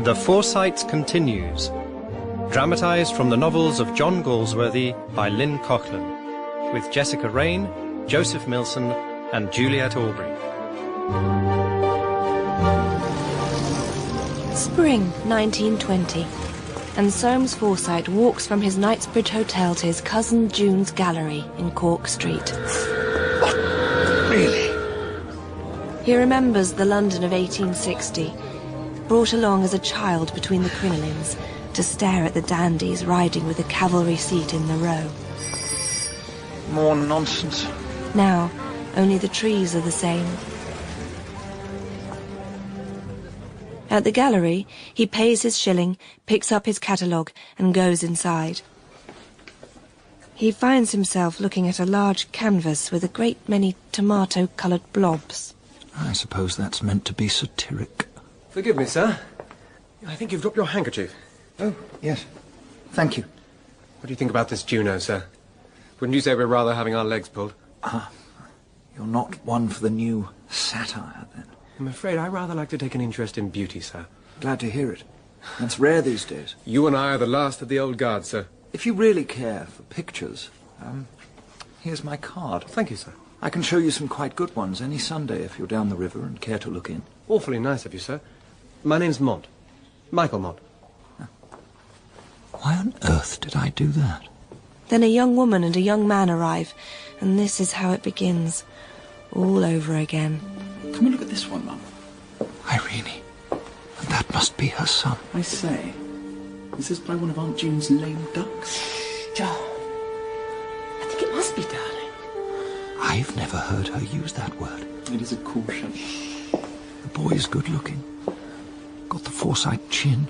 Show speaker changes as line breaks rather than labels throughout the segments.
The Forsytes Continues, dramatised from the novels of John Galsworthy by Lynn Coughlin, with Jessica Raine, Joseph Millson and Juliet Aubrey.
Spring 1920, and Soames Forsyte walks from his Knightsbridge hotel to his cousin June's gallery in Cork Street.
Really?
He remembers the London of 1860, brought along as a child between the crinolines to stare at the dandies riding with a cavalry seat in the Row.
More nonsense.
Now, only the trees are the same. At the gallery, he pays his shilling, picks up his catalogue and goes inside. He finds himself looking at a large canvas with a great many tomato-coloured blobs.
I suppose that's meant to be satiric.
Forgive me, sir. I think you've dropped your handkerchief.
Oh, yes. Thank you.
What do you think about this Juno, sir? Wouldn't you say we're rather having our legs pulled?
You're not one for the new satire, then?
I'm afraid I rather like to take an interest in beauty, sir.
Glad to hear it. That's rare these days.
You and I are the last of the old guard, sir.
If you really care for pictures, here's my card.
Thank you, sir.
I can show you some quite good ones any Sunday if you're down the river and care to look in.
Awfully nice of you, sir. My name's Mont. Michael Mont.
Why on earth did I do that?
Then a young woman and a young man arrive, and this is how it begins, all over again.
Come and look at this one, Mum.
Irene. And that must be her son.
I say, is this by one of Aunt June's lame ducks?
John, I think it must be, darling.
I've never heard her use that word.
It is a caution.
The boy's good looking. Got the Forsyte chin.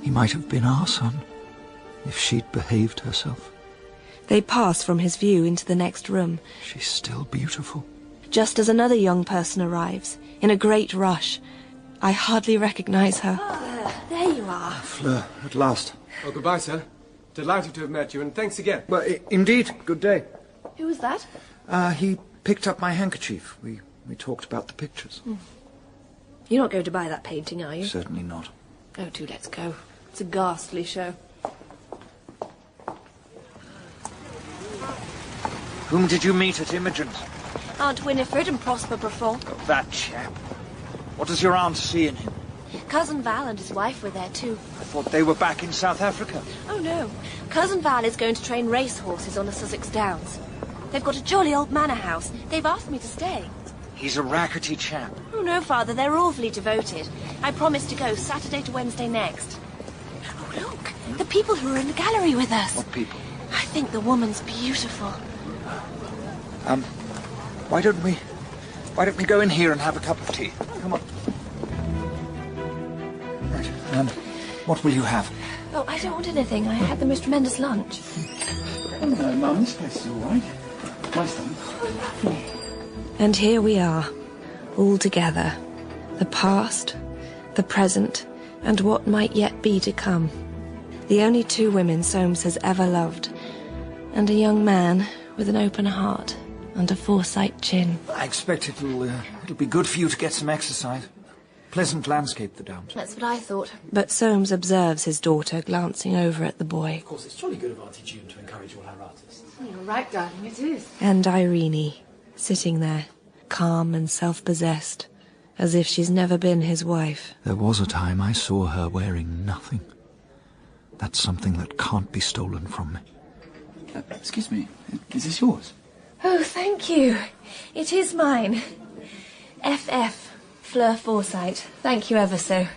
He might have been our son, if she'd behaved herself.
They pass from his view into the next room.
She's still beautiful.
Just as another young person arrives, in a great rush. I hardly recognise her.
There you are.
Fleur, at last.
Oh, goodbye, sir. Delighted to have met you, and thanks again.
Well, indeed, good day.
Who was that?
He picked up my handkerchief. We talked about the pictures.
You're not going to buy that painting, are you?
Certainly not.
Oh, do let's go. It's a ghastly show.
Whom did you meet at Imogen's?
Aunt Winifred and Prosper Buffon.
Oh, that chap. What does your aunt see in him?
Cousin Val and his wife were there too.
I thought they were back in South Africa.
Oh, no. Cousin Val is going to train racehorses on the Sussex Downs. They've got a jolly old manor house. They've asked me to stay.
He's a rackety chap.
Oh, no, Father, they're awfully devoted. I promised to go Saturday to Wednesday next. Oh, look, the people who are in the gallery with us.
What people?
I think the woman's beautiful.
Why don't we go in here and have a cup of tea? Come on. Right, what will you have?
Oh, I don't want anything. I had the most tremendous lunch.
Oh, no, Mum, this place is all right. My son.
And here we are, all together. The past, the present, and what might yet be to come. The only two women Soames has ever loved. And a young man with an open heart and a Forsyte chin.
I expect it'll be good for you to get some exercise. Pleasant landscape, the Downs.
That's what I thought.
But Soames observes his daughter glancing over at the boy.
Of course, it's jolly good of Auntie June to encourage all our artists.
You're right, darling, it is.
And Irene, sitting there, calm and self-possessed, as if she's never been his wife.
There was a time I saw her wearing nothing. That's something that can't be stolen from me.
Excuse me, is this yours?
Oh, thank you. It is mine. FF, Fleur Forsyte. Thank you ever so.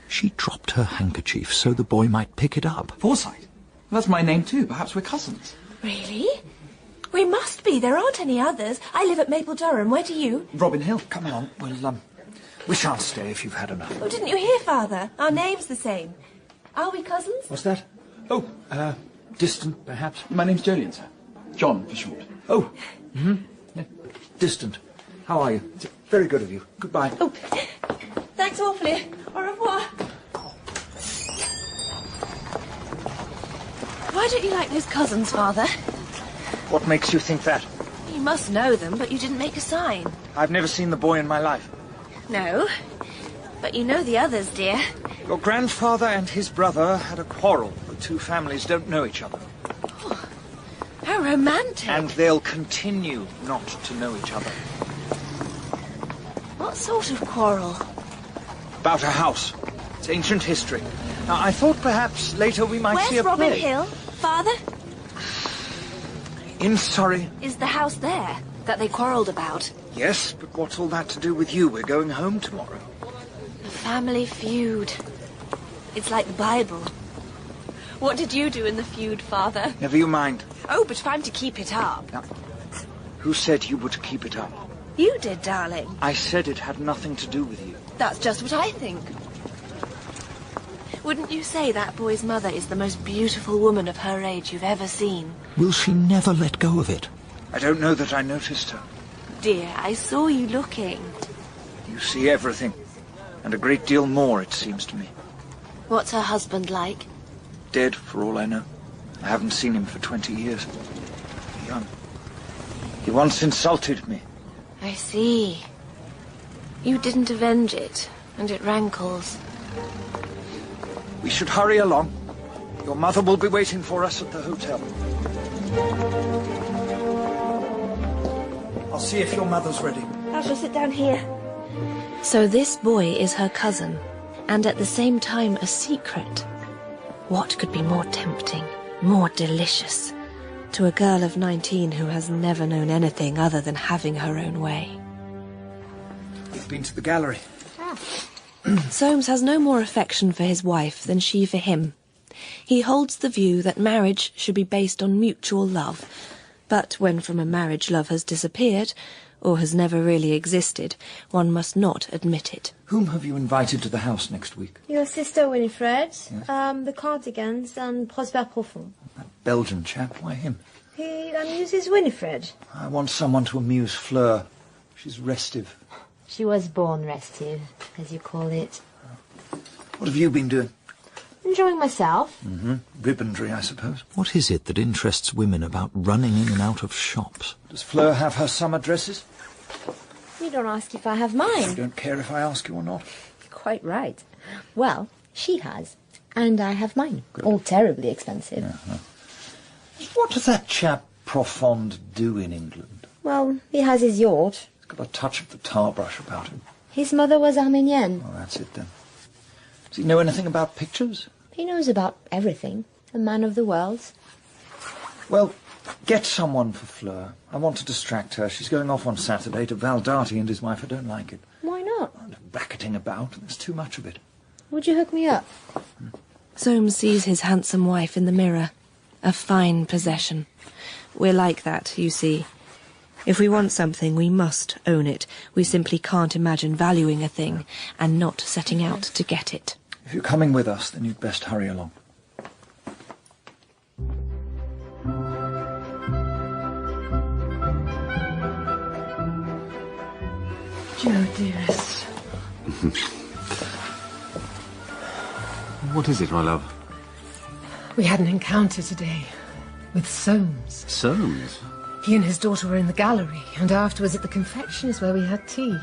She dropped her handkerchief so the boy might pick it up.
Forsyte? Well, that's my name too. Perhaps we're cousins.
Really? We must be. There aren't any others. I live at Maple Durham. Where do you?
Robin Hill.
Come on, we shan't stay if you've had enough.
Oh, didn't you hear, Father? Our name's the same. Are we cousins?
What's that?
Oh,
Distant, perhaps?
my name's Julian, sir. John, for short.
Oh, yeah. Distant. How are you? Very good of you. Goodbye.
Oh, thanks awfully. Au revoir. Why don't you like those cousins, Father?
What makes you think that?
You must know them, but you didn't make a sign.
I've never seen the boy in my life.
No, but you know the others, dear.
Your grandfather and his brother had a quarrel. The two families don't know each other.
Oh, how romantic.
And they'll continue not to know each other.
What sort of quarrel?
About a house. It's ancient history. Now, I thought perhaps later we might see a
Where's Robin
play.
Hill? Father?
In Surrey.
Is the house there that they quarrelled about?
Yes, but what's all that to do with you? We're going home tomorrow.
A family feud. It's like the Bible. What did you do in the feud, Father?
Never you mind.
Oh, but if I'm to keep it up.
Now, who said you were to keep it up?
You did, darling.
I said it had nothing to do with you.
That's just what I think. Wouldn't you say that boy's mother is the most beautiful woman of her age you've ever seen?
Will she never let go of it? I don't know that I noticed her.
Dear, I saw you looking.
You see everything. And a great deal more, it seems to me.
What's her husband like?
Dead, for all I know. I haven't seen him for 20 years. Young. He once insulted me.
I see. You didn't avenge it, and it rankles.
We should hurry along. Your mother will be waiting for us at the hotel. I'll see if your mother's ready.
I shall sit down here.
So this boy is her cousin, and at the same time a secret. What could be more tempting, more delicious, to a girl of 19 who has never known anything other than having her own way?
We've been to the gallery.
Soames has no more affection for his wife than she for him. He holds the view that marriage should be based on mutual love, but when from a marriage love has disappeared, or has never really existed, one must not admit it.
Whom have you invited to the house next week?
Your sister Winifred,
Yes.
the Cardigans, and Prosper Profond.
That Belgian chap, why him?
He amuses Winifred.
I want someone to amuse Fleur. She's restive.
She was born restive, as you call it.
What have you been doing?
Enjoying myself.
Ribbandry, I suppose. What is it that interests women about running in and out of shops? Does Fleur have her summer dresses?
You don't ask if I have
You
mine.
don't care if I ask you or not.
Quite right. Well, she has, and I have mine. All terribly expensive.
What does that chap Profond do in England?
Well, he has his yacht.
He's got a touch of the tar brush about him.
His mother was Armenian.
Oh, that's it then. Does he know anything about pictures?
He knows about everything. A man of the world.
Well, get someone for Fleur. I want to distract her. She's going off on Saturday to Valdarti and his wife. I don't like it.
Why not?
Racketing about. There's too much of it.
Would you hook me up?
Soames sees his handsome wife in the mirror. A fine possession. We're like that, you see. If we want something, we must own it. We simply can't imagine valuing a thing and not setting out to get it.
If you're coming with us, then you'd best hurry along.
Joe, dearest.
What is it, my love?
We had an encounter today with Soames.
Soames?
He and his daughter were in the gallery, and afterwards at the confectioner's where we had tea.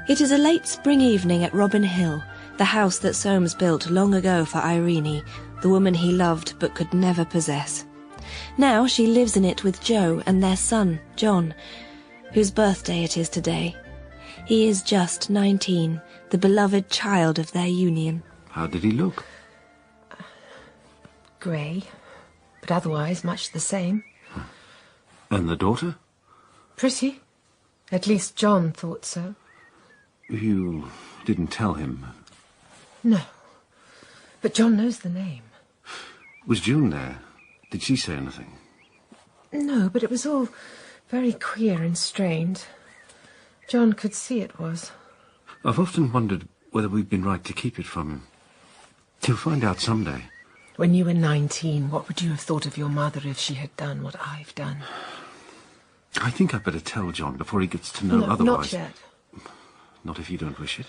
It is a late spring evening at Robin Hill, the house that Soames built long ago for Irene, the woman he loved but could never possess. Now she lives in it with Joe and their son, John, whose birthday it is today. He is just 19, the beloved child of their union.
How did he look?
Grey, but otherwise much the same.
And the daughter?
Pretty. At least John thought so.
You didn't tell him.
No. But John knows the name.
Was June there? Did she say anything?
No, but it was all very queer and strained. John could see it was.
I've often wondered whether we've been right to keep it from him. He'll find out someday.
When you were 19, what would you have thought of your mother if she had done what I've done?
I think I'd better tell John before he gets to know
No,
otherwise.
not yet.
Not if you don't wish it.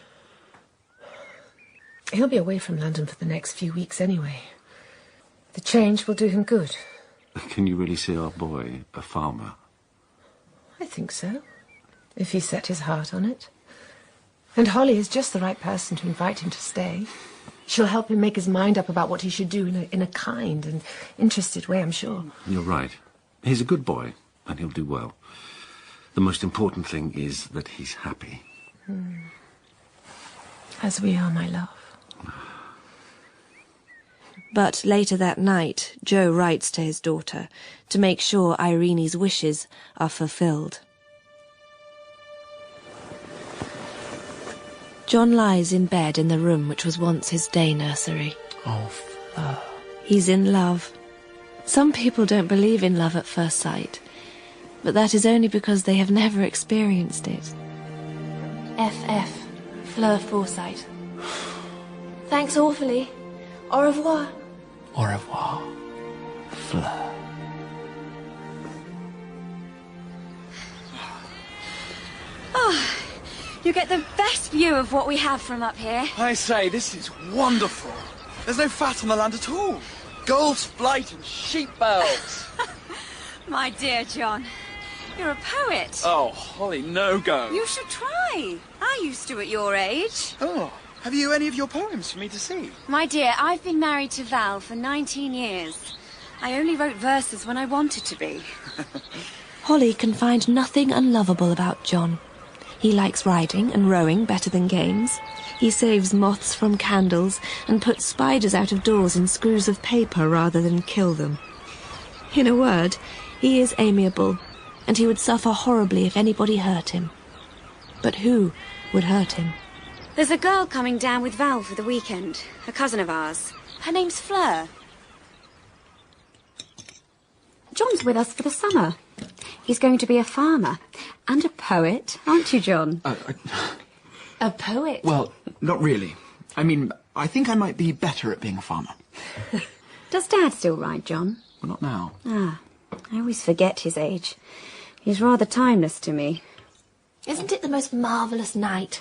He'll be away from London for the next few weeks anyway. The change will do him good.
Can you really see our boy a farmer?
think so, if he set his heart on it. And Holly is just the right person to invite him to stay. She'll help him make his mind up about what he should do in a kind and interested way, I'm sure.
You're right. He's a good boy, and he'll do well. The most important thing is that he's happy.
As we are, my love.
But later that night, Joe writes to his daughter to make sure Irene's wishes are fulfilled. John lies in bed in the room which was once his day nursery.
Oh, Fleur.
He's in love. Some people don't believe in love at first sight, but that is only because they have never experienced it. F.F. Fleur Forsyte. Thanks awfully. Au revoir.
Au revoir, Fleur.
Oh, you get the best view of what we have from up here.
I say, this is wonderful. There's no fat on the land at all. Gulls, flight and sheep bells.
My dear John, you're a poet.
Oh, Holly, no go.
You should try. I used to at your age.
Oh, have you any of your poems for me to see?
My dear, I've been married to Val for 19 years. I only wrote verses when I wanted to be.
Holly can find nothing unlovable about John. He likes riding and rowing better than games. He saves moths from candles and puts spiders out of doors in screws of paper rather than kill them. In a word, he is amiable, and he would suffer horribly if anybody hurt him. But who would hurt him?
There's a girl coming down with Val for the weekend, a cousin of ours. Her name's Fleur. John's with us for the summer. He's going to be a farmer and a poet, aren't you, John?
A poet?
Well, not really. I mean, I think I might be better at being a farmer.
Does Dad still ride, John?
Well, not now.
Ah, I always forget his age. He's rather timeless to me.
Isn't it the most marvellous night?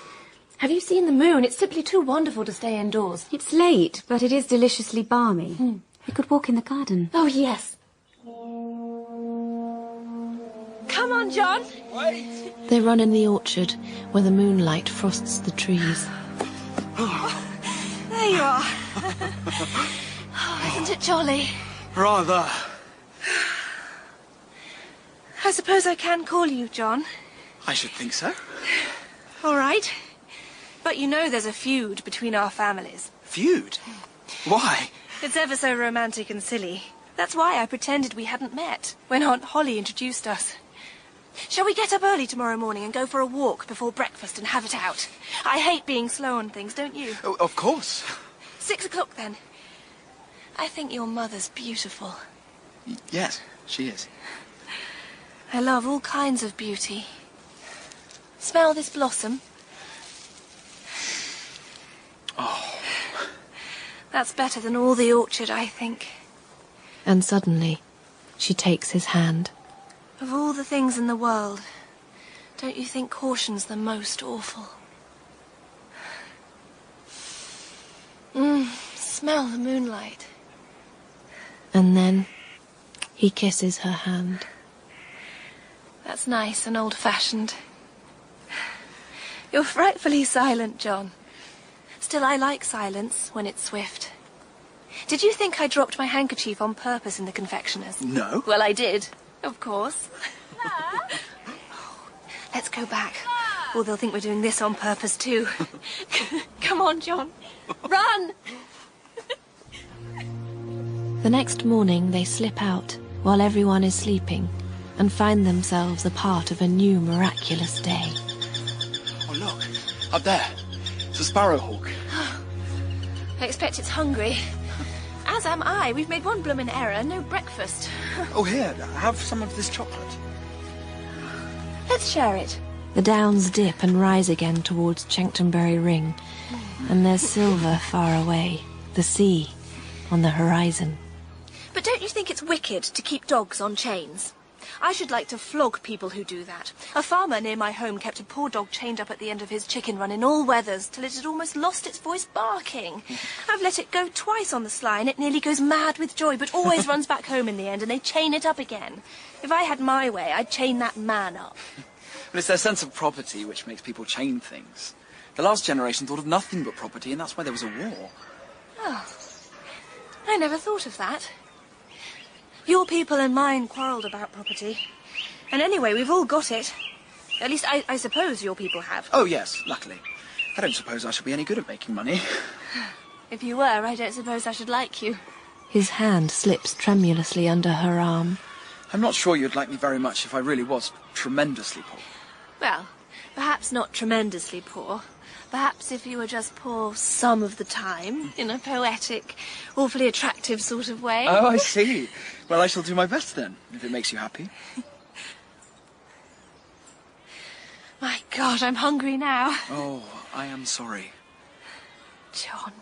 Have you seen the moon? It's simply too wonderful to stay indoors.
It's late, but it is deliciously balmy. We could walk in the garden.
Oh, yes. Come on, John.
Wait.
They run in the orchard, where the moonlight frosts the trees.
There you are.
Isn't it jolly?
Rather.
I suppose I can call you John.
I should think so.
All right. But you know there's a feud between our families.
Feud? Why?
It's ever so romantic and silly. That's why I pretended we hadn't met when Aunt Holly introduced us. Shall we get up early tomorrow morning and go for a walk before breakfast and have it out? I hate being slow on things, don't you?
Oh, of course.
6 o'clock, then. I think your mother's beautiful.
Yes, she is.
I love all kinds of beauty. Smell this blossom.
Oh.
That's better than all the orchard, I think. And suddenly, she takes his hand. Of all the things in the world, don't you think caution's the most awful? Smell the moonlight. And then he kisses her hand. That's nice and old-fashioned. You're frightfully silent, John. Still, I like silence when it's swift. Did you think I dropped my handkerchief on purpose in the confectioner's?
No.
Well, I did, of course. Let's go back, or they'll think we're doing this on purpose too. Come on, John. Run! The next morning they slip out while everyone is sleeping and find themselves a part of a new miraculous day.
Oh, look. Up there. It's a sparrowhawk.
I expect it's hungry. As am I. We've made one bloomin' error. No breakfast.
Oh, here. Have some of this chocolate.
Let's share it. The downs dip and rise again towards Chanctonbury Ring, and there's silver far away, the sea on the horizon. But don't you think it's wicked to keep dogs on chains?
I should like to flog people who do that. A farmer near my home kept a poor dog chained up at the end of his chicken run in all weathers till it had almost lost its voice barking. I've let it go twice on the sly and it nearly goes mad with joy, but always runs back home in the end and they chain it up again. If I had my way, I'd chain that man up.
But it's their sense of property which makes people chain things. The last generation thought of nothing but property, and that's why there was a war.
Oh, I never thought of that. Your people and mine quarrelled about property. And anyway, we've all got it. At least I suppose your people have.
Oh, yes, luckily. I don't suppose I shall be any good at making money.
If you were, I don't suppose I should like you.
His hand slips tremulously under her arm.
I'm not sure you'd like me very much if I really was tremendously poor.
Well, perhaps not tremendously poor. Perhaps if you were just poor some of the time, in a poetic, awfully attractive sort of way.
Oh, I see. Well, I shall do my best then, if it makes you happy.
My God, I'm hungry now.
Oh, I am sorry.
John,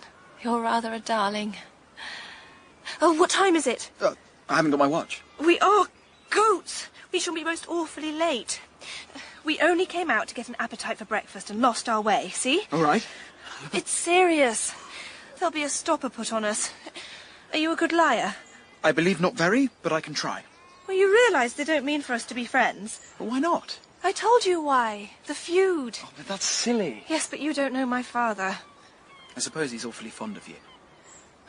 you're rather a darling. Oh, what time is it?
I haven't got my watch.
We are goats. We shall be most awfully late. We only came out to get an appetite for breakfast and lost our way, see?
All right.
It's serious. There'll be a stopper put on us. Are you a good liar?
I believe not very, but I can try.
Well, you realise they don't mean for us to be friends.
But why not?
I told you why. The feud.
Oh, but that's silly.
Yes, but you don't know my father.
I suppose he's awfully fond of you.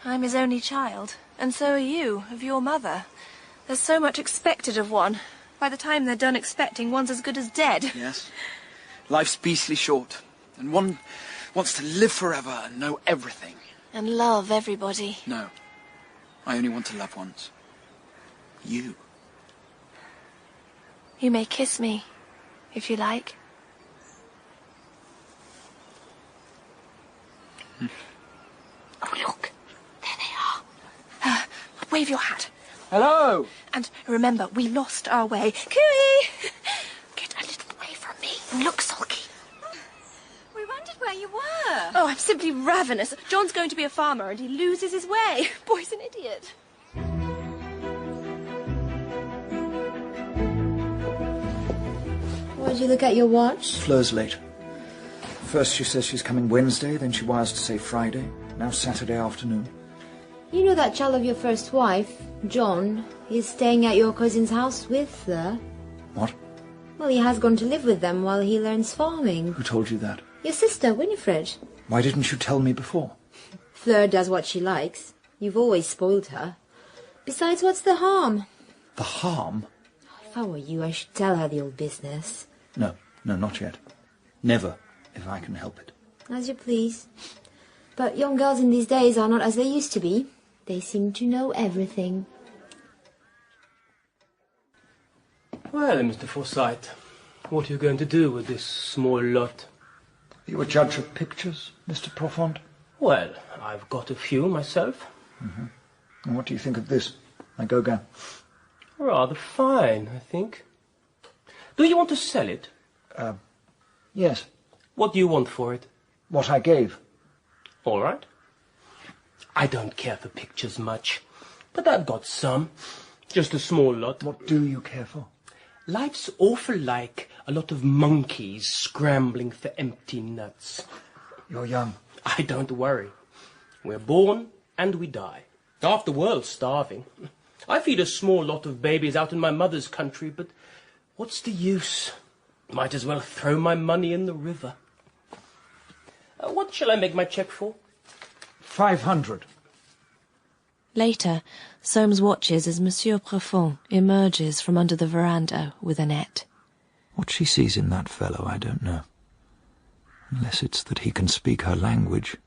I'm his only child, and so are you, of your mother. There's so much expected of one. By the time they're done expecting, one's as good as dead.
Yes. Life's beastly short, and one wants to live forever and know everything.
And love everybody.
No. I only want to love once. You.
You may kiss me, if you like. Oh, look. There they are. Wave your hat.
Hello!
And remember, we lost our way. Cooey! Get a little away from me and look sulky.
We wondered where you were.
Oh, I'm simply ravenous. John's going to be a farmer and he loses his way. Boy's an idiot.
Why did you look at your watch?
Fleur's late. First she says she's coming Wednesday, then she wires to say Friday, now Saturday afternoon.
You know that child of your first wife, John, is staying at your cousin's house with Fleur.
What?
Well, he has gone to live with them while he learns farming.
Who told you that?
Your sister, Winifred.
Why didn't you tell me before?
Fleur does what she likes. You've always spoiled her. Besides, what's the harm?
The harm?
If I were you, I should tell her the old business.
No, not yet. Never, if I can help it.
As you please. But young girls in these days are not as they used to be. They seem to know everything.
Well, Mr. Forsyte, what are you going to do with this small lot?
Are you a judge of pictures, Mr. Profond?
Well, I've got a few myself.
Mm-hmm. And what do you think of this, my Gauguin?
Rather fine, I think. Do you want to sell it?
Yes.
What do you want for it?
What I gave.
All right. I don't care for pictures much, but I've got some. Just a small lot.
What do you care for?
Life's awful like a lot of monkeys scrambling for empty nuts.
You're young.
I don't worry. We're born and we die. Half the world's starving. I feed a small lot of babies out in my mother's country, but what's the use? Might as well throw my money in the river. What shall I make my cheque for?
500.
Later, Soames watches as Monsieur Profond emerges from under the veranda with a net.
What she sees in that fellow, I don't know. Unless it's that he can speak her language.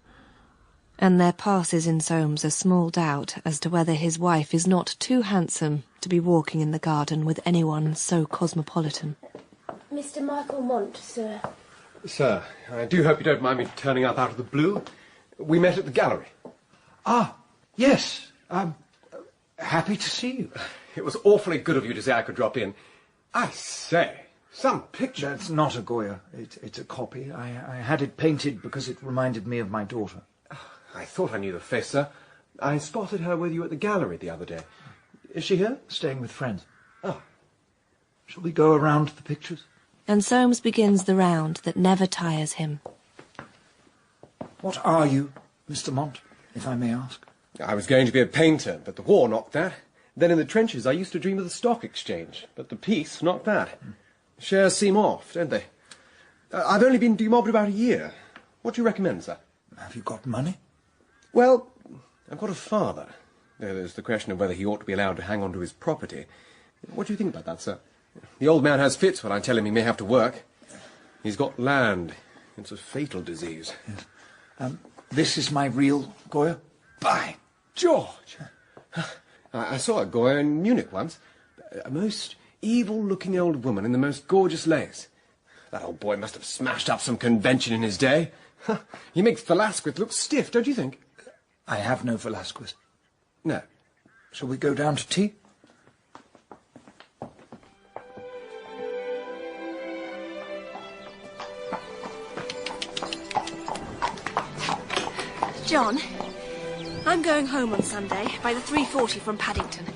And there passes in Soames a small doubt as to whether his wife is not too handsome to be walking in the garden with anyone so cosmopolitan.
Mr. Michael Mont, sir.
Sir, I do hope you don't mind me turning up out of the blue. We met at the gallery.
Ah, yes. Happy to see you.
It was awfully good of you to say I could drop in. I say, some picture.
That's not a Goya. It's a copy. I had it painted because it reminded me of my daughter.
I thought I knew the face, sir. I spotted her with you at the gallery the other day. Is she here?
Staying with friends.
Oh.
Shall we go around the pictures?
And Soames begins the round that never tires him.
What are you, Mr. Mont, if I may ask?
I was going to be a painter, but the war knocked that. Then in the trenches I used to dream of the stock exchange, but the peace knocked that. Shares seem off, don't they? I've only been demobbed about a year. What do you recommend, sir?
Have you got money?
Well, I've got a father. There's the question of whether he ought to be allowed to hang on to his property. What do you think about that, sir? The old man has fits when I tell him he may have to work. He's got land. It's a fatal disease.
Yes. This is my real Goya. By George!
I saw a Goya in Munich once. A most evil-looking old woman in the most gorgeous lace. That old boy must have smashed up some convention in his day. He makes Velasquez look stiff, don't you think?
I have no Velasquez.
No.
Shall we go down to tea?
John, I'm going home on Sunday by the 3:40 from Paddington.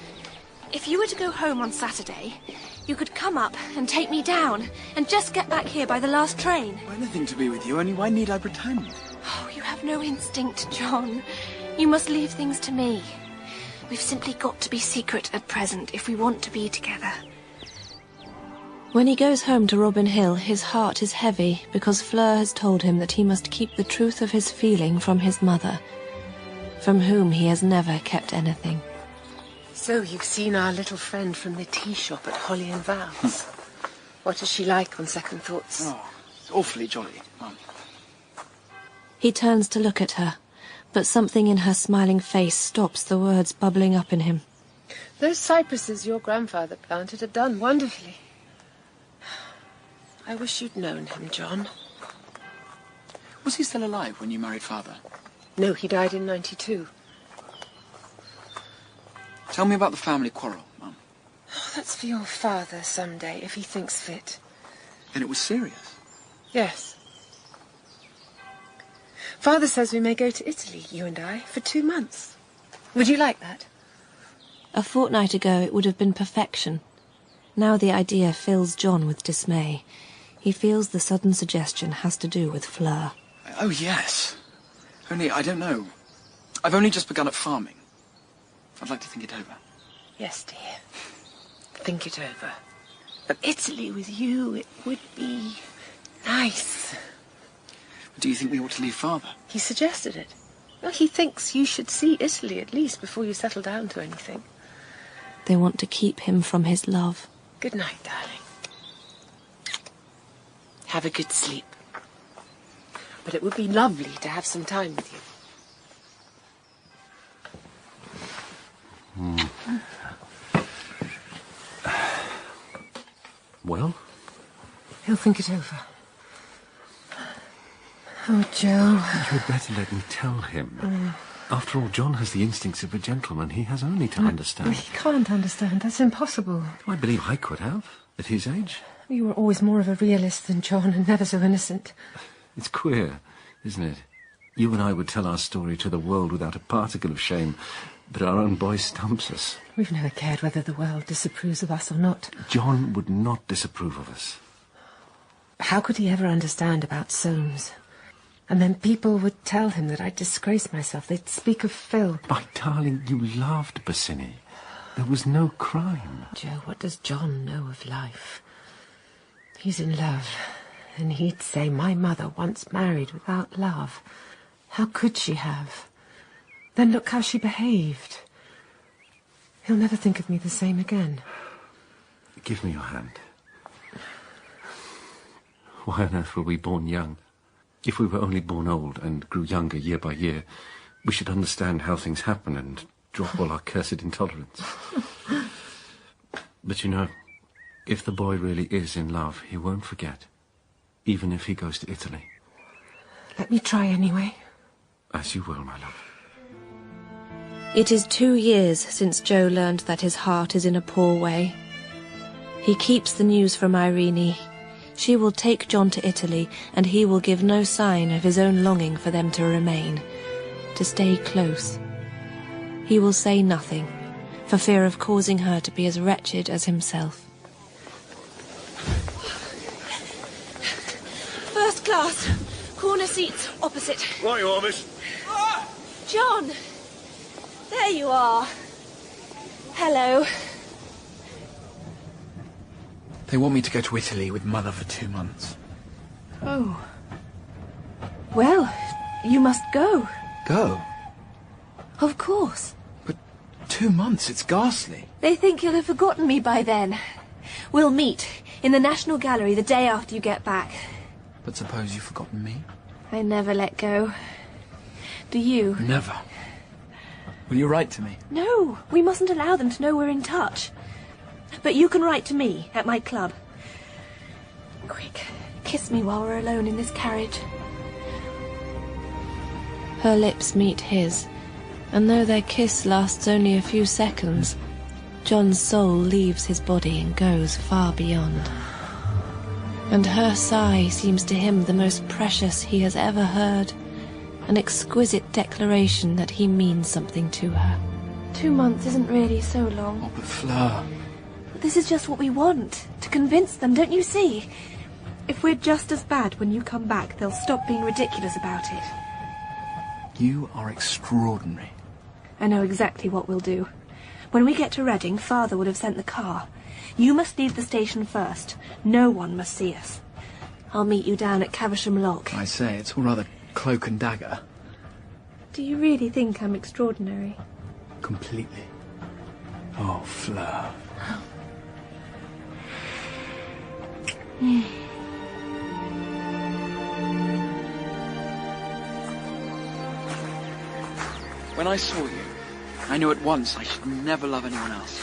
If you were to go home on Saturday, you could come up and take me down and just get back here by the last train.
Anything to be with you, only why need I pretend?
Oh, you have no instinct, John. You must leave things to me. We've simply got to be secret at present if we want to be together.
When he goes home to Robin Hill, his heart is heavy because Fleur has told him that he must keep the truth of his feeling from his mother, from whom he has never kept anything.
So you've seen our little friend from the tea shop at Holly and Val's. What is she like on second thoughts?
Oh, awfully jolly, Mum.
He turns to look at her, but something in her smiling face stops the words bubbling up in him.
Those cypresses your grandfather planted are done wonderfully. I wish you'd known him, John.
Was he still alive when you married Father?
No, he died in 92.
Tell me about the family quarrel, Mum.
Oh, that's for your father someday, if he thinks fit.
Then it was serious?
Yes. Father says we may go to Italy, you and I, for 2 months. Would you like that?
A fortnight ago it would have been perfection. Now the idea fills John with dismay. He feels the sudden suggestion has to do with Fleur.
Oh, yes. Only, I don't know. I've only just begun at farming. I'd like to think it over.
Yes, dear. Think it over. But Italy with you, it would be nice.
Do you think we ought to leave Father?
He suggested it. Well, he thinks you should see Italy at least before you settle down to anything.
They want to keep him from his love.
Good night, darling. Have a good sleep. But it would be lovely to have some time with you.
Well?
He'll think it over. Oh, Joe.
You'd better let me tell him. After all, John has the instincts of a gentleman. He has only to understand.
He can't understand. That's impossible.
I believe I could have, at his age.
You were always more of a realist than John, and never so innocent.
It's queer, isn't it? You and I would tell our story to the world without a particle of shame, but our own boy stumps us.
We've never cared whether the world disapproves of us or not.
John would not disapprove of us.
How could he ever understand about Soames? And then people would tell him that I'd disgrace myself. They'd speak of Phil.
My darling, you loved Bassini. There was no crime.
Joe, what does John know of life? He's in love, and he'd say, my mother once married without love. How could she have? Then look how she behaved. He'll never think of me the same again.
Give me your hand. Why on earth were we born young? If we were only born old and grew younger year by year, we should understand how things happen and drop all our cursed intolerance. But you know, if the boy really is in love, he won't forget, even if he goes to Italy.
Let me try anyway.
As you will, my love.
It is 2 years since Joe learned that his heart is in a poor way. He keeps the news from Irene. She will take John to Italy, and he will give no sign of his own longing for them to remain, to stay close. He will say nothing, for fear of causing her to be as wretched as himself.
class. Corner seats opposite.
Right you are, miss.
John! There you are. Hello.
They want me to go to Italy with Mother for 2 months.
Oh. Well, you must go.
Go?
Of course.
2 months, it's ghastly.
They think you'll have forgotten me by then. We'll meet in the National Gallery the day after you get back.
But suppose you've forgotten me?
I never let go. Do you?
Never. Will you write to me?
No, we mustn't allow them to know we're in touch. But you can write to me at my club. Quick, kiss me while we're alone in this carriage.
Her lips meet his, and though their kiss lasts only a few seconds, John's soul leaves his body and goes far beyond. And her sigh seems to him the most precious he has ever heard, an exquisite declaration that he means something to her.
2 months isn't really so long.
Oh, but Fleur...
This is just what we want, to convince them, don't you see? If we're just as bad when you come back, they'll stop being ridiculous about it.
You are extraordinary.
I know exactly what we'll do. When we get to Reading, Father would have sent the car. You must leave the station first. No one must see us. I'll meet you down at Caversham Lock.
I say, it's all rather cloak and dagger.
Do you really think I'm extraordinary?
Completely. Oh, Fleur. When I saw you, I knew at once I should never love anyone else.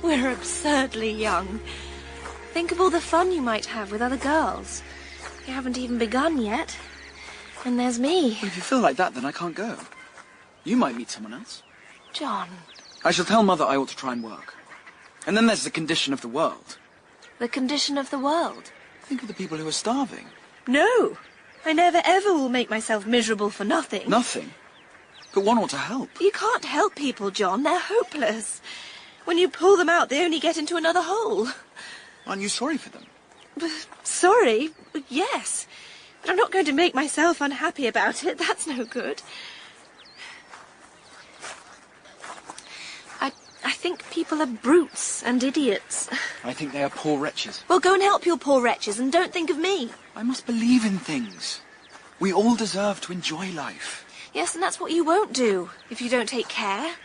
We're absurdly young. Think of all the fun you might have with other girls. You haven't even begun yet. And there's me.
Well, if you feel like that, then I can't go. You might meet someone else.
John.
I shall tell Mother I ought to try and work. And then there's the condition of the world.
The condition of the world?
Think of the people who are starving.
No. I never ever will make myself miserable for nothing.
Nothing? But one ought to help.
You can't help people, John. They're hopeless. When you pull them out, they only get into another hole.
Aren't you sorry for them?
Sorry? Yes. But I'm not going to make myself unhappy about it. That's no good. I think people are brutes and idiots.
I think they are poor wretches.
Well, go and help your poor wretches and don't think of me.
I must believe in things. We all deserve to enjoy life.
Yes, and that's what you won't do if you don't take care.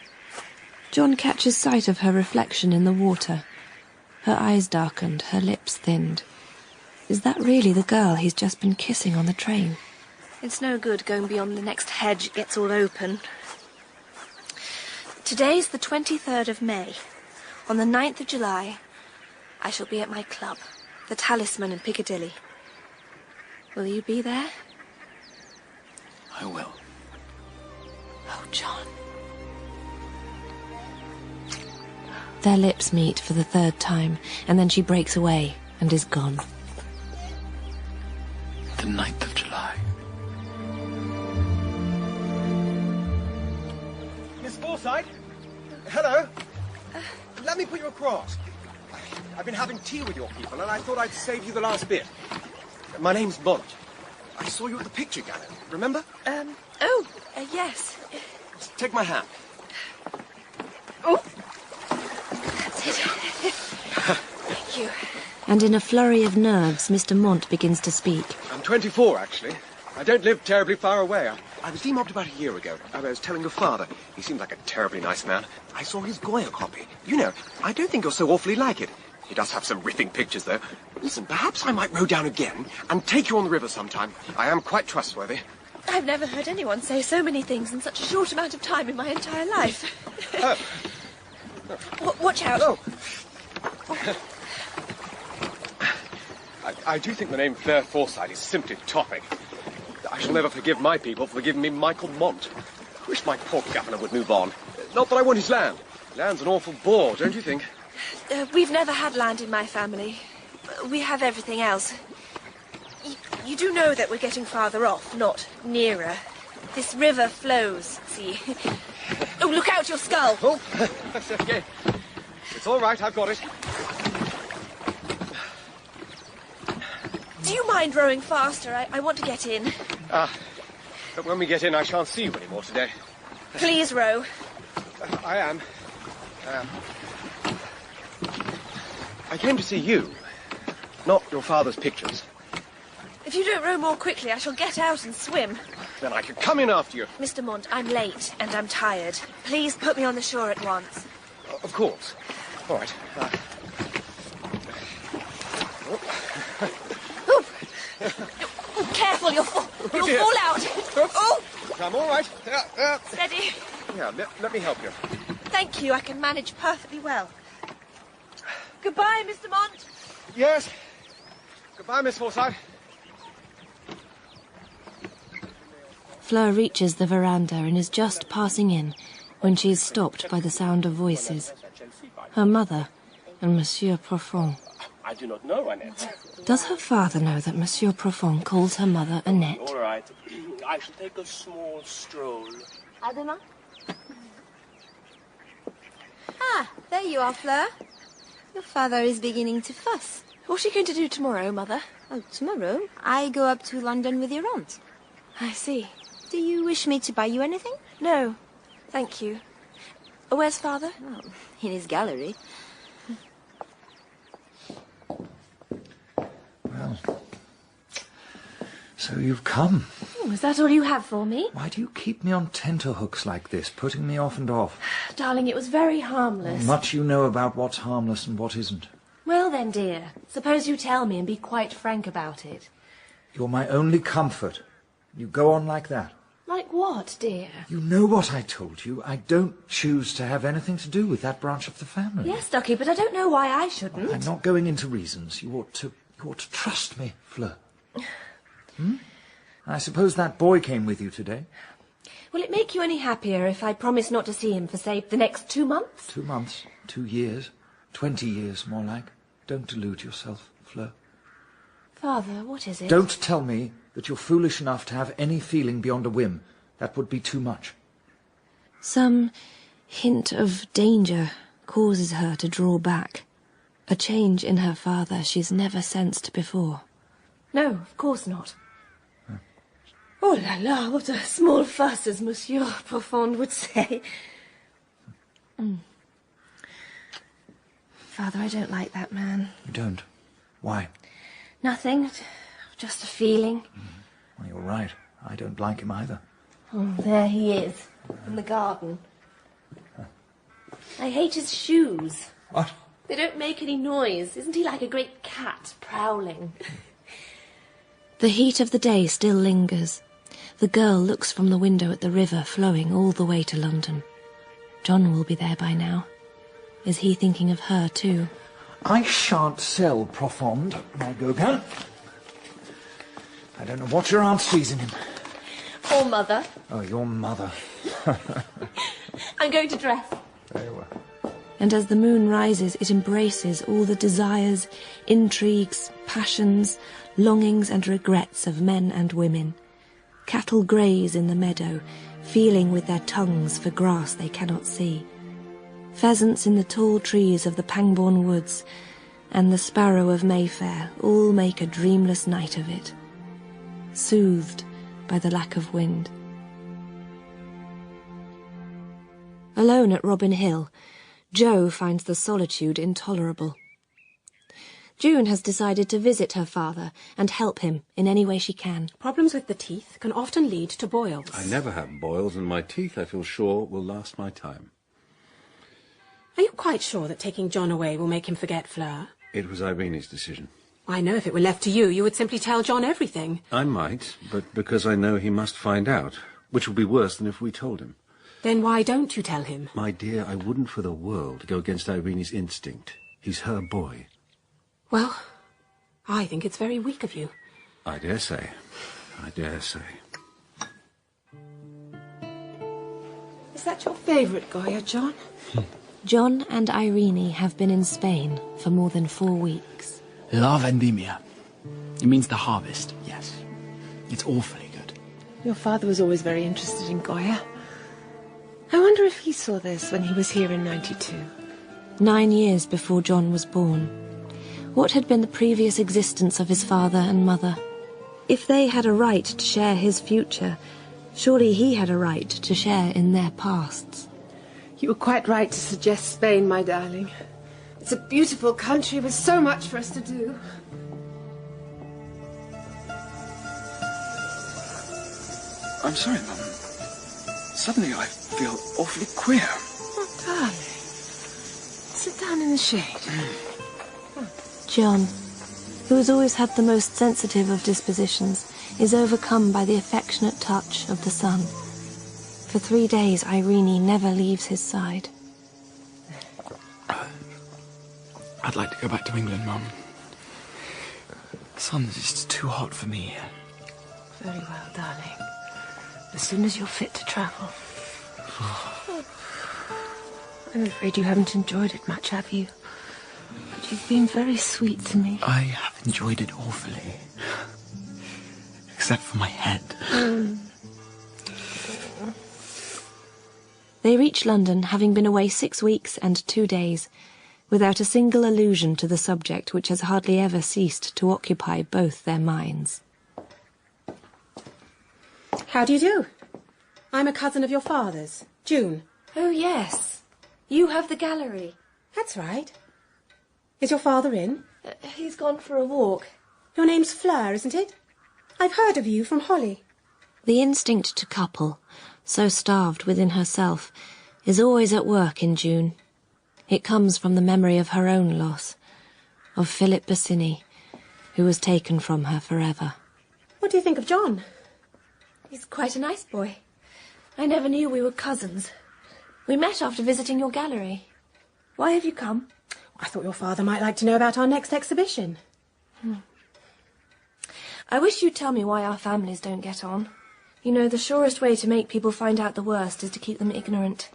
John catches sight of her reflection in the water. Her eyes darkened, her lips thinned. Is that really the girl he's just been kissing on the train?
It's no good going beyond the next hedge. It gets all open. Today's the 23rd of May. On the 9th of July, I shall be at my club, the Talisman in Piccadilly. Will you be there?
I will.
Oh, John.
Their lips meet for the 3rd time, and then she breaks away and is gone.
The 9th of July.
Miss Forsyte? Hello? Let me put you across. I've been having tea with your people, and I thought I'd save you the last bit. My name's Mont. I saw you at the picture gallery, remember?
Yes.
Take my hand.
Oh. That's it. Thank you.
And in a flurry of nerves, Mr. Mont begins to speak.
I'm 24, actually. I don't live terribly far away. I was demobbed about a year ago. I was telling your father. He seemed like a terribly nice man. I saw his Goya copy. You know, I don't think you're so awfully like it. He does have some ripping pictures, though. Listen, perhaps I might row down again and take you on the river sometime. I am quite trustworthy.
I've never heard anyone say so many things in such a short amount of time in my entire life. Watch out.
Oh. I do think the name Fleur Forsyte is simply topping. I shall never forgive my people for giving me Michael Mont. I wish my poor governor would move on. Not that I want his land. Land's an awful bore, don't you think?
We've never had land in my family. We have everything else. You do know that we're getting farther off, not nearer. This river flows, see? Oh, look out, your skull!
Oh, that's okay. It's all right, I've got it.
Do you mind rowing faster? I want to get in.
But when we get in, I shan't see you anymore today.
Please row.
I am. I came to see you, not your father's pictures.
If you don't row more quickly, I shall get out and swim.
Then I could come in after you.
Mr. Mont, I'm late and I'm tired. Please put me on the shore at once.
Of course. All right.
Careful, you'll fall out. Oh!
I'm all right.
Steady.
Yeah, let me help you.
Thank you, I can manage perfectly well. Goodbye, Mr. Mont.
Yes. Goodbye, Miss Forsyte.
Fleur reaches the veranda and is just passing in when she is stopped by the sound of voices. Her mother and Monsieur Profond.
I do not know, Annette.
Does her father know that Monsieur Profond calls her mother Annette?
All right. I shall take a small stroll.
À demain. Ah, there you are, Fleur. Your father is beginning to fuss.
What's she going to do tomorrow, Mother?
Oh, tomorrow I go up to London with your aunt.
I see.
Do you wish me to buy you anything?
No, thank you. Where's Father?
Oh, in his gallery.
Well, so you've come.
Oh, is that all you have for me?
Why do you keep me on tenterhooks like this, putting me off and off?
Darling, it was very harmless.
Much you know about what's harmless and what isn't.
Well then, dear, suppose you tell me and be quite frank about it.
You're my only comfort. You go on like that.
Like what, dear?
You know what I told you. I don't choose to have anything to do with that branch of the family.
Yes, Ducky, but I don't know why I shouldn't.
I'm not going into reasons. You ought to trust me, Fleur. I suppose that boy came with you today?
Will it make you any happier if I promise not to see him for, say, the next 2 months?
2 months, 2 years, 20 years, more like. Don't delude yourself, Fleur.
Father, what is it?
Don't tell me that you're foolish enough to have any feeling beyond a whim. That would be too much.
Some hint of danger causes her to draw back. A change in her father she's never sensed before. No, of course not. Oh la la, what a small fuss, as Monsieur Profond would say. Father, I don't like that man.
You don't? Why?
Nothing, just a feeling.
Well, you're right. I don't like him either.
Oh, there he is, in the garden. I hate his shoes.
What?
They don't make any noise. Isn't he like a great cat prowling? The heat of the day still lingers. The girl looks from the window at the river flowing all the way to London. John will be there by now. Is he thinking of her too?
I shan't sell Profond, my Gauguin. I don't know what your aunt sees in him.
Or Mother.
Oh, your mother.
I'm going to dress.
Very well.
And as the moon rises, it embraces all the desires, intrigues, passions, longings and regrets of men and women. Cattle graze in the meadow, feeling with their tongues for grass they cannot see. Pheasants in the tall trees of the Pangbourne woods and the sparrow of Mayfair all make a dreamless night of it, soothed by the lack of wind. Alone at Robin Hill, Jo finds the solitude intolerable. June has decided to visit her father and help him in any way she can.
Problems with the teeth can often lead to boils.
I never have boils, and my teeth, I feel sure, will last my time.
Are you quite sure that taking John away will make him forget Fleur?
It was Irene's decision.
I know if it were left to you, you would simply tell John everything.
I might, but because I know he must find out, which will be worse than if we told him.
Then why don't you tell him?
My dear, I wouldn't for the world go against Irene's instinct. He's her boy.
Well, I think it's very weak of you.
I dare say. I dare say.
Is that your favourite Goya, John?
John and Irene have been in Spain for more than 4 weeks.
La vendimia. It means the harvest, yes. It's awfully good.
Your father was always very interested in Goya. I wonder if he saw this when he was here in '92.
9 years before John was born. What had been the previous existence of his father and mother? If they had a right to share his future, surely he had a right to share in their pasts.
You were quite right to suggest Spain, my darling. It's a beautiful country with so much for us to do.
I'm sorry, Mum. Suddenly I feel awfully queer.
Oh, darling. Sit down in the shade.
John, who has always had the most sensitive of dispositions, is overcome by the affectionate touch of the son. For 3 days, Irene never leaves his side.
I'd like to go back to England, Mum. The sun's just too hot for me here.
Very well, darling. As soon as you're fit to travel. I'm afraid you haven't enjoyed it much, have you? But you've been very sweet to me.
I have enjoyed it awfully. Except for my head.
They reach London, having been away 6 weeks and 2 days, without a single allusion to the subject which has hardly ever ceased to occupy both their minds.
How do you do? I'm a cousin of your father's, June.
Oh, yes. You have the gallery.
That's right. Is your father in?
He's gone for a walk.
Your name's Fleur, isn't it? I've heard of you from Holly.
The instinct to couple, so starved within herself, is always at work in June. It comes from the memory of her own loss, of Philip Bassini, who was taken from her forever.
What do you think of John?
He's quite a nice boy. I never knew we were cousins. We met after visiting your gallery. Why have you come?
I thought your father might like to know about our next exhibition.
I wish you'd tell me why our families don't get on. You know, the surest way to make people find out the worst is to keep them ignorant.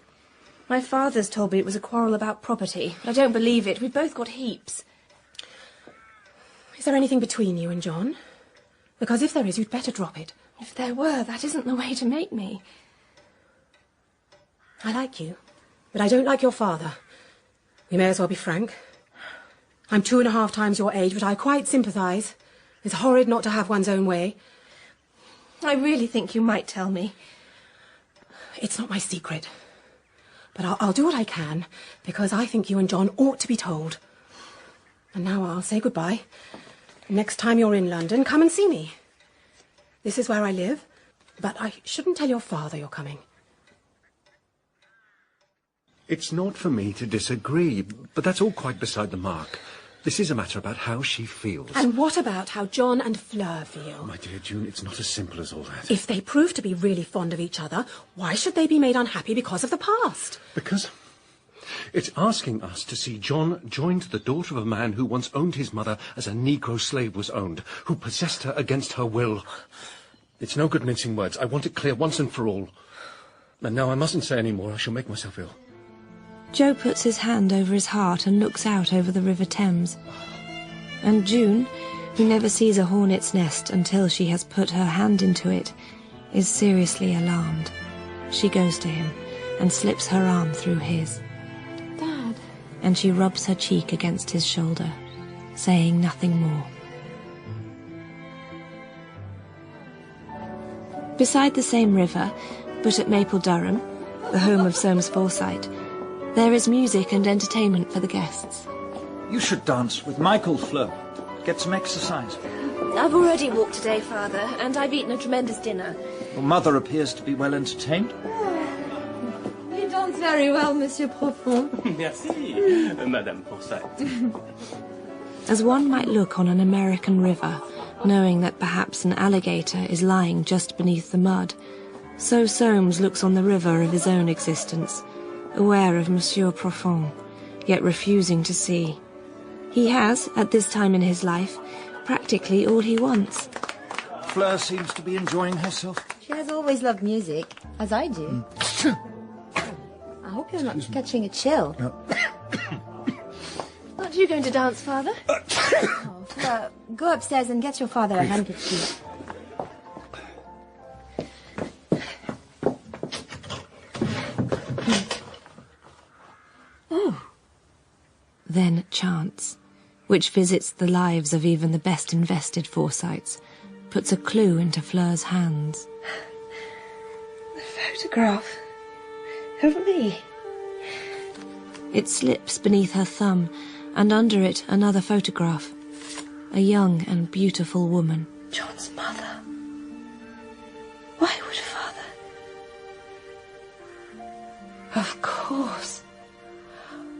My father's told me it was a quarrel about property, but I don't believe it. We've both got heaps.
Is there anything between you and John? Because if there is, you'd better drop it.
If there were, that isn't the way to make me.
I like you, but I don't like your father. We may as well be frank. I'm 2.5 times your age, but I quite sympathise. It's horrid not to have one's own way.
I really think you might tell me.
It's not my secret. But I'll do what I can, because I think you and John ought to be told. And now I'll say goodbye. Next time you're in London, come and see me. This is where I live, but I shouldn't tell your father you're coming.
It's not for me to disagree, but that's all quite beside the mark. This is a matter about how she feels.
And what about how John and Fleur feel?
Oh, my dear June, it's not as simple as all that.
If they prove to be really fond of each other, why should they be made unhappy because of the past?
Because it's asking us to see John joined to the daughter of a man who once owned his mother as a Negro slave was owned, who possessed her against her will. It's no good mincing words. I want it clear once and for all. And now I mustn't say any more. I shall make myself ill.
Joe puts his hand over his heart and looks out over the River Thames. And June, who never sees a hornet's nest until she has put her hand into it, is seriously alarmed. She goes to him and slips her arm through his.
Dad.
And she rubs her cheek against his shoulder, saying nothing more. Beside the same river, but at Maple Durham, the home of Soames Forsyte, there is music and entertainment for the guests.
You should dance with Michael, Fleur. Get some exercise.
I've already walked today, Father, and I've eaten a tremendous dinner.
Your mother appears to be well entertained.
You dance very well, Monsieur Profond.
Merci, Madame Forsyte.
As one might look on an American river, knowing that perhaps an alligator is lying just beneath the mud, so Soames looks on the river of his own existence, aware of Monsieur Profond, yet refusing to see. He has, at this time in his life, practically all he wants.
Fleur seems to be enjoying herself.
She has always loved music, as I do. I hope you're not catching a chill.
No.
Aren't you going to dance, Father?
Oh, Fleur, go upstairs and get your father a handkerchief.
Oh. Then chance. which visits the lives of even the best invested Forsytes, puts a clue into Fleur's hands. The photograph of me. It slips beneath her thumb, and under it another photograph. A young and beautiful woman.
John's mother. Why would father?
Of course.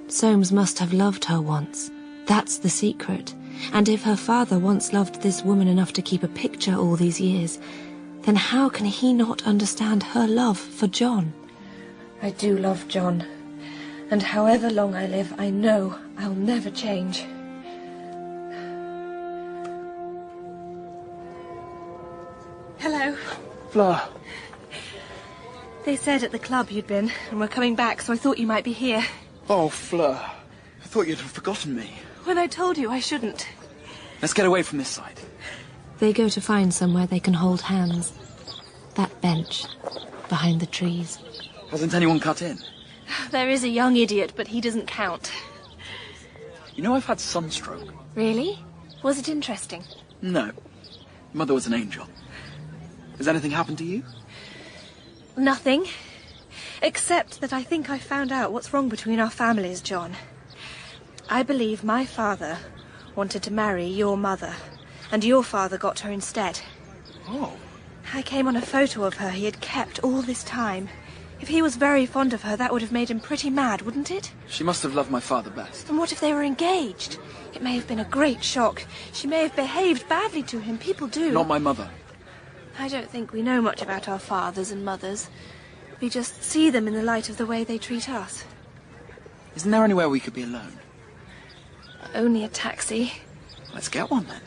Soames must have loved her once. That's the secret. And if her father once loved this woman enough to keep a picture all these years, then how can he not understand her love for John? I do love John. And however long I live, I know I'll never change.
Hello.
Fleur.
They said at the club you'd been, and were coming back, so I thought you might be here.
Oh, Fleur. I thought you'd have forgotten me.
When I told you I shouldn't.
Let's get away from this side.
They go to find somewhere they can hold hands. That bench, behind the trees.
Hasn't anyone cut in?
There is a young idiot, but he doesn't count.
You know I've had sunstroke.
Really? Was it interesting?
No. Mother was an angel. Has anything happened to you?
Nothing. Except that I think I found out what's wrong between our families, John. I believe my father wanted to marry your mother, and your father got her instead.
Oh.
I came on a photo of her he had kept all this time. If he was very fond of her, that would have made him pretty mad, wouldn't it?
She must have loved my father best.
And what if they were engaged? It may have been a great shock. She may have behaved badly to him. People do.
Not my mother.
I don't think we know much about our fathers and mothers. We just see them in the light of the way they treat us.
Isn't there anywhere we could be alone?
Only a taxi.
Let's get one then.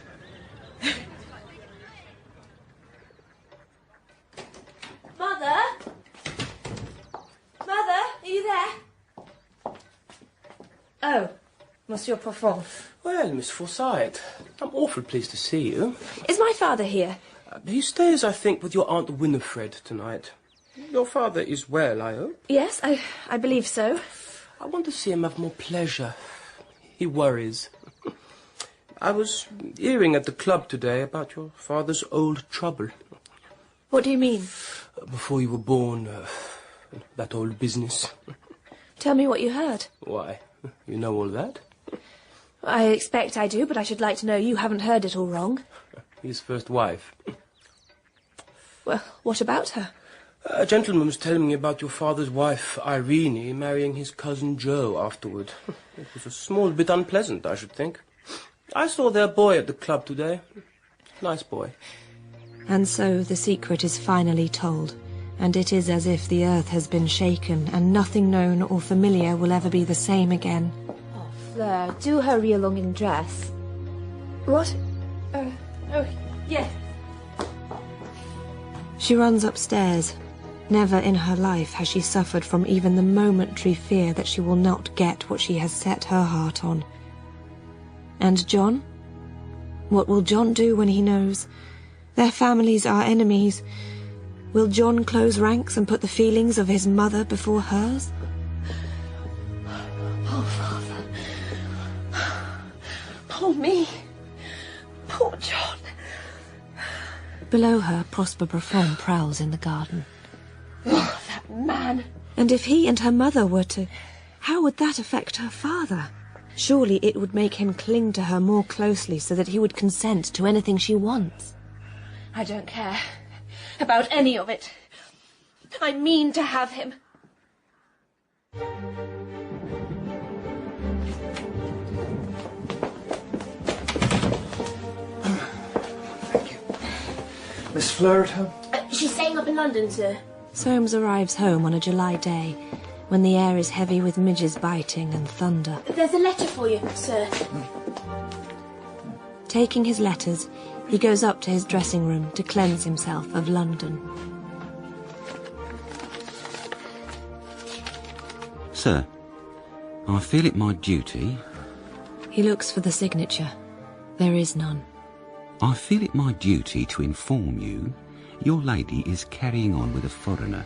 Mother? Mother, are you there?
Oh, Monsieur Profond.
Well, Miss Forsyte, I'm awfully pleased to see you.
Is my father here?
He stays, I think, with your Aunt Winifred tonight. Your father is well, I hope?
Yes, I believe so.
I want to see him have more pleasure. He worries. I was hearing at the club today about your father's old trouble.
What do you mean?
Before you were born, that old business.
Tell me what you heard.
Why? You know all that?
I expect I do, but I should like to know you haven't heard it all wrong.
His first wife.
Well, what about her?
A gentleman was telling me about your father's wife, Irene, marrying his cousin Joe afterward. It was a small bit unpleasant, I should think. I saw their boy at the club today. Nice boy.
And so the secret is finally told, and it is as if the earth has been shaken, and nothing known or familiar will ever be the same again.
Oh, Fleur, do hurry along in dress.
What? Oh, yes. She runs upstairs. Never in her life has she suffered from even the momentary fear that she will not get what she has set her heart on. And John? What will John do when he knows? Their families are enemies. Will John close ranks and put the feelings of his mother before hers?
Poor father. Poor me. Poor John.
Below her, Prosper Profond prowls in the garden.
Oh, that man.
And if he and her mother were to... How would that affect her father? Surely it would make him cling to her more closely so that he would consent to anything she wants.
I don't care about any of it. I mean to have him.
Thank you. Miss Fleur at home?
She's staying up in London, sir.
Soames arrives home on a July day, when the air is heavy with midges biting and thunder.
There's a letter for you, sir.
Taking his letters, he goes up to his dressing room to cleanse himself of London.
Sir, I feel it my duty...
He looks for the signature. There is none.
I feel it my duty to inform you your lady is carrying on with a foreigner.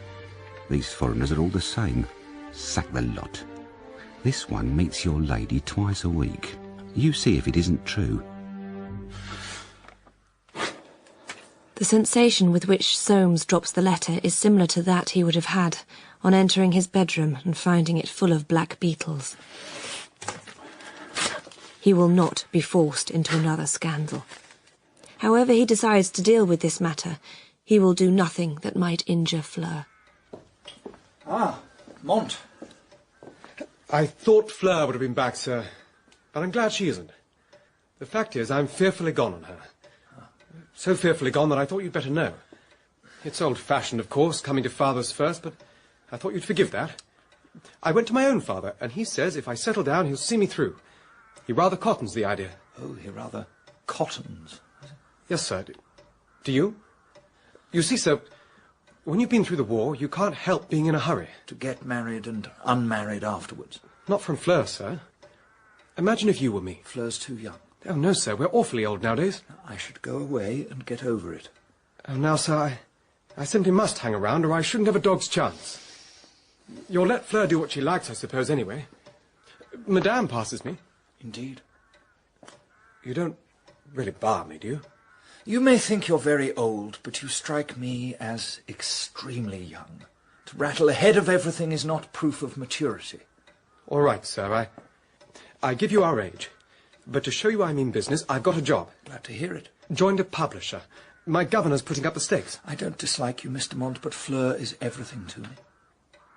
These foreigners are all the same. Sack the lot. This one meets your lady twice a week. You see if it isn't true.
The sensation with which Soames drops the letter is similar to that he would have had on entering his bedroom and finding it full of black beetles. He will not be forced into another scandal. However he decides to deal with this matter, he will do nothing that might injure Fleur.
Ah, Mont.
I thought Fleur would have been back, sir, but I'm glad she isn't. The fact is, I'm fearfully gone on her. So fearfully gone that I thought you'd better know. It's old-fashioned, of course, coming to fathers first, but I thought you'd forgive that. I went to my own father, and he says if I settle down, he'll see me through. He rather cottons the idea.
Oh, he rather cottons?
Yes, sir. Do you? You see, sir, when you've been through the war, you can't help being in a hurry.
To get married and unmarried afterwards?
Not from Fleur, sir. Imagine if you were me.
Fleur's too young.
Oh, no, sir, we're awfully old nowadays.
I should go away and get over it.
Oh, now, sir, I simply must hang around, or I shouldn't have a dog's chance. You'll let Fleur do what she likes, I suppose, anyway. Madame passes me.
Indeed.
You don't really bar me, do you?
You may think you're very old, but you strike me as extremely young. To rattle ahead of everything is not proof of maturity.
All right, sir, I give you our age. But to show you I mean business, I've got a job.
Glad to hear it.
Joined a publisher. My governor's putting up the stakes.
I don't dislike you, Mr. Mont, but Fleur is everything to me.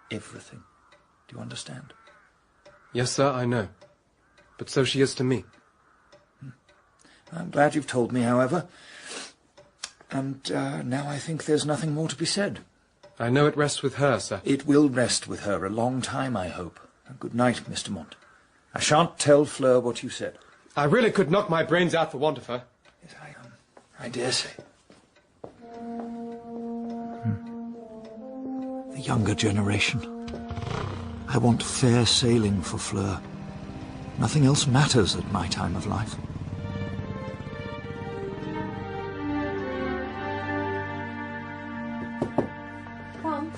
Everything. Do you understand?
Yes, sir, I know. But so she is to me.
I'm glad you've told me, however. And now I think there's nothing more to be said.
I know it rests with her, sir.
It will rest with her a long time, I hope. Good night, Mr. Mont. I shan't tell Fleur what you said.
I really could knock my brains out for want of her.
Yes, I dare say. The younger generation. I want fair sailing for Fleur. Nothing else matters at my time of life.
Come.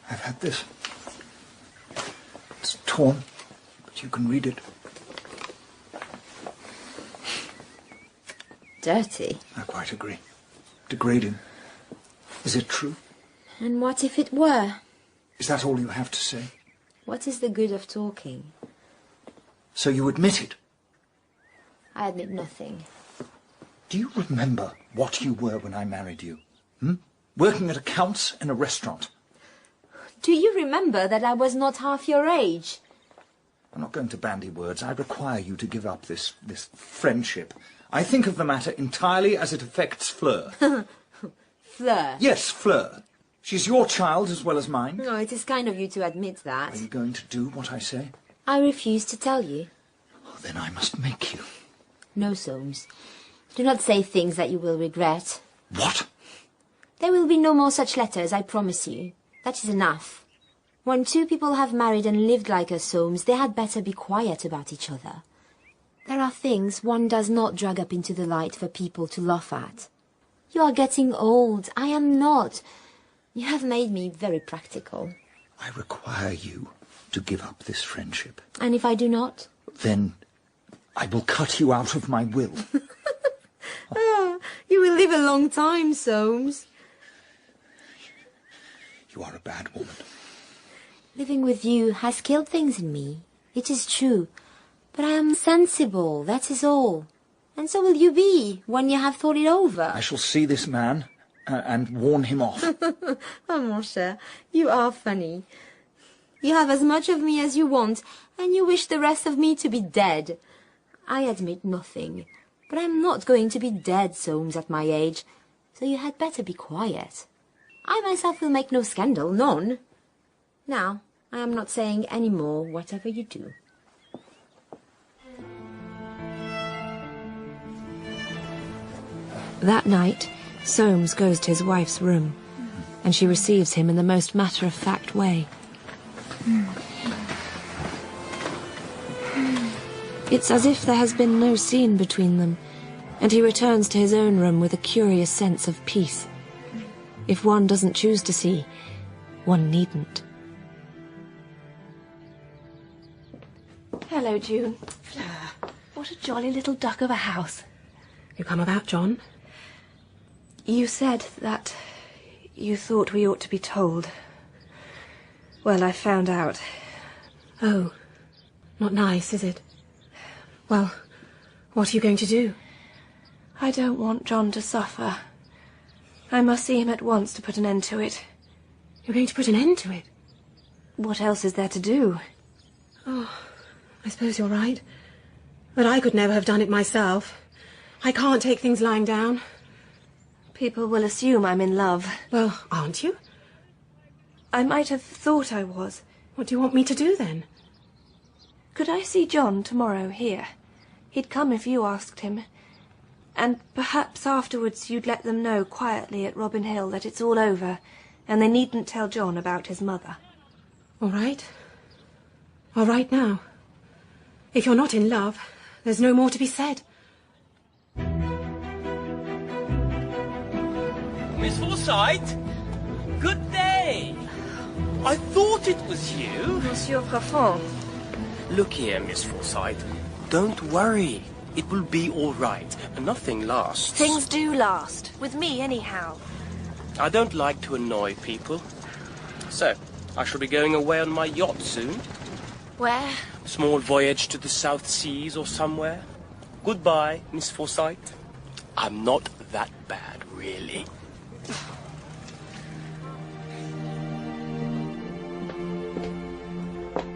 I've had this. It's torn, but you can read it.
Dirty.
I quite agree. Degrading. Is it true?
And what if it were?
Is that all you have to say?
What is the good of talking?
So you admit it?
I admit nothing.
Do you remember what you were when I married you? Working at accounts in a restaurant.
Do you remember that I was not half your age?
I'm not going to bandy words. I require you to give up this friendship. I think of the matter entirely as it affects Fleur.
Fleur?
Yes, Fleur. She's your child as well as mine.
No, it is kind of you to admit that.
Are you going to do what I say?
I refuse to tell you.
Oh, then I must make you.
No, Soames. Do not say things that you will regret.
What?
There will be no more such letters, I promise you. That is enough. When two people have married and lived like us, Soames, they had better be quiet about each other. There are things one does not drag up into the light for people to laugh at. You are getting old. I am not. You have made me very practical.
I require you to give up this friendship.
And if I do not?
Then I will cut you out of my will.
Oh, you will live a long time, Soames.
You are a bad woman.
Living with you has killed things in me. It is true. But I am sensible, that is all. And so will you be, when you have thought it over.
I shall see this man and warn him off.
Oh, mon cher, you are funny. You have as much of me as you want, and you wish the rest of me to be dead. I admit nothing, but I am not going to be dead, Soames, at my age, so you had better be quiet. I myself will make no scandal, none. Now, I am not saying any more, whatever you do.
That night, Soames goes to his wife's room, and she receives him in the most matter-of-fact way. It's as if there has been no scene between them, and he returns to his own room with a curious sense of peace. If one doesn't choose to see, one needn't.
Hello, June.
Fleur.
What a jolly little duck of a house.
You come about John?
You said that you thought we ought to be told. Well, I found out.
Oh, not nice, is it? Well, what are you going to do?
I don't want John to suffer. I must see him at once to put an end to it.
You're going to put an end to it?
What else is there to do?
Oh, I suppose you're right. But I could never have done it myself. I can't take things lying down.
People will assume I'm in love.
Well, aren't you?
I might have thought I was.
What do you want me to do, then?
Could I see John tomorrow here? He'd come if you asked him. And perhaps afterwards you'd let them know quietly at Robin Hill that it's all over, and they needn't tell John about his mother.
All right. All right now. If you're not in love, there's no more to be said.
Miss Forsyte? Good day. I thought it was you.
Monsieur Profond.
Look here, Miss Forsyte. Don't worry. It will be all right. Nothing lasts.
Things do last. With me, anyhow.
I don't like to annoy people. So, I shall be going away on my yacht soon.
Where?
Small voyage to the South Seas or somewhere. Goodbye, Miss Forsyte. I'm not that bad, really.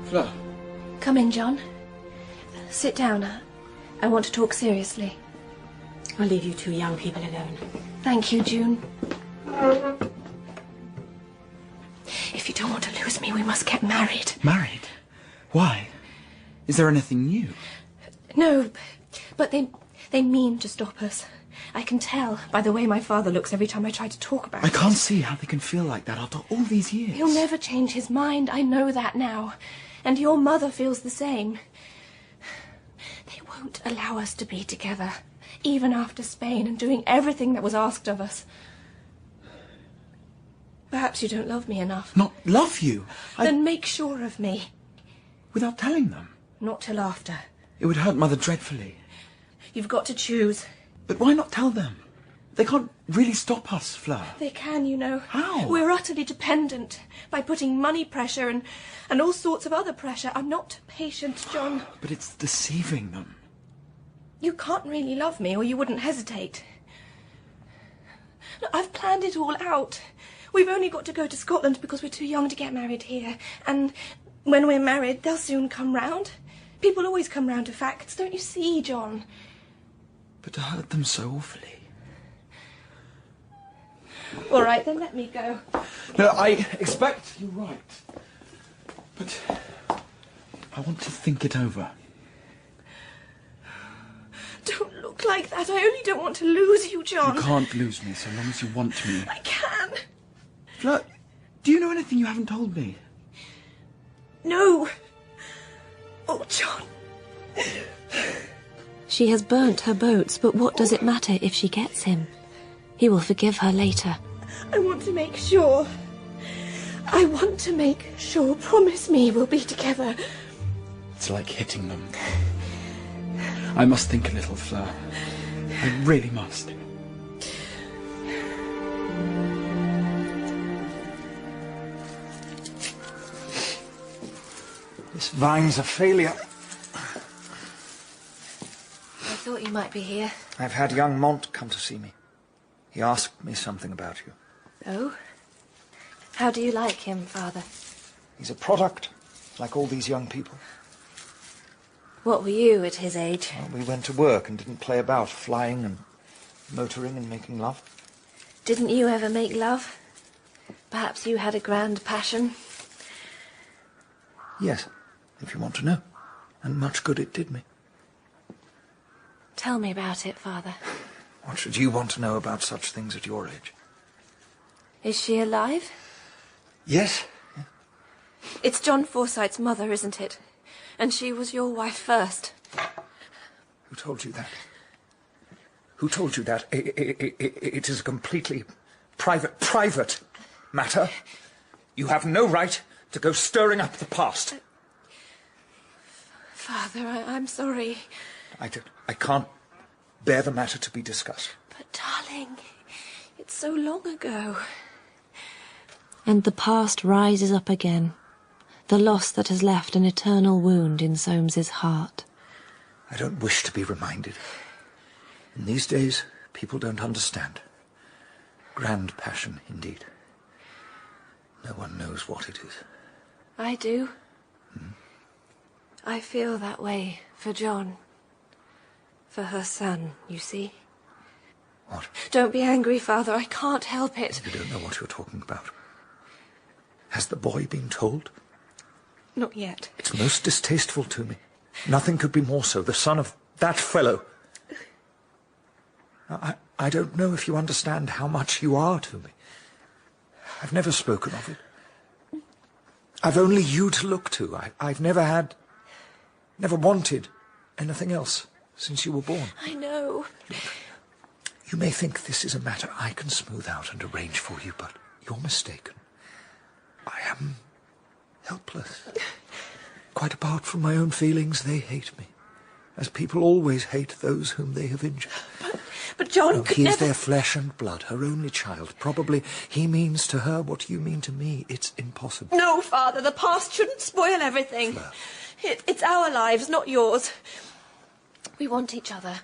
Fleur.
Come in, John. Sit down. I want to talk seriously.
I'll leave you two young people alone.
Thank you, June. If you don't want to lose me, we must get married.
Married? Why? Is there anything new?
No, but they mean to stop us. I can tell by the way my father looks every time I try to talk about it.
I can't see how they can feel like that after all these years.
He'll never change his mind. I know that now. And your mother feels the same. They won't allow us to be together, even after Spain and doing everything that was asked of us. Perhaps you don't love me enough.
Not love you?
Then make sure of me.
Without telling them?
Not till after.
It would hurt Mother dreadfully.
You've got to choose.
But why not tell them? They can't really stop us, Fleur.
They can, you know.
How?
We're utterly dependent by putting money pressure and all sorts of other pressure. I'm not patient, John.
But it's deceiving them.
You can't really love me or you wouldn't hesitate. Look, I've planned it all out. We've only got to go to Scotland because we're too young to get married here. And when we're married, they'll soon come round. People always come round to facts, don't you see, John?
But to hurt them so awfully.
All right, then let me go.
No, I expect you're right. But I want to think it over.
Don't look like that. I only don't want to lose you, John.
You can't lose me so long as you want me.
I can.
Fleur, do you know anything you haven't told me?
No. Oh, John.
She has burnt her boats, but what does it matter if she gets him? He will forgive her later.
I want to make sure. I want to make sure. Promise me we'll be together.
It's like hitting them. I must think a little, Fleur. I really must.
This vine's a failure.
I thought you might be here.
I've had young Mont come to see me. He asked me something about you.
Oh? How do you like him, Father?
He's a product, like all these young people.
What were you at his age?
Well, we went to work and didn't play about, flying and motoring and making love.
Didn't you ever make love? Perhaps you had a grand passion?
Yes, if you want to know. And much good it did me.
Tell me about it, Father.
What should you want to know about such things at your age?
Is she alive?
Yes.
It's John Forsyte's mother, isn't it? And she was your wife first.
Who told you that? Who told you that? It is a completely private matter. You have no right to go stirring up the past.
Father, I'm sorry.
I can't bear the matter to be discussed.
But, darling, it's so long ago. And the past rises up again. The loss that has left an eternal wound in Soames's heart.
I don't wish to be reminded. In these days, people don't understand. Grand passion, indeed. No one knows what it is.
I do. I feel that way for John. For her son, you see.
What?
Don't be angry, Father. I can't help it.
You don't know what you're talking about. Has the boy been told?
Not yet.
It's most distasteful to me. Nothing could be more so. The son of that fellow. I don't know if you understand how much you are to me. I've never spoken of it. I've only you to look to. I've never wanted anything else since you were born.
I know.
You may think this is a matter I can smooth out and arrange for you, but you're mistaken. I am helpless. Quite apart from my own feelings, they hate me, as people always hate those whom they have injured.
But John could
he
never...
is their flesh and blood, her only child. Probably he means to her what you mean to me. It's impossible.
No, Father, the past shouldn't spoil everything.
Fleur.
It's our lives, not yours. We want each other.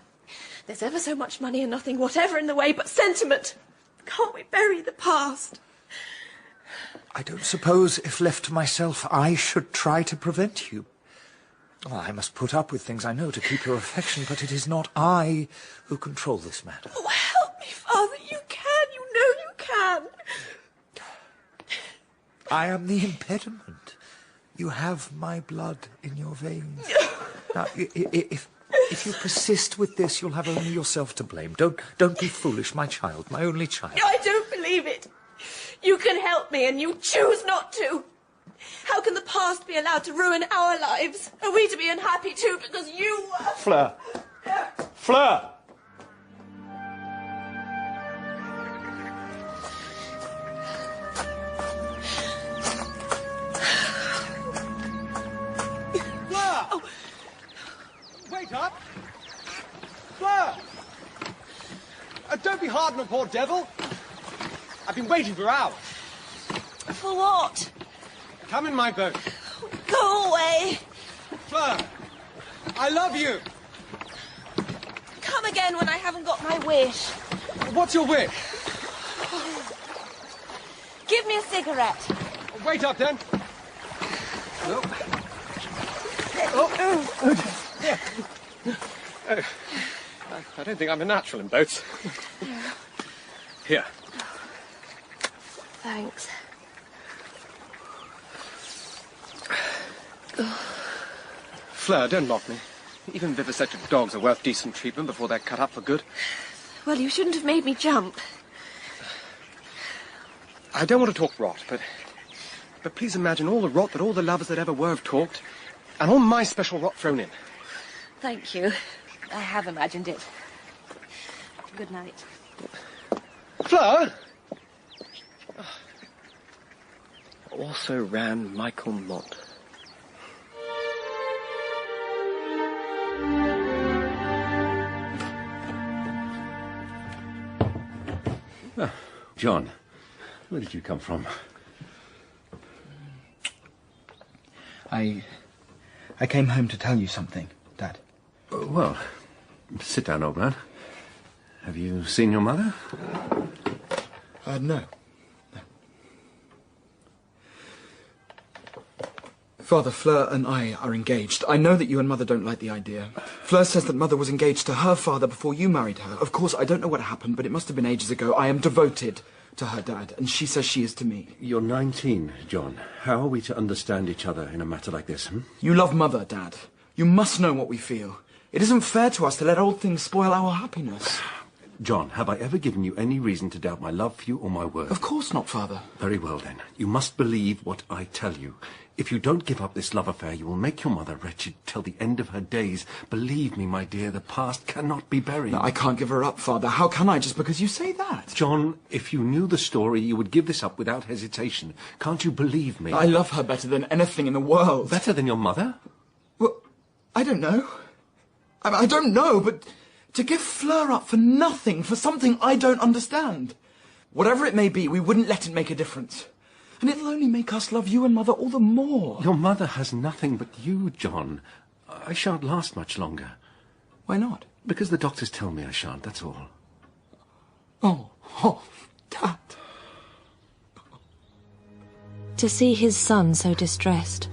There's ever so much money and nothing whatever in the way but sentiment. Can't we bury the past?
I don't suppose, if left to myself, I should try to prevent you. Well, I must put up with things, I know, to keep your affection, but it is not I who control this matter.
Oh, help me, Father. You can. You know you can.
I am the impediment. You have my blood in your veins. Now, if you persist with this, you'll have only yourself to blame. Don't be foolish, my child, my only child.
I don't believe it. You can help me, and you choose not to. How can the past be allowed to ruin our lives? Are we to be unhappy too because you were...
Fleur! Fleur!
Fleur!
Oh.
Wait up! Fleur! Don't be hard on a poor devil. I've been waiting for hours.
For what?
Come in my boat.
Go away.
Fleur, I love you.
Come again when I haven't got my wish.
What's your wish?
Give me a cigarette.
Wait up, then. No. I don't think I'm a natural in boats. Here.
Thanks.
Fleur, don't mock me. Even vivisected dogs are worth decent treatment before they're cut up for good.
Well, you shouldn't have made me jump.
I don't want to talk rot, but please imagine all the rot that all the lovers that ever were have talked, and all my special rot thrown in.
Thank you. I have imagined it. Good night.
Fleur! Also ran Michael Mott.
Oh, John, where did you come from?
I came home to tell you something, Dad.
Well, sit down, old man. Have you seen your mother?
No. Father, Fleur and I are engaged. I know that you and Mother don't like the idea. Fleur says that Mother was engaged to her father before you married her. Of course, I don't know what happened, but it must have been ages ago. I am devoted to her, Dad, and she says she is to me.
You're 19, John. How are we to understand each other in a matter like this,
You love Mother, Dad. You must know what we feel. It isn't fair to us to let old things spoil our happiness.
John, have I ever given you any reason to doubt my love for you or my word?
Of course not, Father.
Very well, then. You must believe what I tell you. If you don't give up this love affair, you will make your mother wretched till the end of her days. Believe me, my dear, the past cannot be buried.
No, I can't give her up, Father. How can I, just because you say that?
John, if you knew the story, you would give this up without hesitation. Can't you believe me?
I love her better than anything in the world.
Better than your mother?
Well, I don't know. I don't know, but to give Fleur up for nothing, for something I don't understand. Whatever it may be, we wouldn't let it make a difference. And it'll only make us love you and Mother all the more.
Your mother has nothing but you, John. I shan't last much longer.
Why not?
Because the doctors tell me I shan't, that's all.
Oh, Dad.
To see his son so distressed,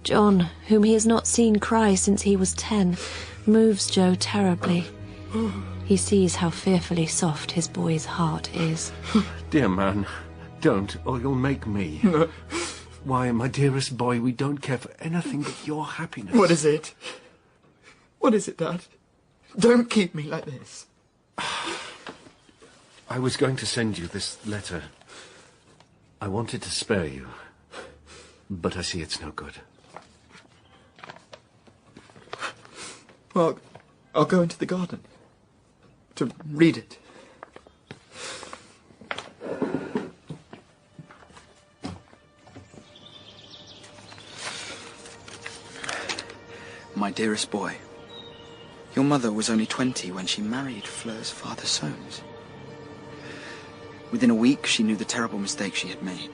John, whom he has not seen cry since he was 10, moves Joe terribly. He sees how fearfully soft his boy's heart is.
Dear man, don't, or you'll make me. Why, my dearest boy, we don't care for anything but your happiness.
What is it? What is it, Dad? Don't keep me like this.
I was going to send you this letter. I wanted to spare you, but I see it's no good.
Well, I'll go into the garden to read it. My dearest boy, your mother was only 20 when she married Fleur's father, Soames. Within a week, she knew the terrible mistake she had made.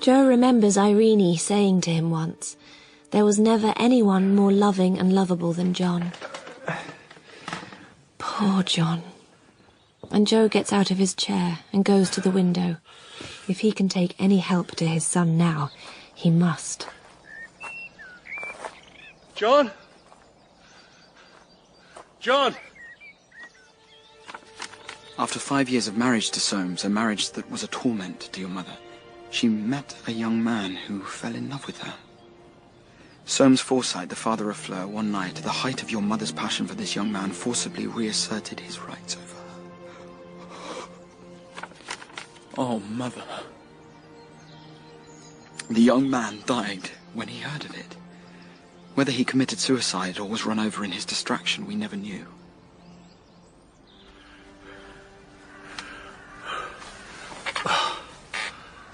Joe remembers Irene saying to him once, there was never anyone more loving and lovable than John. Poor John. And Joe gets out of his chair and goes to the window. If he can take any help to his son now, he must.
John? John!
After 5 years of marriage to Soames, a marriage that was a torment to your mother, she met a young man who fell in love with her. Soames Forsyte, the father of Fleur, one night, at the height of your mother's passion for this young man, forcibly reasserted his rights over her. Oh, Mother. The young man died when he heard of it. Whether he committed suicide or was run over in his distraction, we never knew.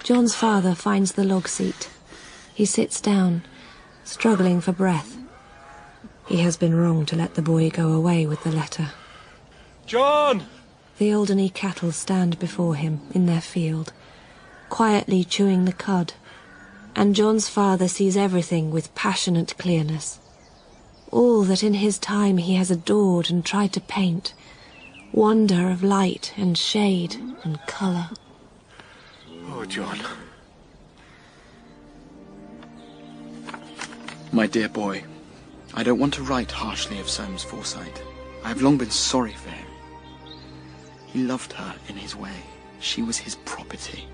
John's father finds the log seat. He sits down, struggling for breath. He has been wrong to let the boy go away with the letter.
John!
The Alderney cattle stand before him in their field, quietly chewing the cud, and John's father sees everything with passionate clearness. All that in his time he has adored and tried to paint, wonder of light and shade and colour.
Oh, John.
My dear boy, I don't want to write harshly of Soames Forsyte. I have long been sorry for him. He loved her in his way. She was his property.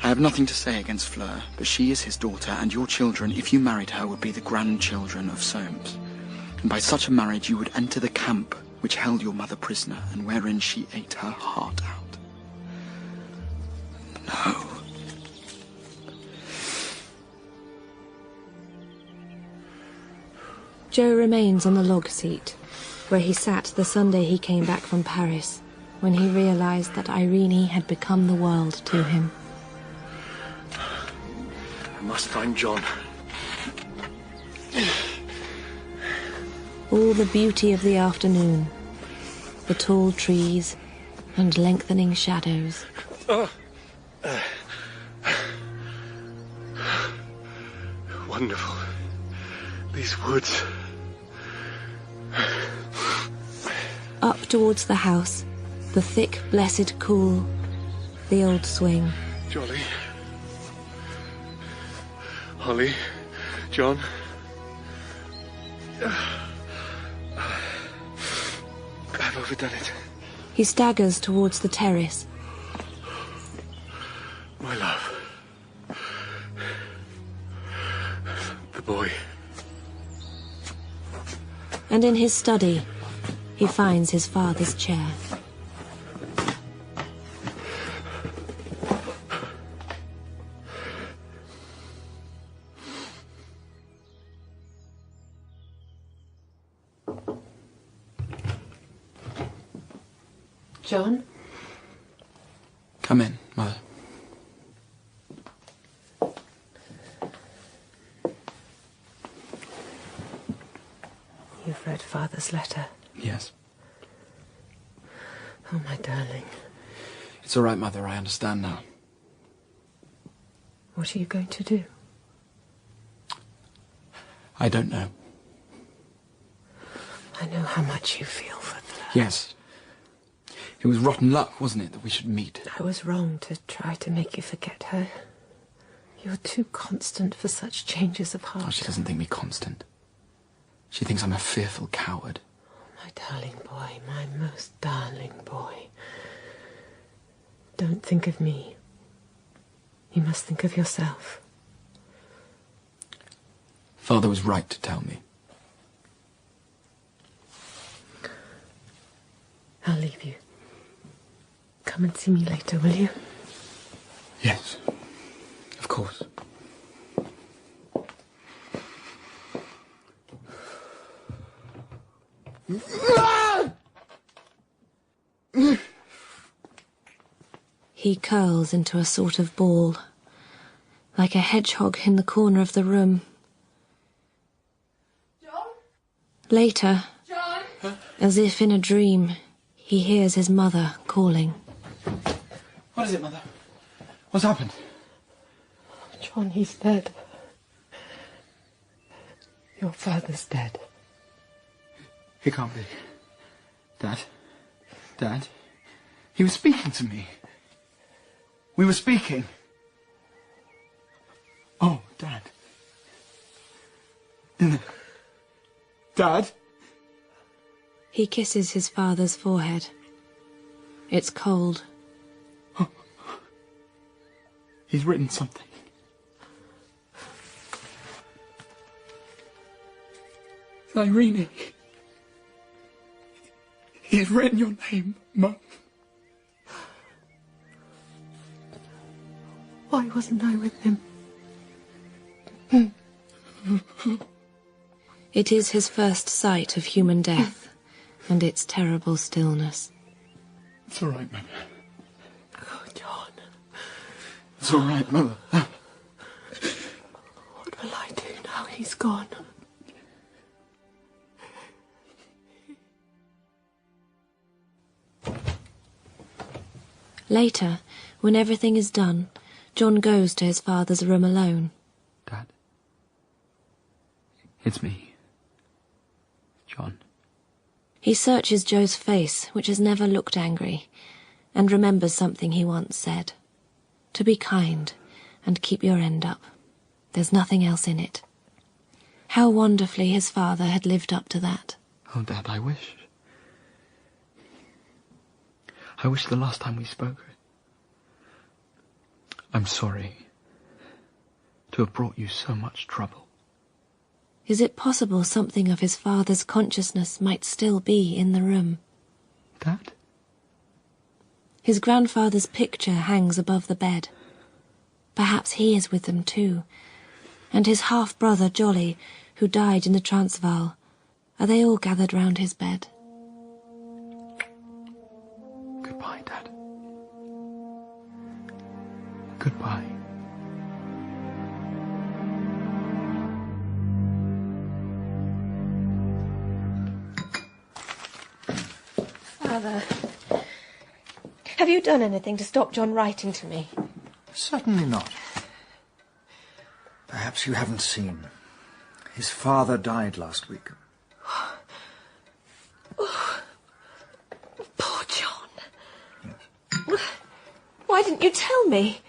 I have nothing to say against Fleur, but she is his daughter, and your children, if you married her, would be the grandchildren of Soames. And by such a marriage you would enter the camp which held your mother prisoner, and wherein she ate her heart out. No.
Joe remains on the log seat, where he sat the Sunday he came back from Paris, when he realised that Irene had become the world to him.
I must find John.
All the beauty of the afternoon, the tall trees and lengthening shadows.
Wonderful. These woods.
Up towards the house, the thick, blessed cool, the old swing.
Jolly. Holly. John. I've overdone it.
He staggers towards the terrace.
My love. The boy.
And in his study, he finds his father's chair.
John?
Come in, Mother.
You've read Father's letter.
Yes.
Oh, my darling.
It's all right, Mother. I understand now.
What are you going to do?
I don't know.
I know how much you feel for Fleur.
Yes. It was rotten luck, wasn't it, that we should meet?
I was wrong to try to make you forget her. You're too constant for such changes of heart.
Oh, she doesn't think me constant. She thinks I'm a fearful coward.
My darling boy, my most darling boy. Don't think of me. You must think of yourself.
Father was right to tell me.
I'll leave you. Come and see me later, will you?
Yes, of course.
He curls into a sort of ball, like a hedgehog in the corner of the room.
John?
Later,
John?
as if in a dream, he hears his mother calling.
What is it, Mother? What's happened?
John, he's dead. Your father's dead.
He can't be. Dad? Dad? He was speaking to me. We were speaking. Oh, Dad. Dad?
He kisses his father's forehead. It's cold.
Oh. He's written something. Irene. He's written your name, Mum.
Why wasn't I with him?
It is his first sight of human death, and its terrible stillness.
It's all right, Mother.
Oh, John.
It's all right, Mother.
What will I do now he's gone?
Later, when everything is done, John goes to his father's room alone.
Dad? It's me. John.
He searches Joe's face, which has never looked angry, and remembers something he once said. To be kind and keep your end up. There's nothing else in it. How wonderfully his father had lived up to that.
Oh, Dad, I wish the last time we spoke. I'm sorry to have brought you so much trouble.
Is it possible something of his father's consciousness might still be in the room?
Dad?
His grandfather's picture hangs above the bed. Perhaps he is with them too. And his half-brother, Jolly, who died in the Transvaal. Are they all gathered round his bed?
Goodbye, Dad. Goodbye.
Father, have you done anything to stop John writing to me?
Certainly not. Perhaps you haven't seen. His father died last week.
Oh, poor John. Yes. Why didn't you tell me?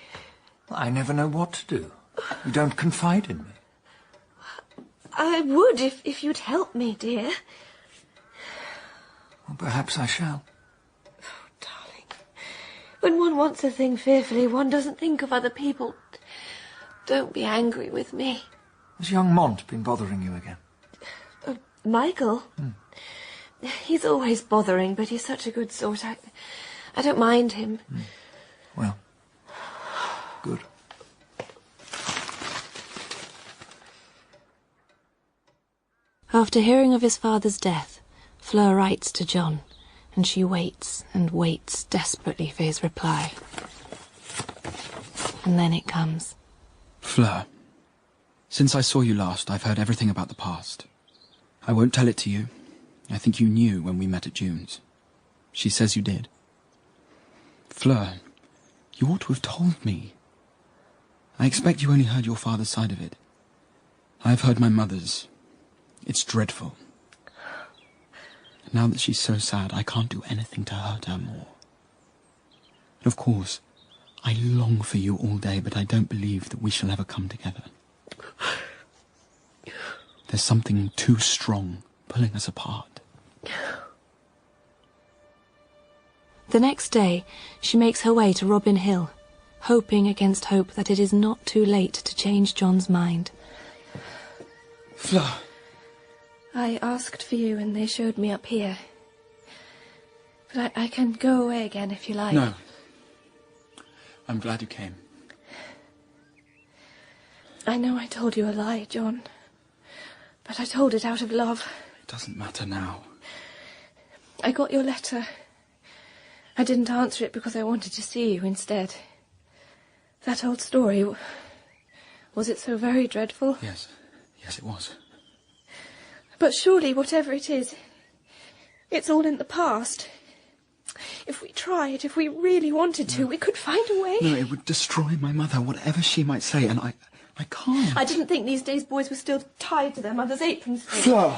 I never know what to do. You don't confide in me.
I would if you'd help me, dear.
Well, perhaps I shall.
Oh, darling. When one wants a thing fearfully, one doesn't think of other people. Don't be angry with me.
Has young Mont been bothering you again?
Michael? He's always bothering, but he's such a good sort. I don't mind him.
Well, good.
After hearing of his father's death, Fleur writes to John, and she waits and waits desperately for his reply. And then it comes.
Fleur, since I saw you last, I've heard everything about the past. I won't tell it to you. I think you knew when we met at June's. She says you did. Fleur, you ought to have told me. I expect you only heard your father's side of it. I've heard my mother's. It's dreadful. Now that she's so sad, I can't do anything to hurt her more. And of course, I long for you all day, but I don't believe that we shall ever come together. There's something too strong pulling us apart.
The next day, she makes her way to Robin Hill, hoping against hope that it is not too late to change John's mind.
Fleur.
I asked for you and they showed me up here. But I can go away again if you like.
No. I'm glad you came.
I know I told you a lie, John. But I told it out of love.
It doesn't matter now.
I got your letter. I didn't answer it because I wanted to see you instead. That old story, was it so very dreadful?
Yes. Yes, it was.
But surely, whatever it is, it's all in the past. If we tried, if we really wanted to, we could find a way.
No, it would destroy my mother, whatever she might say, and I can't.
I didn't think these days boys were still tied to their mother's aprons.
Fleur!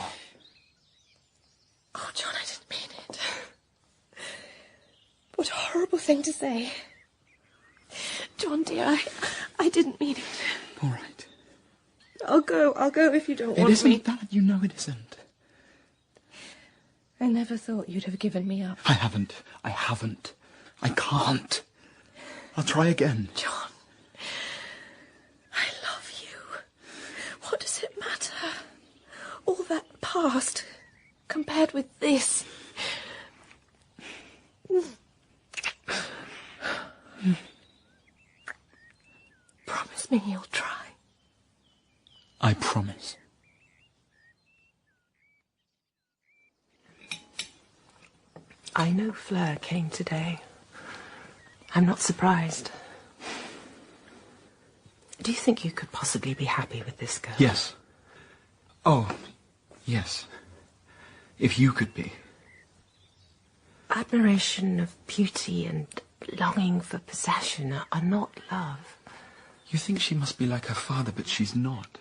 Oh, John, I didn't mean it. What a horrible thing to say. John, dear, I didn't mean it.
All right.
I'll go if you don't want me.
It isn't that. You know it isn't.
I never thought you'd have given me up.
I haven't. I can't. I'll try again.
John, I love you. What does it matter? All that past compared with this. Promise me you'll try.
I promise.
I know Fleur came today. I'm not surprised. Do you think you could possibly be happy with this girl?
Yes. Oh, yes. If you could be.
Admiration of beauty and longing for possession are not love.
You think she must be like her father, but she's not.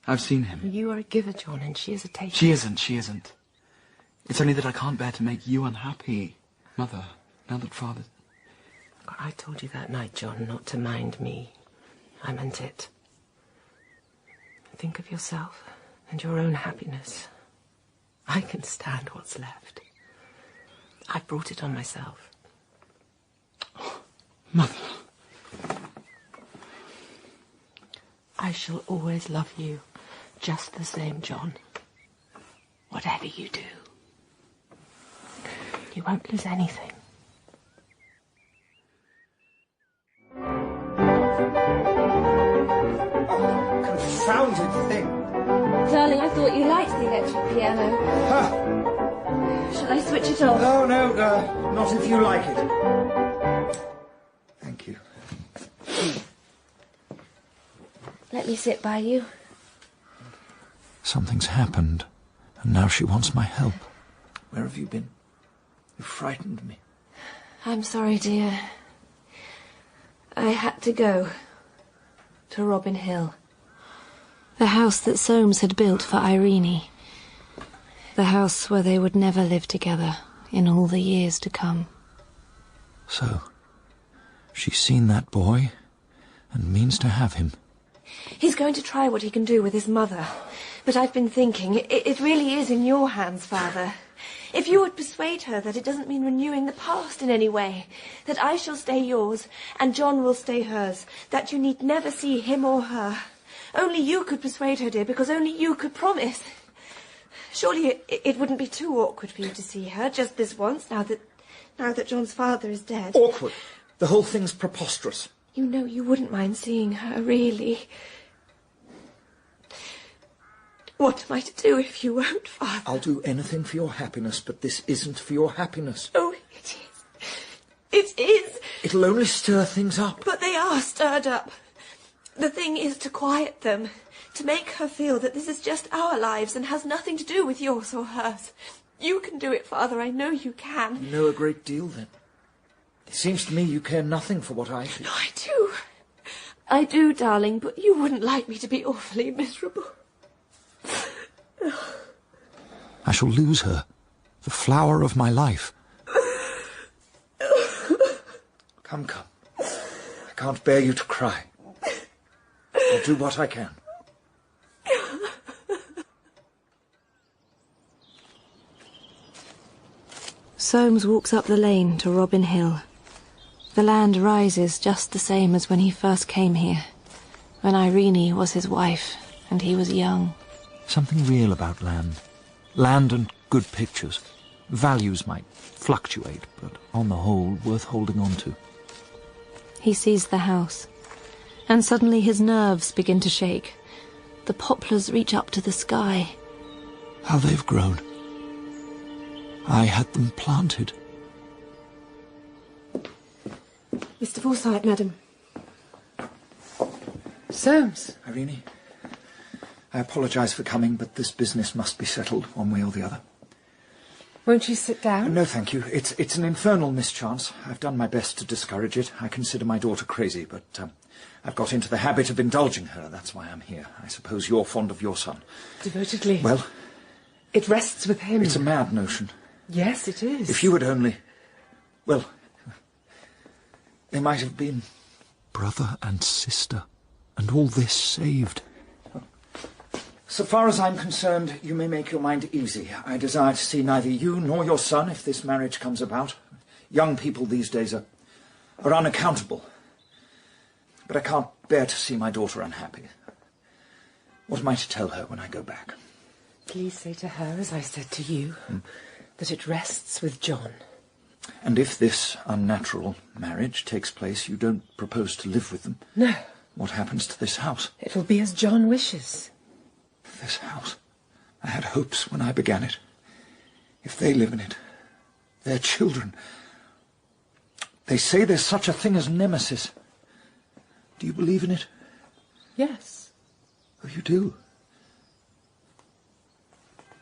I've seen him.
You are a giver, John, and she is a taker.
She isn't. It's only that I can't bear to make you unhappy, Mother, now that Father...
I told you that night, John, not to mind me. I meant it. Think of yourself and your own happiness. I can stand what's left. I brought it on myself.
Oh, Mother...
I shall always love you just the same, John. Whatever you do. You won't lose anything.
Oh, confounded thing.
Darling, I thought you liked the electric piano.
Huh.
Shall I switch it off?
No, not if you like it. Thank you.
Let me sit by you.
Something's happened, and now she wants my help. Where have you been? You frightened me.
I'm sorry, dear. I had to go to Robin Hill. The house that Soames had built for Irene. The house where they would never live together in all the years to come.
So, she's seen that boy and means to have him.
He's going to try what he can do with his mother. But I've been thinking, it really is in your hands, Father. If you would persuade her that it doesn't mean renewing the past in any way, that I shall stay yours and John will stay hers, that you need never see him or her. Only you could persuade her, dear, because only you could promise. Surely it wouldn't be too awkward for you to see her just this once, now that John's father is dead.
Awkward? The whole thing's preposterous.
You know you wouldn't mind seeing her, really. What am I to do if you won't, Father?
I'll do anything for your happiness, but this isn't for your happiness.
Oh, it is. It is.
It'll only stir things up.
But they are stirred up. The thing is to quiet them, To make her feel that this is just our lives and has nothing to do with yours or hers. You can do it, Father. I know you can.
You know a great deal, then. It seems to me you care nothing for what I feel.
No, I do. I do, darling, but you wouldn't like me to be awfully miserable.
I shall lose her, the flower of my life. Come, come. I can't bear you to cry. I'll do what I can.
Soames walks up the lane to Robin Hill. The land rises just the same as when he first came here, when Irene was his wife and he was young.
Something real about land. Land and good pictures. Values might fluctuate, but on the whole, worth holding on to.
He sees the house, and suddenly his nerves begin to shake. The poplars reach up to the sky.
How they've grown. I had them planted.
Mr. Forsyte, madam.
Soames.
Irene, I apologise for coming, but this business must be settled one way or the other.
Won't you sit down?
No, thank you. It's an infernal mischance. I've done my best to discourage it. I consider my daughter crazy, but I've got into the habit of indulging her. That's why I'm here. I suppose you're fond of your son.
Devotedly.
Well?
It rests with him.
It's a mad notion.
Yes, it is.
If you had only... Well, they might have been brother and sister, and all this saved. So far as I'm concerned, you may make your mind easy. I desire to see neither you nor your son if this marriage comes about. Young people these days are unaccountable. But I can't bear to see my daughter unhappy. What am I to tell her when I go back?
Please say to her, as I said to you, that it rests with John.
And if this unnatural marriage takes place, you don't propose to live with them?
No.
What happens to this house?
It will be as John wishes.
This house. I had hopes when I began it. If they live in it, their children... They say there's such a thing as nemesis. Do you believe in it?
Yes.
Oh, you do?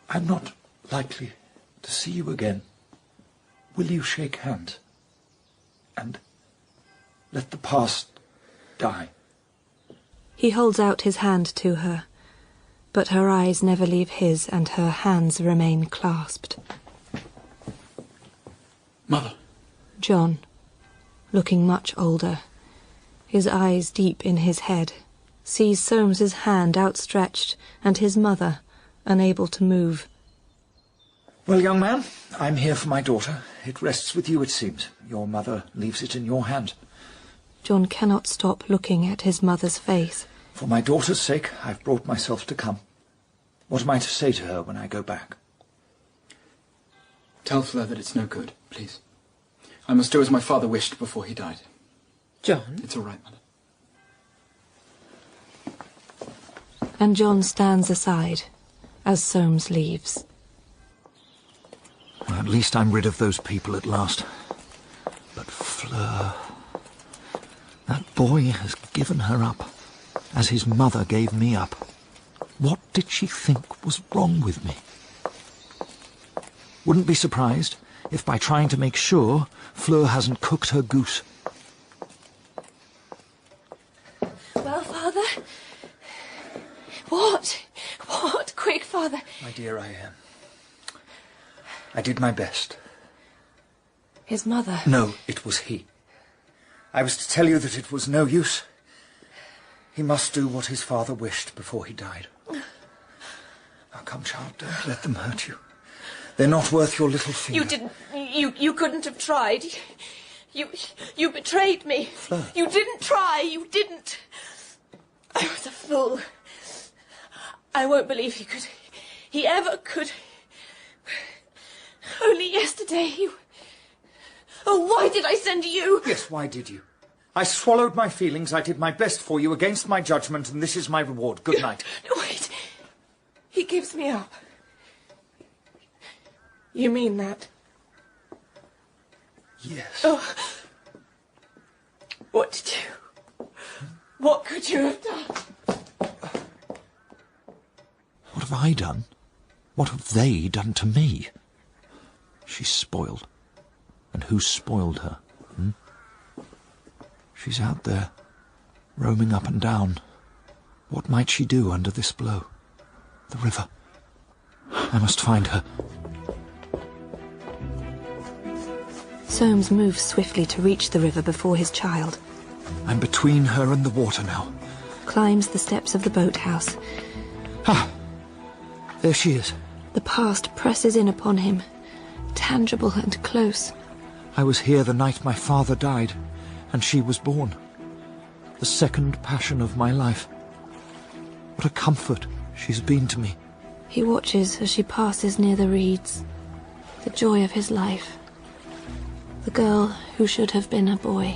I'm not likely to see you again. Will you shake hands? And let the past die?
He holds out his hand to her, but her eyes never leave his and her hands remain clasped.
Mother.
John, looking much older, his eyes deep in his head, sees Soames's hand outstretched and his mother unable to move.
Well, young man, I'm here for my daughter. It rests with you, it seems. Your mother leaves it in your hand.
John cannot stop looking at his mother's face.
For my daughter's sake, I've brought myself to come. What am I to say to her when I go back?
Tell Fleur that it's no good, please. I must do as my father wished before he died.
John?
It's all right, Mother.
And John stands aside as Soames leaves.
Well, at least I'm rid of those people at last. But Fleur... That boy has given her up, as his mother gave me up. What did she think was wrong with me? Wouldn't be surprised if by trying to make sure, Fleur hasn't cooked her goose.
Well, Father? What? What? Quick, Father.
My dear, I did my best.
His mother?
No, it was he. I was to tell you that it was no use. He must do what his father wished before he died. Now, come, child, don't let them hurt you. They're not worth your little finger.
You didn't... You couldn't have tried. You betrayed me.
Fleur.
You didn't try. You didn't. I was a fool. I won't believe he could... He ever could... Only yesterday you... Oh, why did I send you?
Yes, why did you? I swallowed my feelings. I did my best for you against my judgment, and this is my reward. Good night.
No, wait. He gives me up. You mean that?
Yes.
Oh. What did you... What could you have done?
have I done? What have they done to me? She's spoiled. And who spoiled her? She's out there, roaming up and down. What might she do under this blow? The river. I must find her.
Soames moves swiftly to reach the river before his child.
I'm between her and the water now.
Climbs the steps of the boathouse.
Ah! There she is.
The past presses in upon him, tangible and close.
I was here the night my father died, and she was born. The second passion of my life. What a comfort she's been to me.
He watches as she passes near the reeds. The joy of his life. The girl who should have been a boy.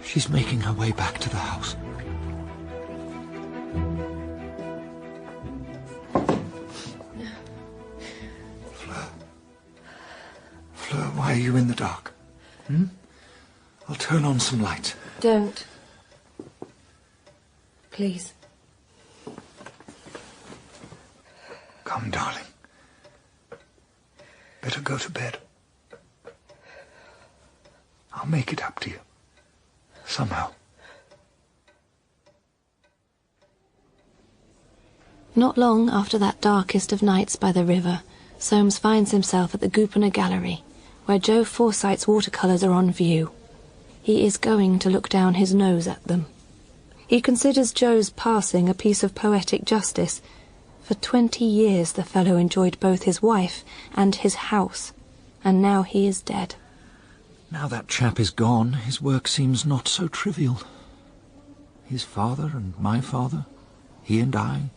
She's making her way back to the house. Fleur, why are you in the dark? I'll turn on some light.
Don't. Please.
Come, darling. Better go to bed. I'll make it up to you. Somehow.
Not long after that darkest of nights by the river, Soames finds himself at the Goupiner Gallery, where Joe Forsyte's watercolours are on view. He is going to look down his nose at them. He considers Joe's passing a piece of poetic justice. For 20 years the fellow enjoyed both his wife and his house, and now he is dead.
Now that chap is gone, his work seems not so trivial. His father and my father, he and I,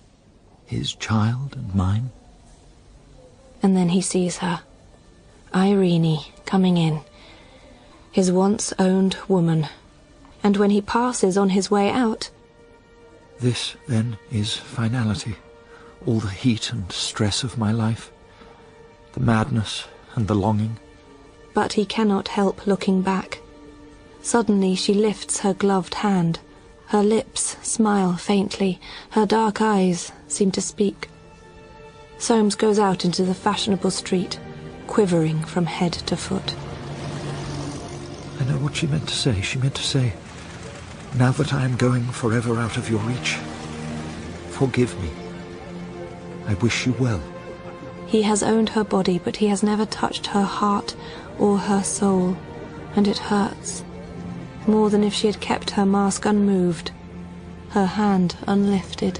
his child and mine.
And then he sees her, Irene, coming in, his once-owned woman. And when he passes on his way out...
This, then, is finality. All the heat and stress of my life. The madness and the longing.
But he cannot help looking back. Suddenly she lifts her gloved hand. Her lips smile faintly. Her dark eyes seem to speak. Soames goes out into the fashionable street, quivering from head to foot.
I know what she meant to say. She meant to say, now that I am going forever out of your reach, forgive me. I wish you well.
He has owned her body, but he has never touched her heart or her soul, and it hurts. More than if she had kept her mask unmoved, her hand unlifted.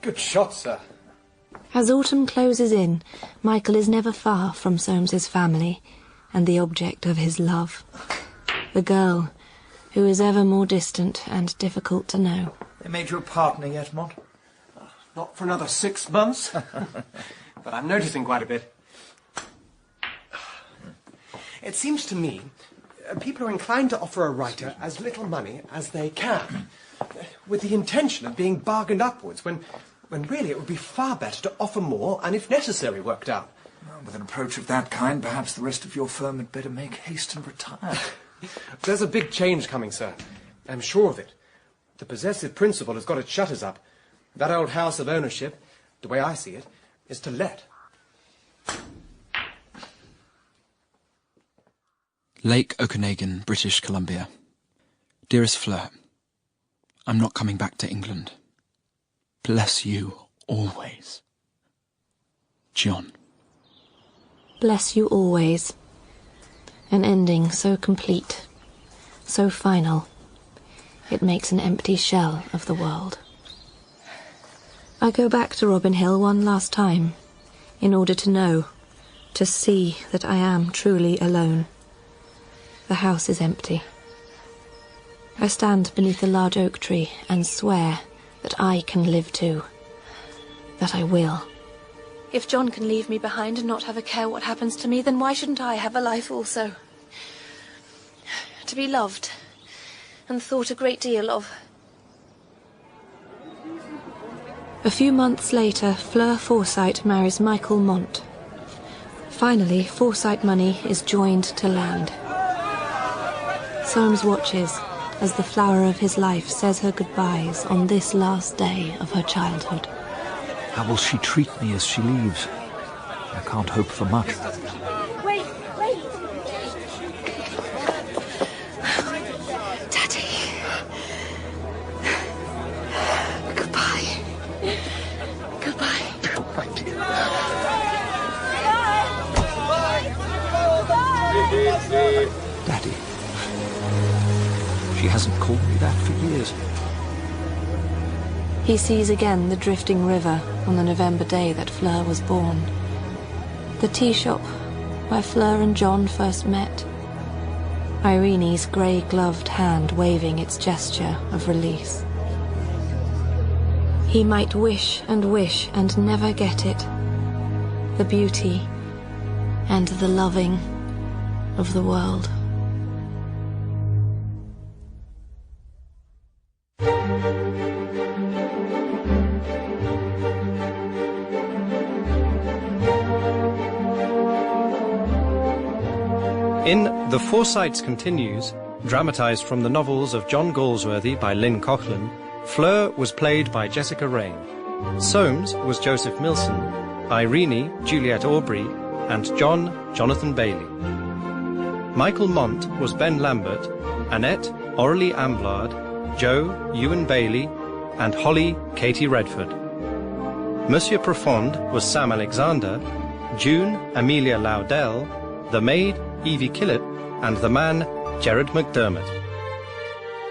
Good shot, sir.
As autumn closes in, Michael is never far from Soames's family and the object of his love. The girl who is ever more distant and difficult to know.
They made you a partner yet, Mont?
Not for another 6 months. But I'm noticing quite a bit. It seems to me people are inclined to offer a writer as little money as they can, with the intention of being bargained upwards, when really it would be far better to offer more and, if necessary, worked out.
Well, with an approach of that kind, perhaps the rest of your firm had better make haste and retire.
There's a big change coming, sir. I'm sure of it. The possessive principle has got its shutters up. That old house of ownership, the way I see it, is to let.
Lake Okanagan, British Columbia. Dearest Fleur, I'm not coming back to England. Bless you always. John.
Bless you always. An ending so complete, so final, it makes an empty shell of the world. I go back to Robin Hill one last time, in order to know, to see that I am truly alone. The house is empty. I stand beneath a large oak tree and swear that I can live too, that I will. If John can leave me behind and not have a care what happens to me, then why shouldn't I have a life also? To be loved and thought a great deal of. A few months later, Fleur Forsyte marries Michael Mont. Finally, Forsyte money is joined to land. Soames watches as the flower of his life says her goodbyes on this last day of her childhood.
How will she treat me as she leaves? I can't hope for much.
Wait! Daddy. Goodbye.
Goodbye, dear. Daddy. She hasn't called me that for years.
He sees again the drifting river on the November day that Fleur was born. The tea shop where Fleur and John first met. Irene's grey-gloved hand waving its gesture of release. He might wish and never get it. The beauty and the loving of the world.
In The Forsytes Continues, dramatised from the novels of John Galsworthy by Lynn Coughlin, Fleur was played by Jessica Raine. Soames was Joseph Millson, Irene, Juliet Aubrey, and John, Jonathan Bailey. Michael Mont was Ben Lambert, Annette, Aurelie Amblard, Joe, Ewan Bailey, and Holly, Katie Redford. Monsieur Profond was Sam Alexander, June, Amelia Laudel, the maid, Evie Killip, and the man, Gerard McDermott.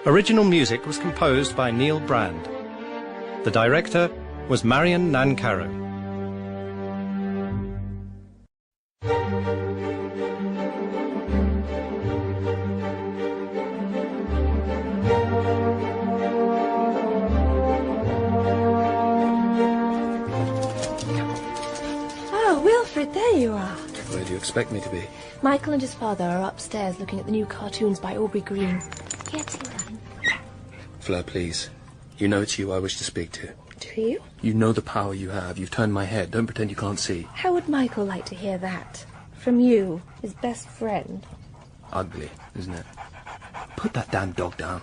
Original music was composed by Neil Brand. The director was Marion Nancaro.
Oh, Wilfred, there you are.
Where do you expect me to be?
Michael and his father are upstairs looking at the new cartoons by Aubrey Green. Get in.
Fleur, please. You know it's you I wish to speak to.
Do you?
You know the power you have. You've turned my head. Don't pretend you can't see.
How would Michael like to hear that? From you, his best friend.
Ugly, isn't it? Put that damn dog down.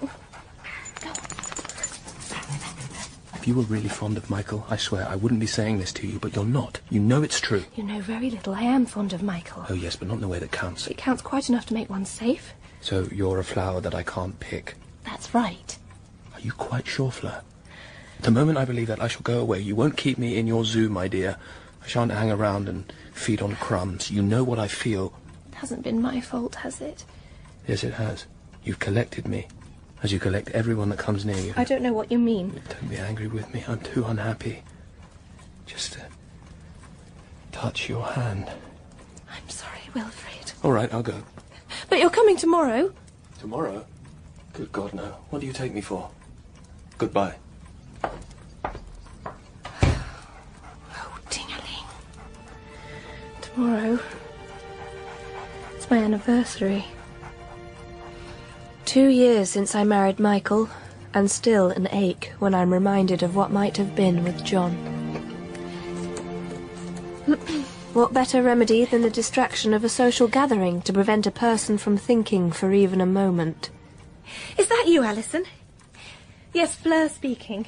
If you were really fond of Michael, I swear I wouldn't be saying this to you, but you're not. You know it's true.
You know very little. I am fond of Michael.
Oh, yes, but not in the way that counts.
It counts quite enough to make one safe.
So you're a flower that I can't pick.
That's right.
Are you quite sure, Fleur? The moment I believe that, I shall go away. You won't keep me in your zoo, my dear. I shan't hang around and feed on crumbs. You know what I feel.
It hasn't been my fault, has it?
Yes, it has. You've collected me, as you collect everyone that comes near you.
I don't know what you mean.
Don't be angry with me. I'm too unhappy. Just to touch your hand.
I'm sorry, Wilfred.
All right, I'll go.
But you're coming tomorrow?
Tomorrow? Good God, no. What do you take me for? Goodbye.
Oh, ding-a-ling. Tomorrow. It's my anniversary.
2 years since I married Michael, and still an ache when I'm reminded of what might have been with John. What better remedy than the distraction of a social gathering to prevent a person from thinking for even a moment?
Is that you, Alison? Yes, Fleur speaking.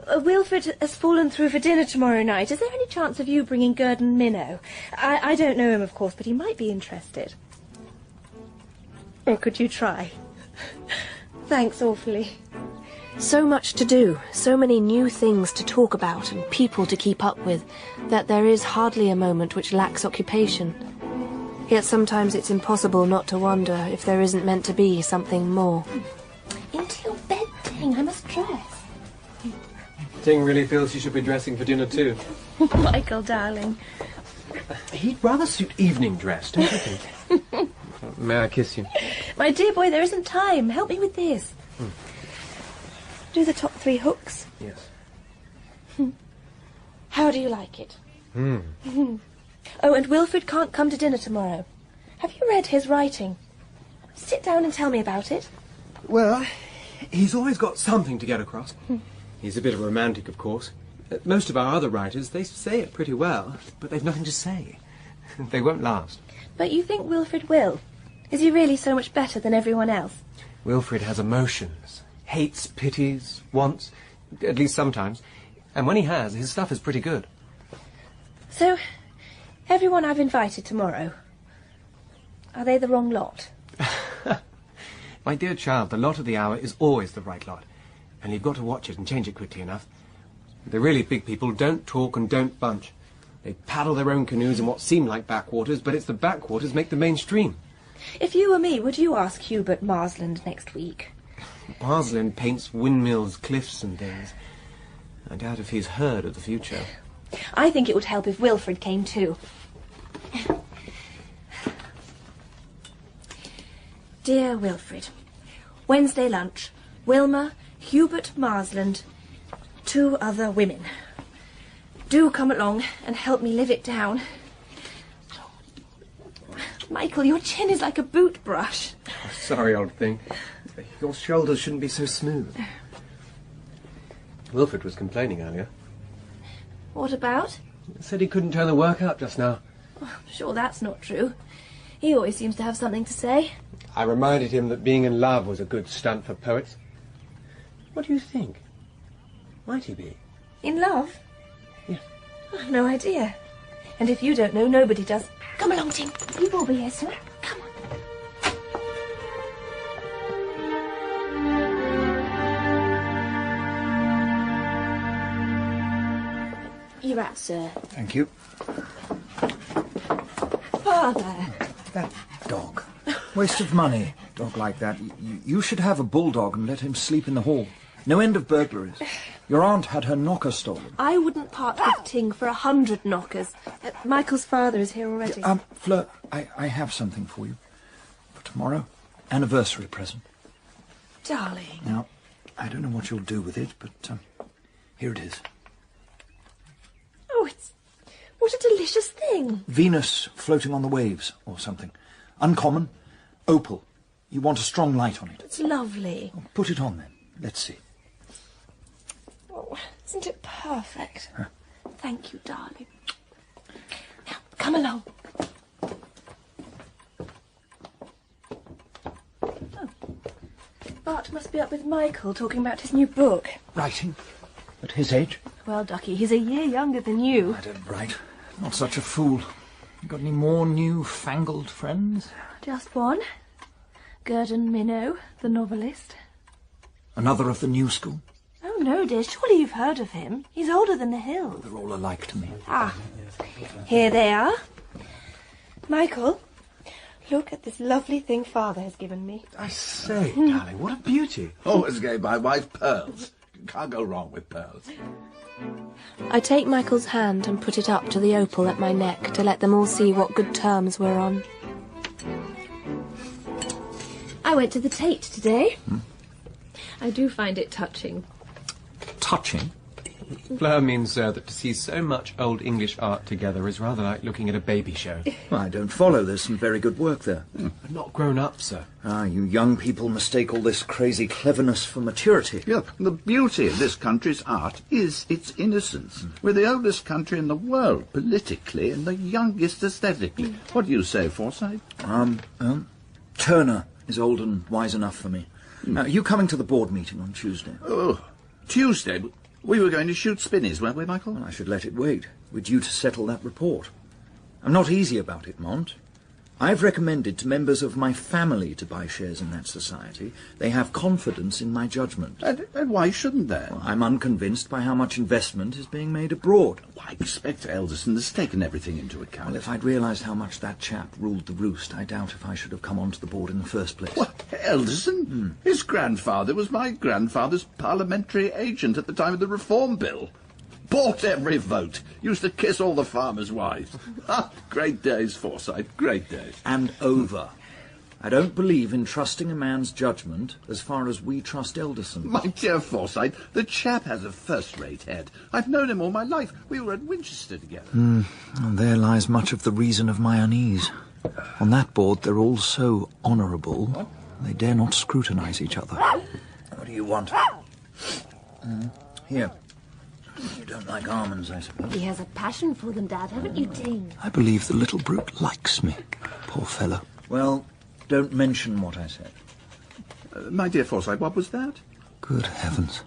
Wilfred has fallen through for dinner tomorrow night. Is there any chance of you bringing Gerd and Minnow? I don't know him, of course, but he might be interested. Or could you try? Thanks awfully.
So much to do, so many new things to talk about and people to keep up with, that there is hardly a moment which lacks occupation. Yet sometimes it's impossible not to wonder if there isn't meant to be something more.
Into your bed, Ting. I must dress.
Ting really feels she should be dressing for dinner too.
Michael, darling.
He'd rather suit evening dress, don't you think?
May I kiss you?
My dear boy, there isn't time. Help me with this. Do the top 3 hooks.
Yes.
How do you like it? Oh, and Wilfred can't come to dinner tomorrow. Have you read his writing? Sit down and tell me about it.
Well, he's always got something to get across. He's a bit of a romantic, of course. Most of our other writers, they say it pretty well, but they've nothing to say. They won't last.
But you think Wilfred will? Is he really so much better than everyone else?
Wilfrid has emotions. Hates, pities, wants, at least sometimes. And when he has, his stuff is pretty good.
So, everyone I've invited tomorrow, are they the wrong lot?
My dear child, the lot of the hour is always the right lot. And you've got to watch it and change it quickly enough. The really big people don't talk and don't bunch. They paddle their own canoes in what seem like backwaters, but it's the backwaters make the mainstream.
If you were me, would you ask Hubert Marsland next week?
Marsland paints windmills, cliffs and things. I doubt if he's heard of the future.
I think it would help if Wilfrid came too. Dear Wilfrid, Wednesday lunch, Wilma, Hubert Marsland, 2 other women. Do come along and help me live it down. Michael, your chin is like a boot brush.
Oh, sorry, old thing. Your shoulders shouldn't be so smooth. Wilfrid was complaining earlier.
What about?
He said he couldn't turn the work out just now.
Oh, I'm sure that's not true. He always seems to have something to say.
I reminded him that being in love was a good stunt for poets. What do you think? Might he be?
In love?
Yes.
I've no idea. And if you don't know, nobody does. Come along, Tim. You will be here soon. Come on. You're out, sir.
Thank you.
Father.
That dog. Waste of money. Dog like that. You should have a bulldog and let him sleep in the hall. No end of burglaries. Your aunt had her knocker stolen.
I wouldn't part with Ting for 100 knockers. Michael's father is here already.
Fleur, I have something for you. For tomorrow. Anniversary present.
Darling.
Now, I don't know what you'll do with it, but here it is.
Oh, what a delicious thing.
Venus floating on the waves, or something. Uncommon. Opal. You want a strong light on it.
It's lovely.
Oh, put it on then. Let's see.
Oh, isn't it perfect?
Huh?
Thank you, darling. Now, come along. Oh. Bart must be up with Michael, talking about his new book.
Writing? At his age?
Well, Ducky, he's a year younger than you.
I don't write. Not such a fool. You got any more new-fangled friends?
Just one. Gurdon Minnow, the novelist.
Another of the new school?
Oh, no, dear. Surely you've heard of him. He's older than the hills.
They're all alike to me.
Ah, here they are. Michael, look at this lovely thing Father has given me.
I say, darling, what a beauty.
Always gave my wife pearls. Can't go wrong with pearls.
I take Michael's hand and put it up to the opal at my neck to let them all see what good terms we're on.
I went to the Tate today.
I do find it touching.
Touching?
Fleur means, sir, that to see so much old English art together is rather like looking at a baby show.
Well, I don't follow. There's some very good work there.
But not grown up, sir.
Ah, you young people mistake all this crazy cleverness for maturity.
Yeah, the beauty of this country's art is its innocence. We're the oldest country in the world, politically, and the youngest aesthetically. What do you say, Forsyte?
Turner is old and wise enough for me. Are you coming to the board meeting on Tuesday?
Oh, Tuesday? We were going to shoot spinnies, weren't we, Michael?
Well, I should let it wait. We're due to settle that report. I'm not easy about it, Mont. I've recommended to members of my family to buy shares in that society. They have confidence in my judgment.
And why shouldn't they?
Well, I'm unconvinced by how much investment is being made abroad.
I expect Elderson has taken everything into account.
Well, if I'd realised how much that chap ruled the roost, I doubt if I should have come onto the board in the first place.
What, Elderson? His grandfather was my grandfather's parliamentary agent at the time of the Reform Bill. Bought every vote. Used to kiss all the farmers' wives. Great days, Forsyte, great days.
And over. I don't believe in trusting a man's judgment as far as we trust Elderson.
My dear Forsyte, the chap has a first-rate head. I've known him all my life. We were at Winchester together.
And there lies much of the reason of my unease. On that board, they're all so honourable, they dare not scrutinise each other. What do you want? Here. You don't like almonds, I suppose.
He has a passion for them, Dad, haven't you, Ting?
I believe the little brute likes me. Poor fellow. Well, don't mention what I said.
My dear Forsyte, what was that?
Good heavens.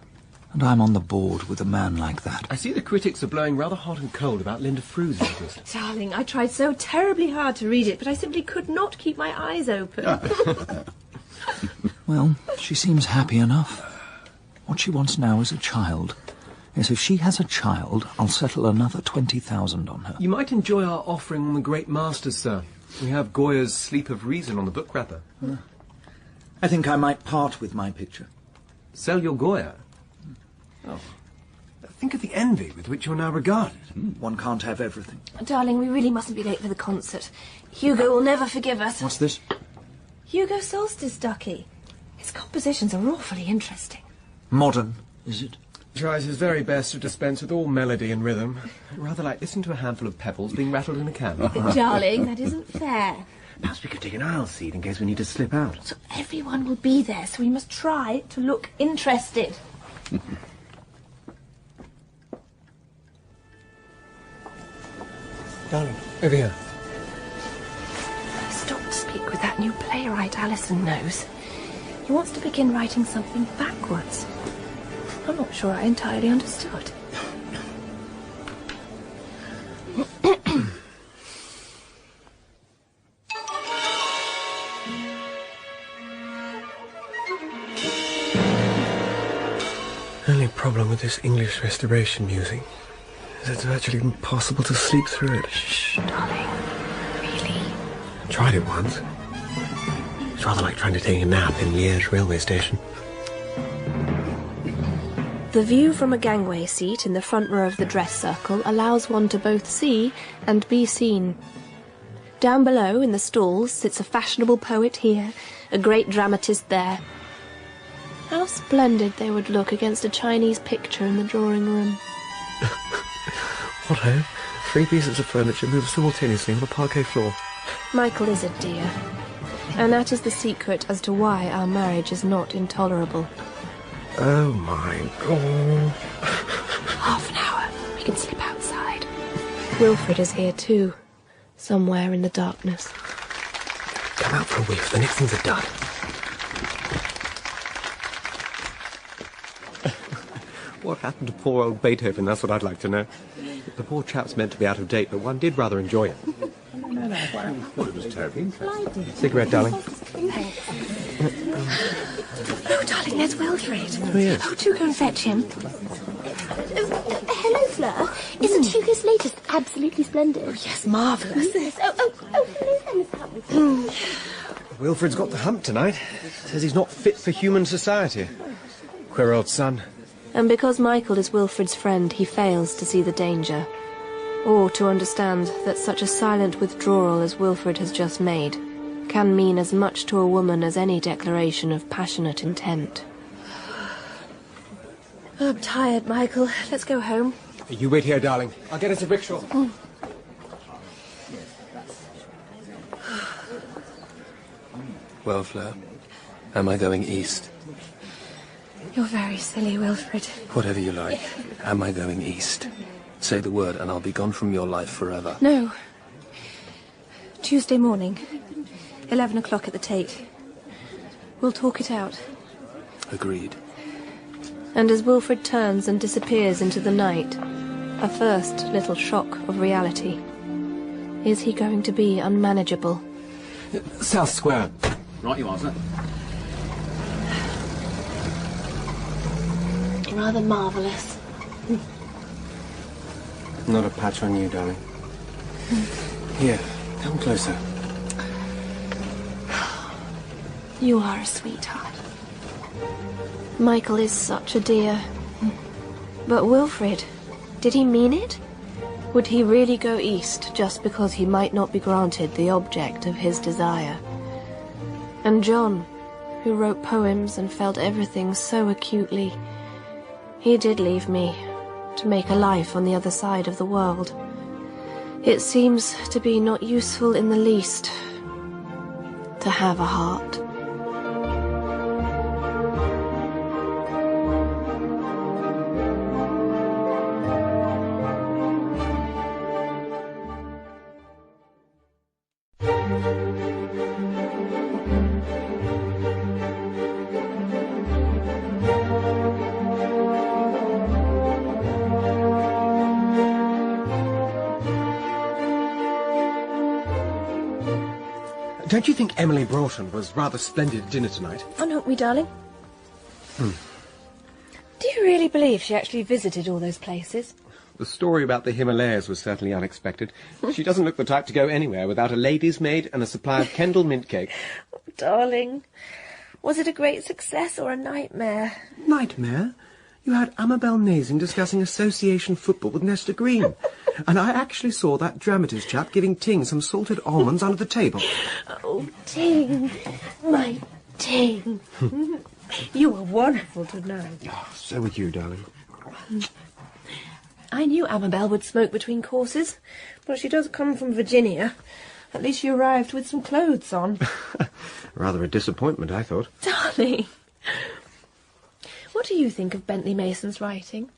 And I'm on the board with a man like that.
I see the critics are blowing rather hot and cold about Linda Frew's latest.
Darling, I tried so terribly hard to read it, but I simply could not keep my eyes open.
Well, she seems happy enough. What she wants now is a child. Yes, if she has a child, I'll settle another 20,000 on her.
You might enjoy our offering on the great masters, sir. We have Goya's Sleep of Reason on the book wrapper.
I think I might part with my picture.
Sell your Goya? Oh. Think of the envy with which you're now regarded.
One can't have everything.
Darling, we really mustn't be late for the concert. Hugo will never forgive us.
What's this?
Hugo Solstice Ducky. His compositions are awfully interesting.
Modern, is it?
Tries his very best to dispense with all melody and rhythm. Rather like listen to a handful of pebbles being rattled in a can.
Darling, that isn't fair.
Perhaps we could take an aisle seat in case we need to slip out.
So everyone will be there, so we must try to look interested.
Darling, over here.
Stop to speak with that new playwright Alison knows. He wants to begin writing something backwards. I'm not sure I entirely understood.
Only problem with this English restoration music is it's virtually impossible to sleep through it.
Shh, darling. Really?
I tried it once. It's rather like trying to take a nap in Liège railway station.
The view from a gangway seat in the front row of the dress circle allows one to both see and be seen. Down below, in the stalls, sits a fashionable poet here, a great dramatist there. How splendid they would look against a Chinese picture in the drawing room.
What, eh? 3 pieces of furniture move simultaneously on a parquet floor.
Michael is a dear, and that is the secret as to why our marriage is not intolerable.
Oh, my God.
Half an hour. We can sleep outside. Wilfred is here too, somewhere in the darkness.
Come out for a whiff. The next things are done. What happened to poor old Beethoven? That's what I'd like to know. The poor chap's meant to be out of date, but one did rather enjoy it. Well, it was terrible. Cigarette, darling.
Oh, darling, there's Wilfred.
Oh, yes.
Oh, do go and fetch him.
Hello, Fleur. Isn't Hugo's latest absolutely splendid?
Oh, yes, marvellous.
Yes. Hello, Miss
Wilfred's got the hump tonight. Says he's not fit for human society. Queer old son.
And because Michael is Wilfred's friend, he fails to see the danger, or to understand that such a silent withdrawal as Wilfred has just made can mean as much to a woman as any declaration of passionate intent. Oh, I'm tired, Michael. Let's go home.
You wait here, darling. I'll get us a rickshaw.
Well, Fleur, am I going east?
You're very silly, Wilfred.
Whatever you like. Am I going east? Say the word and I'll be gone from your life forever.
No. Tuesday morning. 11 o'clock at the Tate. We'll talk it out.
Agreed.
And as Wilfred turns and disappears into the night, a first little shock of reality. Is he going to be unmanageable?
South Square.
Right you are, sir.
Rather marvellous.
Not a patch on you, darling. Here, come closer.
You are a sweetheart. Michael is such a dear. But Wilfred, did he mean it? Would he really go east just because he might not be granted the object of his desire? And John, who wrote poems and felt everything so acutely, he did leave me to make a life on the other side of the world. It seems to be not useful in the least to have a heart.
Don't you think Emily Broughton was rather splendid at dinner tonight?
Aren't we, darling? Do you really believe she actually visited all those places?
The story about the Himalayas was certainly unexpected. She doesn't look the type to go anywhere without a lady's maid and a supply of Kendal mint cake.
Oh, darling, was it a great success or a nightmare?
Nightmare? You had Amabel Nazing discussing association football with Nesta Green. And I actually saw that dramatist chap giving Ting some salted almonds under the table.
Oh, Ting, my Ting. You were wonderful tonight.
Oh, so were you, darling.
I knew Amabel would smoke between courses, but she does come from Virginia. At least she arrived with some clothes on.
Rather a disappointment, I thought.
Darling, what do you think of Bentley Mason's writing?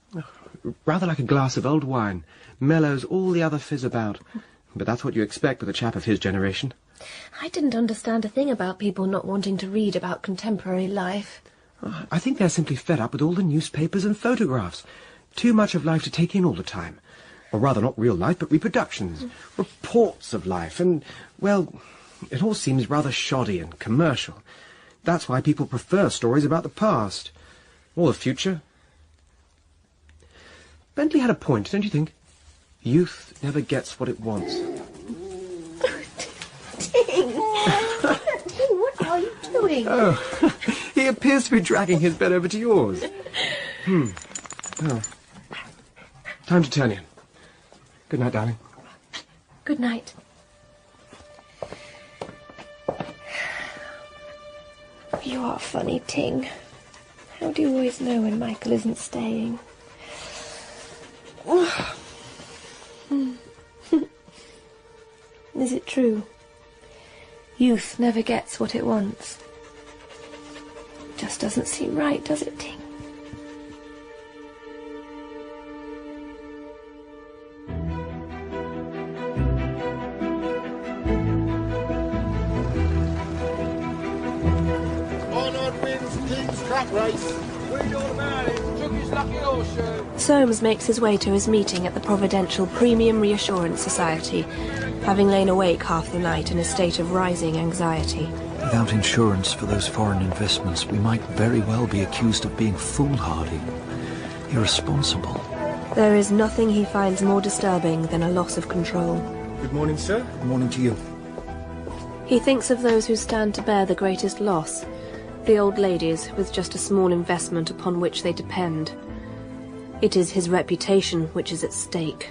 Rather like a glass of old wine. Mellows all the other fizz about. But that's what you expect with a chap of his generation.
I didn't understand a thing about people not wanting to read about contemporary life.
I think they're simply fed up with all the newspapers and photographs. Too much of life to take in all the time. Or rather, not real life, but reproductions. Reports of life. And, well, it all seems rather shoddy and commercial. That's why people prefer stories about the past. Or the future. Bentley had a point, don't you think? Youth never gets what it wants.
Ting! Ting, what are you doing?
Oh, he appears to be dragging his bed over to yours. Oh. Time to turn in. Good night, darling.
Good night. You are funny, Ting. How do you always know when Michael isn't staying? Is it true? Youth never gets what it wants. Just doesn't seem right, does it, Ting? Soames makes his way to his meeting at the Providential Premium Reassurance Society, having lain awake half the night in a state of rising anxiety.
Without insurance for those foreign investments, we might very well be accused of being foolhardy, irresponsible.
There is nothing he finds more disturbing than a loss of control.
Good morning, sir. Good morning to you.
He thinks of those who stand to bear the greatest loss, the old ladies with just a small investment upon which they depend. It is his reputation which is at stake.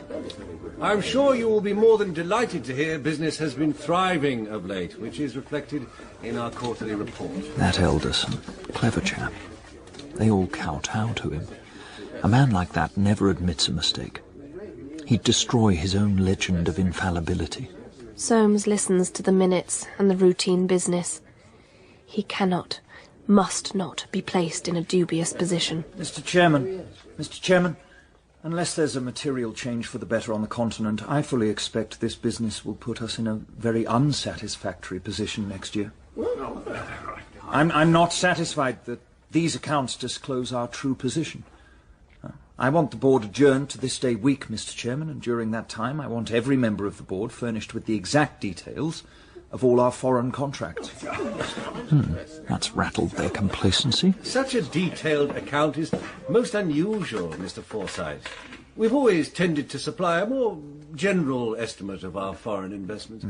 I'm sure you will be more than delighted to hear business has been thriving of late, which is reflected in our quarterly report.
That Elderson, clever chap. They all kowtow to him. A man like that never admits a mistake. He'd destroy his own legend of infallibility.
Soames listens to the minutes and the routine business. He cannot, must not be placed in a dubious position.
Mr. Chairman, unless there's a material change for the better on the continent, I fully expect this business will put us in a very unsatisfactory position next year. I'm not satisfied that these accounts disclose our true position. I want the board adjourned to this day week, Mr. Chairman, and during that time I want every member of the board furnished with the exact details of all our foreign contracts. That's rattled their complacency.
Such a detailed account is most unusual, Mr. Forsyte. We've always tended to supply a more general estimate of our foreign investments.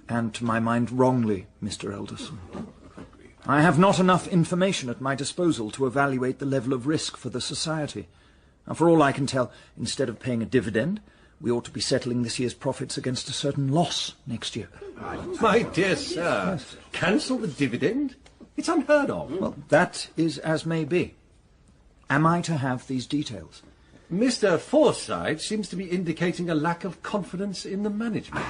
And to my mind wrongly, Mr. Elderson. I have not enough information at my disposal to evaluate the level of risk for the society. And for all I can tell, instead of paying a dividend, we ought to be settling this year's profits against a certain loss next year.
My dear sir, cancel the dividend? It's unheard of.
Well, that is as may be. Am I to have these details?
Mr. Forsyte seems to be indicating a lack of confidence in the management.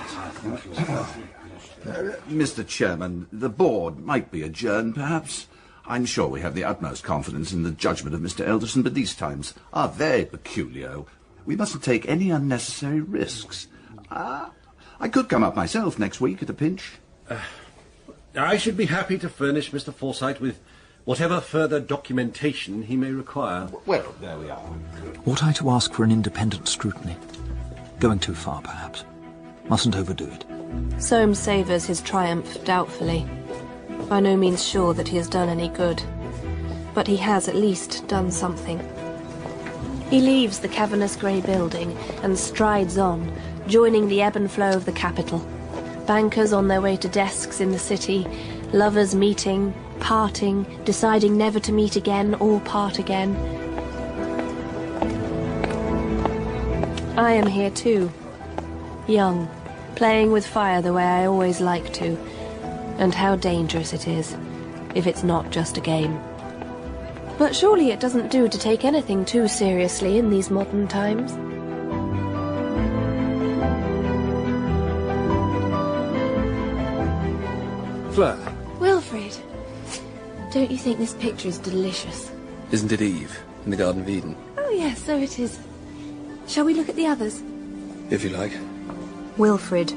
Mr. Chairman, the board might be adjourned, perhaps. I'm sure we have the utmost confidence in the judgment of Mr. Elderson, but these times are very peculiar. We mustn't take any unnecessary risks. I could come up myself next week at a pinch.
I should be happy to furnish Mr. Forsyte with whatever further documentation he may require.
Well, there we are.
Ought I to ask for an independent scrutiny? Going too far, perhaps. Mustn't overdo it.
Soames savours his triumph doubtfully, by no means sure that he has done any good. But he has at least done something. He leaves the cavernous grey building and strides on, joining the ebb and flow of the capital. Bankers on their way to desks in the city, lovers meeting, parting, deciding never to meet again or part again. I am here too, young, playing with fire the way I always like to, and how dangerous it is, if it's not just a game. But surely it doesn't do to take anything too seriously in these modern times.
Fleur.
Wilfred, don't you think this picture is delicious?
Isn't it Eve, in the Garden of Eden?
Oh yes, so it is. Shall we look at the others?
If you like.
Wilfred,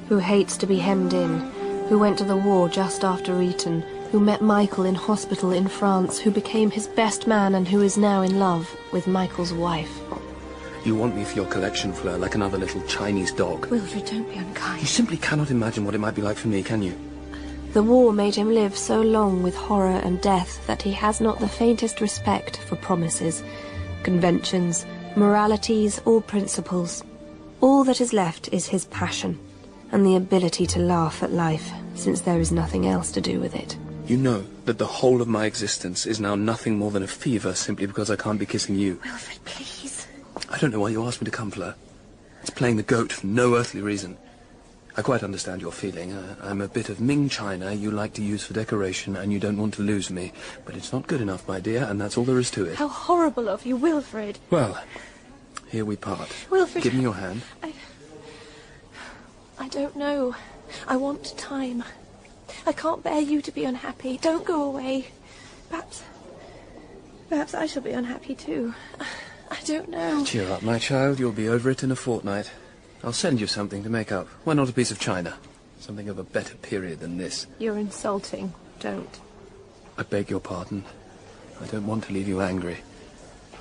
who hates to be hemmed in, who went to the war just after Eton, who met Michael in hospital in France, who became his best man and who is now in love with Michael's wife.
You want me for your collection, Fleur, like another little Chinese dog.
Wilfred, don't be unkind.
You simply cannot imagine what it might be like for me, can you?
The war made him live so long with horror and death that he has not the faintest respect for promises, conventions, moralities or principles. All that is left is his passion, and the ability to laugh at life, since there is nothing else to do with it.
You know that the whole of my existence is now nothing more than a fever simply because I can't be kissing you.
Wilfred, please.
I don't know why you asked me to come, Fleur. It's playing the goat for no earthly reason. I quite understand your feeling. I'm a bit of Ming china you like to use for decoration, and you don't want to lose me. But it's not good enough, my dear, and that's all there is to it.
How horrible of you, Wilfred.
Well, here we part.
Wilfred.
Give me your hand.
I don't know. I want time. I can't bear you to be unhappy. Don't go away. Perhaps I shall be unhappy too. I don't know.
Cheer up, my child. You'll be over it in a fortnight. I'll send you something to make up. Why not a piece of china? Something of a better period than this.
You're insulting. Don't.
I beg your pardon. I don't want to leave you angry.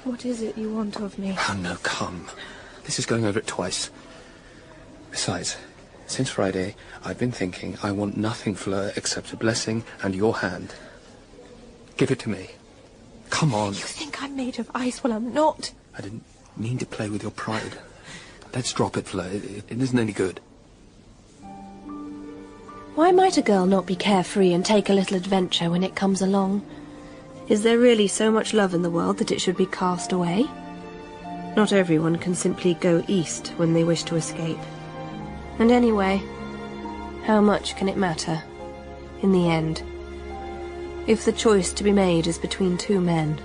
What is it you want of me?
Oh, no, come. This is going over it twice. Besides, since Friday, I've been thinking I want nothing, Fleur, except a blessing and your hand. Give it to me. Come on.
You think I'm made of ice? Well, I'm not.
I didn't mean to play with your pride. Let's drop it, Fleur. It isn't any good.
Why might a girl not be carefree and take a little adventure when it comes along? Is there really so much love in the world that it should be cast away? Not everyone can simply go east when they wish to escape. And anyway, how much can it matter, in the end, if the choice to be made is between two men,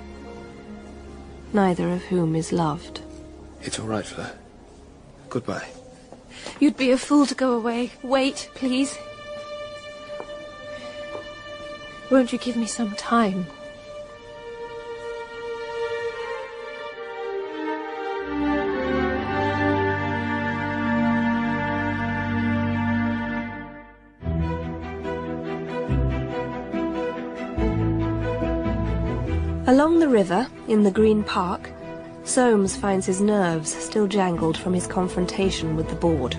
neither of whom is loved?
It's all right, Fleur. Goodbye.
You'd be a fool to go away. Wait, please. Won't you give me some time? Along the river, in the Green Park, Soames finds his nerves still jangled from his confrontation with the board.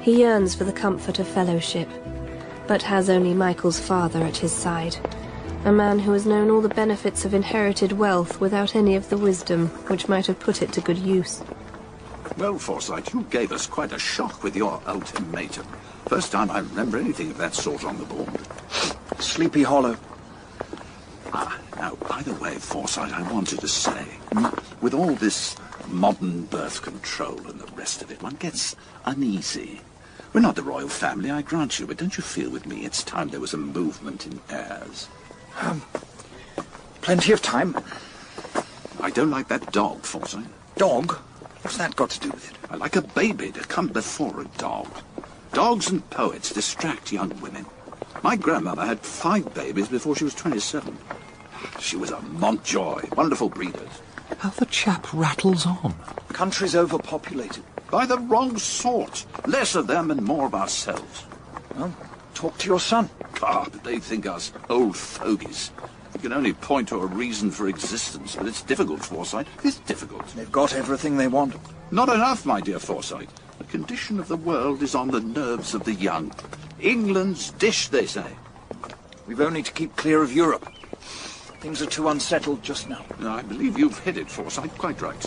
He yearns for the comfort of fellowship, but has only Michael's father at his side, a man who has known all the benefits of inherited wealth without any of the wisdom which might have put it to good use.
Well, Forsyte, you gave us quite a shock with your ultimatum. First time I remember anything of that sort on the board.
Sleepy Hollow.
Now, by the way, Forsyte, I wanted to say, with all this modern birth control and the rest of it, one gets uneasy. We're not the royal family, I grant you, but don't you feel with me it's time there was a movement in heirs?
Plenty of time.
I don't like that dog, Forsyte.
Dog? What's that got to do with it?
I like a baby to come before a dog. Dogs and poets distract young women. My grandmother had 5 babies before she was 27. She was a Montjoy, wonderful breeders.
How the chap rattles on. Country's overpopulated.
By the wrong sort. Less of them and more of ourselves.
Well, talk to your son.
God, they think us old fogies. We can only point to a reason for existence, but it's difficult, Forsyte. It's difficult.
They've got everything they want.
Not enough, my dear Forsyte. The condition of the world is on the nerves of the young. England's dish, they say.
We've only to keep clear of Europe. Things are too unsettled just now.
I believe you've hit it, Forsyte, quite right.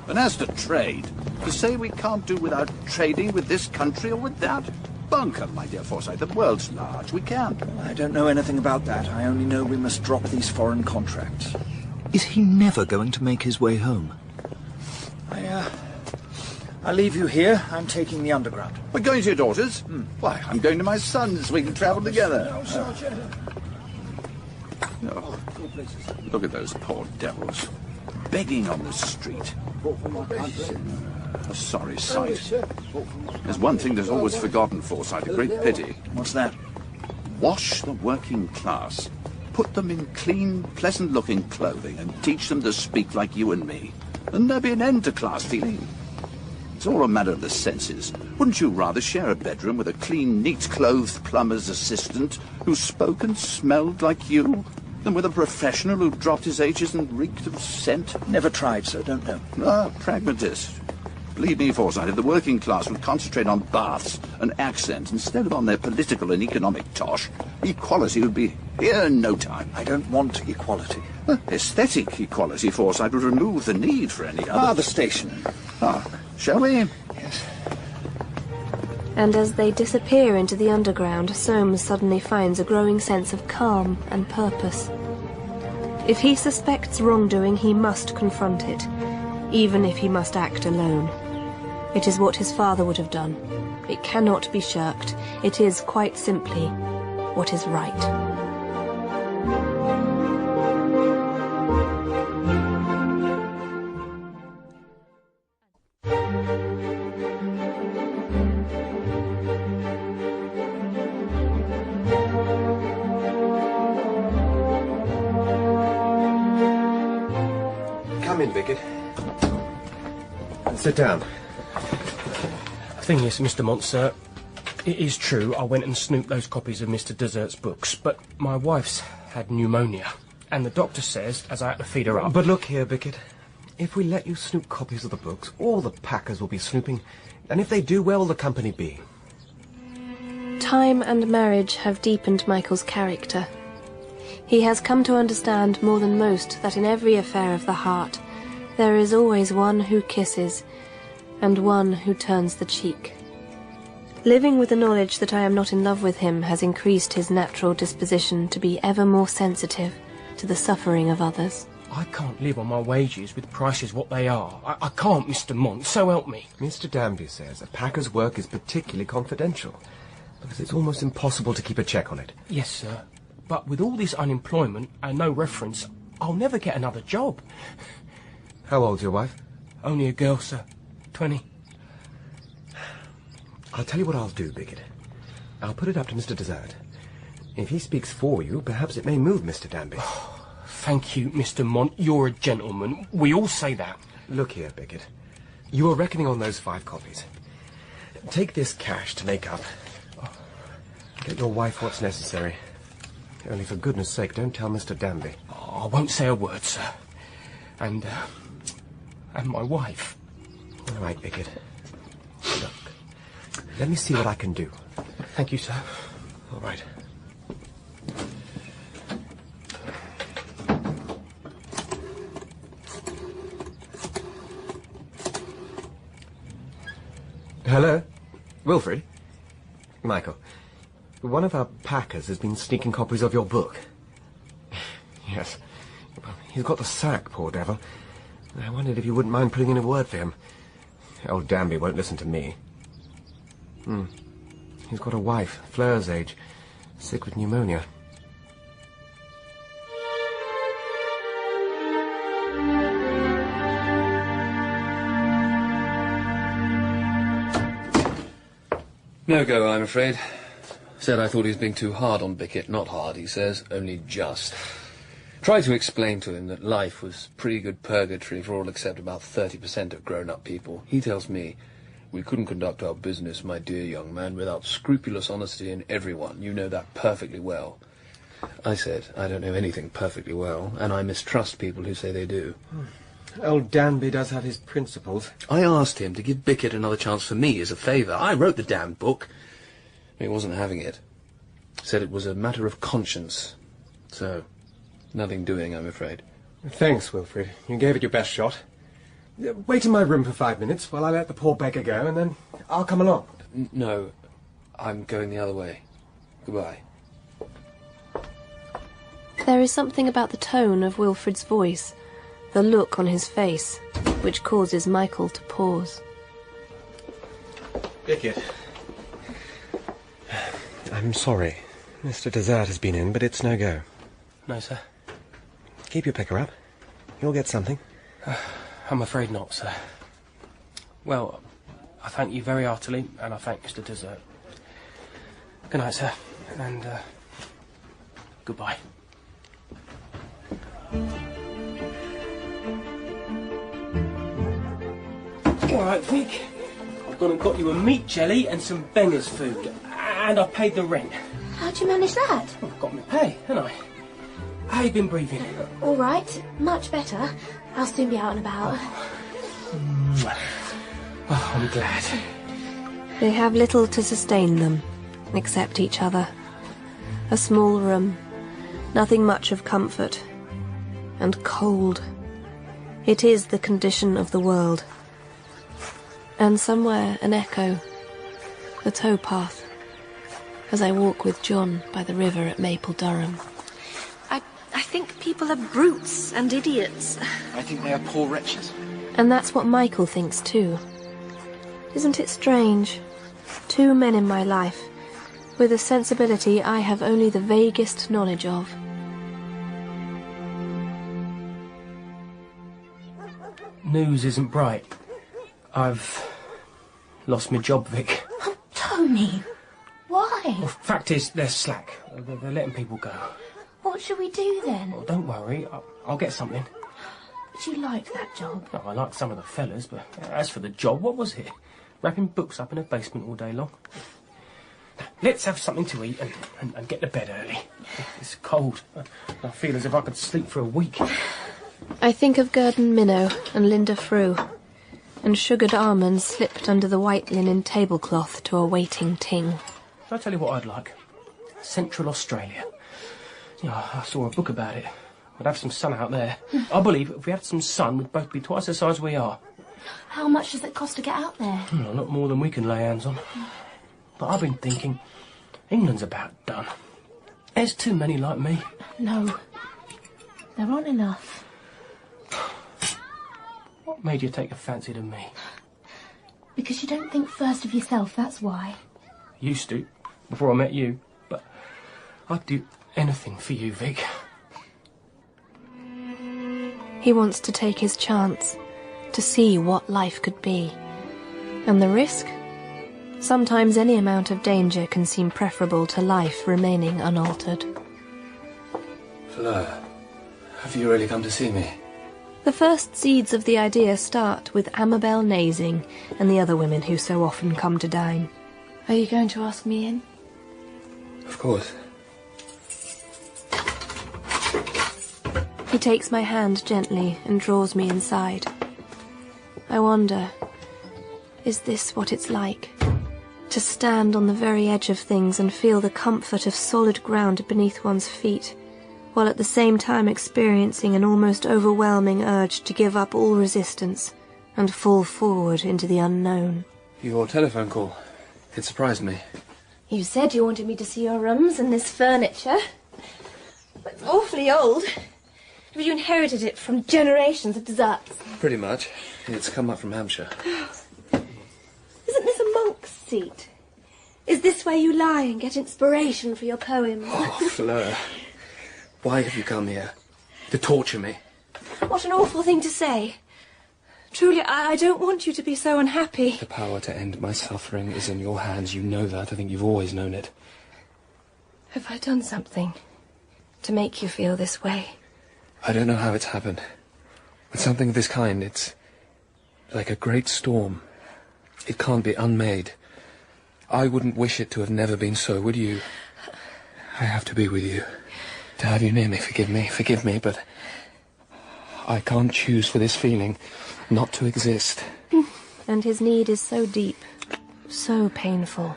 And as to trade, to say we can't do without trading with this country or with that, bunker, my dear Forsyte. The world's large. We can.
I don't know anything about that. I only know we must drop these foreign contracts. Is he never going to make his way home? I'll leave you here. I'm taking the underground.
We're going to your daughter's? Why, I'm going to my son's. We can travel together.
No, Sergeant.
Oh, look at those poor devils. Begging on the street. A sorry sight. There's one thing that's always forgotten, Forsyte, a great pity.
What's that?
Wash the working class. Put them in clean, pleasant-looking clothing and teach them to speak like you and me. And there'll be an end to class feeling. It's all a matter of the senses. Wouldn't you rather share a bedroom with a clean, neat-clothed plumber's assistant who spoke and smelled like you than with a professional who dropped his H's and reeked of scent?
Never tried, so don't know.
Ah, pragmatist. Believe me, Forsyte, if the working class would concentrate on baths and accents instead of on their political and economic tosh, equality would be here in no time.
I don't want equality.
Aesthetic equality, Forsyte, would remove the need for any other.
The station.
Shall we?
Yes.
And as they disappear into the underground, Soames suddenly finds a growing sense of calm and purpose. If he suspects wrongdoing, he must confront it, even if he must act alone. It is what his father would have done. It cannot be shirked. It is, quite simply, what is right.
Come in, Bickett. Sit down.
The thing is, Mr. Mont, sir, it is true I went and snooped those copies of Mr. Desert's books, but my wife's had pneumonia, and the doctor says as I had to feed her up.
But look here, Bickett. If we let you snoop copies of the books, all the packers will be snooping, and if they do, where will the company be?
Time and marriage have deepened Michael's character. He has come to understand more than most that in every affair of the heart there is always one who kisses and one who turns the cheek. Living with the knowledge that I am not in love with him has increased his natural disposition to be ever more sensitive to the suffering of others.
I can't live on my wages with prices what they are. I can't, Mr. Mont, so help me.
Mr. Danby says a packer's work is particularly confidential, because it's almost impossible to keep a check on it.
Yes, sir. But with all this unemployment and no reference, I'll never get another job.
How old's your wife?
Only a girl, sir. 20.
I'll tell you what I'll do, Bickett. I'll put it up to Mr. Desert. If he speaks for you, perhaps it may move Mr. Danby.
Thank you, Mr. Mont. You're a gentleman. We all say that.
Look here, Bickett. You were reckoning on those 5 copies. Take this cash to make up. Get your wife what's necessary. Only for goodness sake, don't tell Mr. Danby.
Oh, I won't say a word, sir. And my wife.
All right, Bickett. Look, let me see what I can do.
Thank you, sir.
All right. Hello? Wilfred? Michael, one of our packers has been sneaking copies of your book. Yes. He's got the sack, poor devil. I wondered if you wouldn't mind putting in a word for him. Old Danby won't listen to me. He's got a wife, Fleur's age, sick with pneumonia.
No go, I'm afraid. Said I thought he was being too hard on Bickett. Not hard, he says, only just. Tried to explain to him that life was pretty good purgatory for all except about 30% of grown-up people. He tells me, we couldn't conduct our business, my dear young man, without scrupulous honesty in everyone. You know that perfectly well. I said, I don't know anything perfectly well, and I mistrust people who say they do.
Old Danby does have his principles.
I asked him to give Bickett another chance for me as a favour. I wrote the damned book. He wasn't having it. Said it was a matter of conscience. So, nothing doing, I'm afraid.
Thanks, Wilfred. You gave it your best shot. Wait in my room for 5 minutes while I let the poor beggar go, and then I'll come along.
No, I'm going the other way. Goodbye.
There is something about the tone of Wilfred's voice, the look on his face, which causes Michael to pause.
Bickett. I'm sorry. Mr. Desert has been in, but it's no go.
No, sir.
Keep your picker up. You'll get something.
I'm afraid not, sir. Well, I thank you very heartily, and I thank Mr. Desert. Good night, sir, and goodbye. All right, Vic. I've gone and got you a meat jelly and some Benger's food, and I paid the rent.
How'd you manage that?
Well, I've got my pay, haven't I? How you been breathing?
All right, much better. I'll soon be out and about.
Oh, I'm glad.
They have little to sustain them, except each other. A small room, nothing much of comfort, and cold. It is the condition of the world. And somewhere an echo, the towpath, as I walk with John by the river at Maple Durham.
I think people are brutes and idiots.
I think they are poor wretches.
And that's what Michael thinks too. Isn't it strange? 2 men in my life, with a sensibility I have only the vaguest knowledge of.
News isn't bright. I've lost my job, Vic.
Oh, Tony! Why?
Well, fact is, they're slack. They're letting people go.
What should we do then?
Well, don't worry, I'll get something.
But you like that job?
Oh, I like some of the fellas, but as for the job, what was it? Wrapping books up in a basement all day long? Let's have something to eat and get to bed early. It's cold. I feel as if I could sleep for a week.
I think of Gurdon Minnow and Linda Frew, and sugared almonds slipped under the white linen tablecloth to a waiting ting.
Shall I tell you what I'd like? Central Australia. Yeah, I saw a book about it. We'd have some sun out there. I believe if we had some sun, we'd both be twice the size we are.
How much does it cost to get out there?
A lot more than we can lay hands on. But I've been thinking, England's about done. There's too many like me.
No, there aren't enough.
What made you take a fancy to me?
Because you don't think first of yourself, that's why.
Used to, before I met you. But I'd do anything for you, Vic.
He wants to take his chance, to see what life could be. And the risk? Sometimes any amount of danger can seem preferable to life remaining unaltered.
Fleur, have you really come to see me?
The first seeds of the idea start with Amabel Nazing and the other women who so often come to dine. Are you going to ask me in?
Of course.
He takes my hand gently and draws me inside. I wonder, is this what it's like? To stand on the very edge of things and feel the comfort of solid ground beneath one's feet, while at the same time experiencing an almost overwhelming urge to give up all resistance and fall forward into the unknown.
Your telephone call. It surprised me.
You said you wanted me to see your rooms and this furniture. It's awfully old. Have you inherited it from generations of desserts?
Pretty much. It's come up from Hampshire.
Isn't this a monk's seat? Is this where you lie and get inspiration for your poems?
Oh, Fleur. Why have you come here? To torture me?
What an awful thing to say. Truly, I don't want you to be so unhappy.
The power to end my suffering is in your hands. You know that. I think you've always known it.
Have I done something to make you feel this way?
I don't know how it's happened. But something of this kind, it's like a great storm. It can't be unmade. I wouldn't wish it to have never been so, would you? I have to be with you. To have you near me, forgive me, but I can't choose for this feeling not to exist.
And his need is so deep, so painful.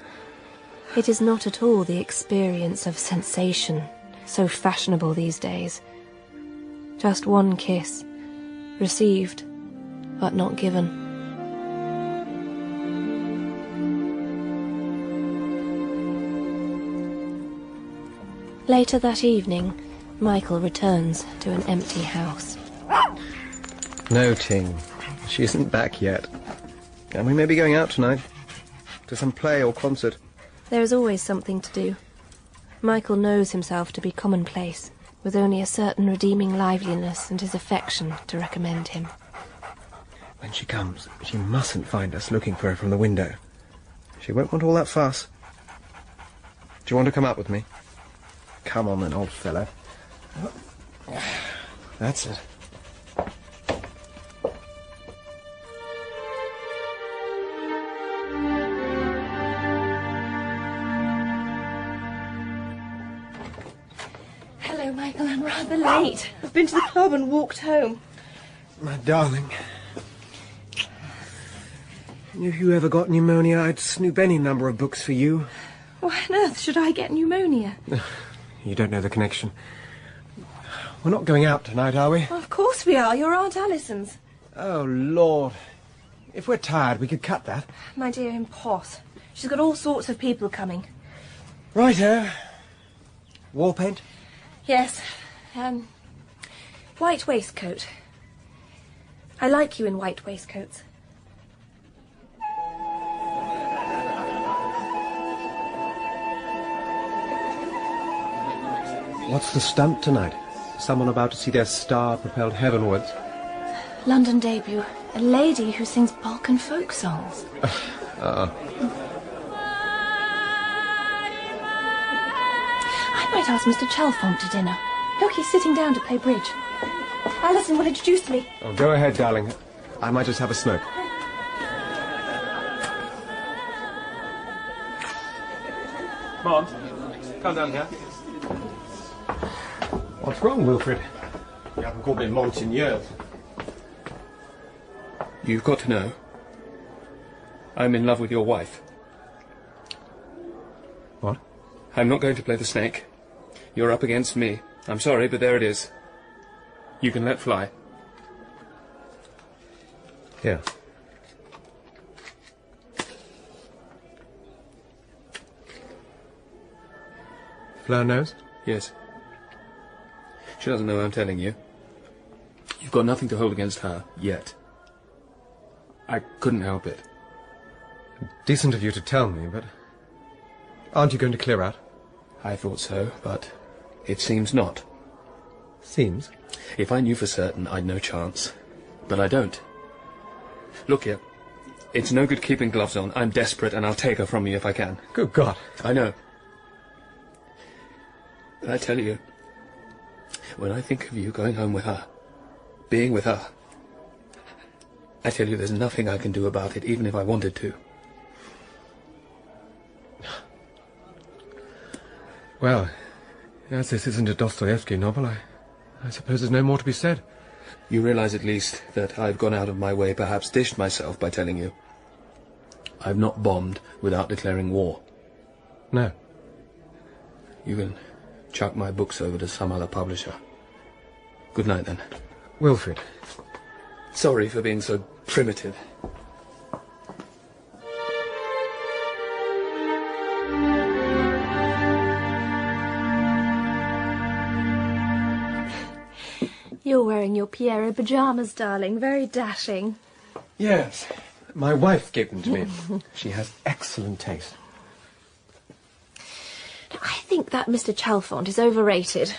It is not at all the experience of sensation, so fashionable these days. Just one kiss, received, but not given. Later that evening, Michael returns to an empty house.
No, Ting. She isn't back yet. And we may be going out tonight. To some play or concert.
There is always something to do. Michael knows himself to be commonplace, with only a certain redeeming liveliness and his affection to recommend him.
When she comes, she mustn't find us looking for her from the window. She won't want all that fuss. Do you want to come up with me? Come on then, old fellow. That's it.
Hello, Michael. I'm rather late. I've been to the club and walked home.
My darling. If you ever got pneumonia, I'd snoop any number of books for you.
Why on earth should I get pneumonia?
You don't know the connection. We're not going out tonight, are we?
Well, of course we are. You're Aunt Alison's.
Oh, Lord. If we're tired, we could cut that.
My dear, impos. She's got all sorts of people coming.
Righto. Wall paint?
Yes. White waistcoat. I like you in white waistcoats.
What's the stunt tonight? Someone about to see their star propelled heavenwards?
London debut. A lady who sings Balkan folk songs.
I
might ask Mr. Chalfont to dinner. Look, he's sitting down to play bridge. Alison will introduce me.
Oh, go ahead, darling. I might just have a smoke.
Mont, come down here.
What's wrong, Wilfred? You haven't called me Mont in years.
You've got to know. I'm in love with your wife.
What?
I'm not going to play the snake. You're up against me. I'm sorry, but there it is. You can let fly.
Here. Fleur knows?
Yes. She doesn't know I'm telling you. You've got nothing to hold against her, yet. I couldn't help it.
Decent of you to tell me, but... Aren't you going to clear out?
I thought so, but it seems not.
Seems?
If I knew for certain, I'd no chance. But I don't. Look here. It's no good keeping gloves on. I'm desperate, and I'll take her from you if I can.
Good God.
I know. But I tell you, when I think of you going home with her, being with her, I tell you there's nothing I can do about it, even if I wanted to.
Well, as this isn't a Dostoevsky novel, I suppose there's no more to be said.
You realize at least that I've gone out of my way, perhaps dished myself by telling you. I've not bombed without declaring war.
No.
You can chuck my books over to some other publisher. Good night, then.
Wilfred.
Sorry for being so primitive.
You're wearing your Piero pyjamas, darling. Very dashing.
Yes. My wife gave them to me. She has excellent taste.
I think that Mr. Chalfont is overrated.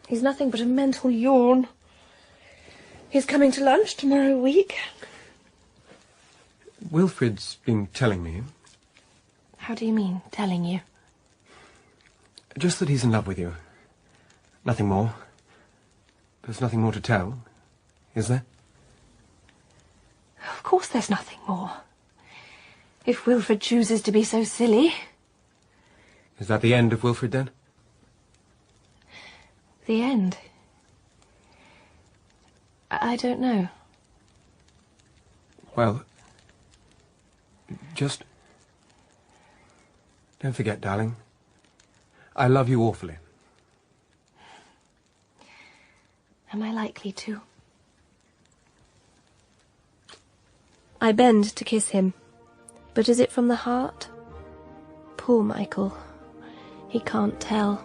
He's nothing but a mental yawn. He's coming to lunch tomorrow week.
Wilfred's been telling me.
How do you mean, telling you?
Just that he's in love with you. Nothing more. There's nothing more to tell, is there?
Of course there's nothing more. If Wilfred chooses to be so silly.
Is that the end of Wilfred, then?
The end? I don't know.
Well, just... don't forget, darling. I love you awfully.
Am I likely to? I bend to kiss him, but is it from the heart? Poor Michael. He can't tell.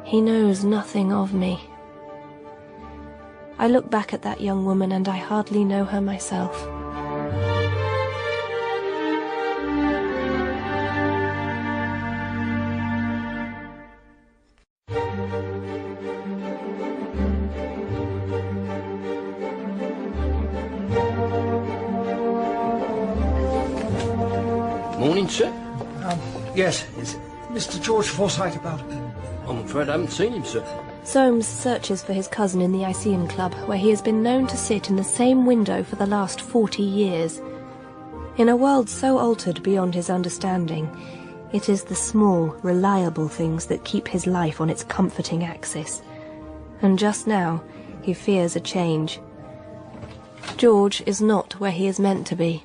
He knows nothing of me. I look back at that young woman and I hardly know her myself.
Morning, sir.
Yes, is Mr. George Forsyte about?
I'm afraid I haven't seen him, sir.
Soames searches for his cousin in the Iseeum Club, where he has been known to sit in the same window for the last 40 years. In a world so altered beyond his understanding, it is the small, reliable things that keep his life on its comforting axis. And just now, he fears a change. George is not where he is meant to be.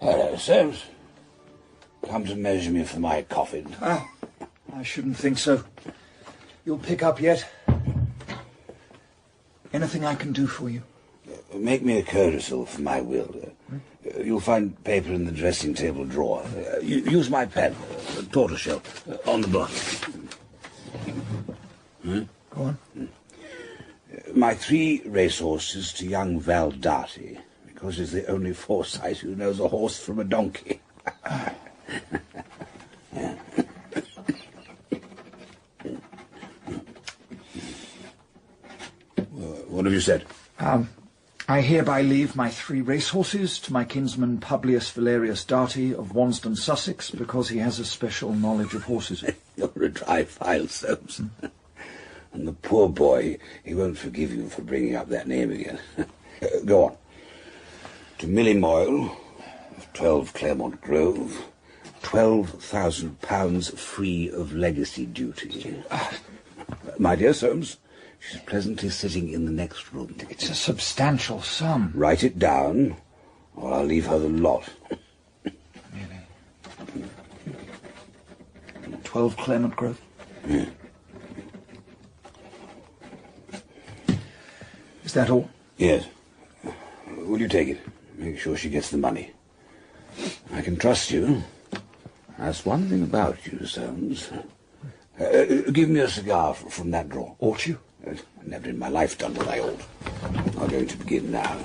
Hello, Soames. Come to measure me for my coffin.
Ah, I shouldn't think so. You'll pick up yet? Anything I can do for you?
Make me a codicil for my will. You'll find paper in the dressing table drawer. Use my pen, tortoiseshell, on the bottom.
Go on.
My 3 racehorses to young Val Darty, because he's the only Forsyte who knows a horse from a donkey. Yeah. What have you said?
I hereby leave my 3 racehorses to my kinsman Publius Valerius Darty of Wansdon, Sussex, because he has a special knowledge of horses.
You're a dry file, Soames. And the poor boy, he won't forgive you for bringing up that name again. Go on. To Millie Moyle, of 12 Claremont Grove, £12,000 free of legacy duty. My dear Soames, she's pleasantly sitting in the next room.
It's a substantial sum.
Write it down, or I'll leave her the lot.
Really? 12 Claremont Grove?
Yeah.
Is that all?
Yes. Will you take it? Make sure she gets the money. I can trust you. That's one thing about you, Soames. Give me a cigar from that drawer.
Ought you?
Never in my life done what I ought. I'm going to begin now.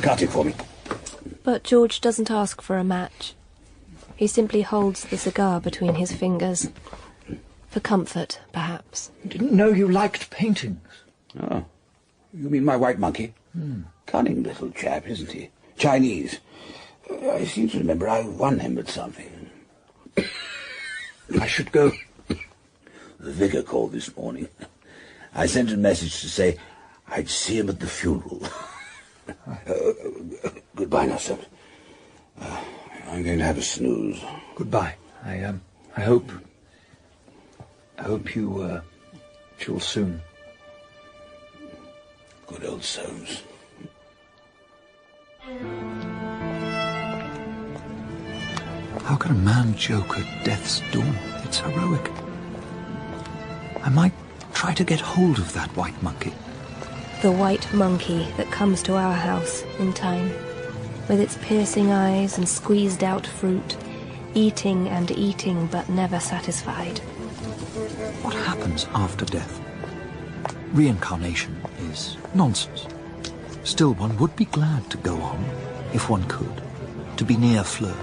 Cut it for me.
But George doesn't ask for a match. He simply holds the cigar between his fingers. For comfort, perhaps.
Didn't know you liked paintings.
Oh. You mean my white monkey? Cunning little chap, isn't he? Chinese. I seem to remember I won him at something.
I should go.
The vicar called this morning. I sent a message to say I'd see him at the funeral. Goodbye now, sir. I'm going to have a snooze.
Goodbye. I hope you shall soon.
Good old Soames.
How can a man joke at death's door? It's heroic. I might try to get hold of that white monkey.
The white monkey that comes to our house in time, with its piercing eyes and squeezed out fruit, eating and eating but never satisfied.
What happens after death? Reincarnation is nonsense. Still, one would be glad to go on, if one could, to be near Fleur.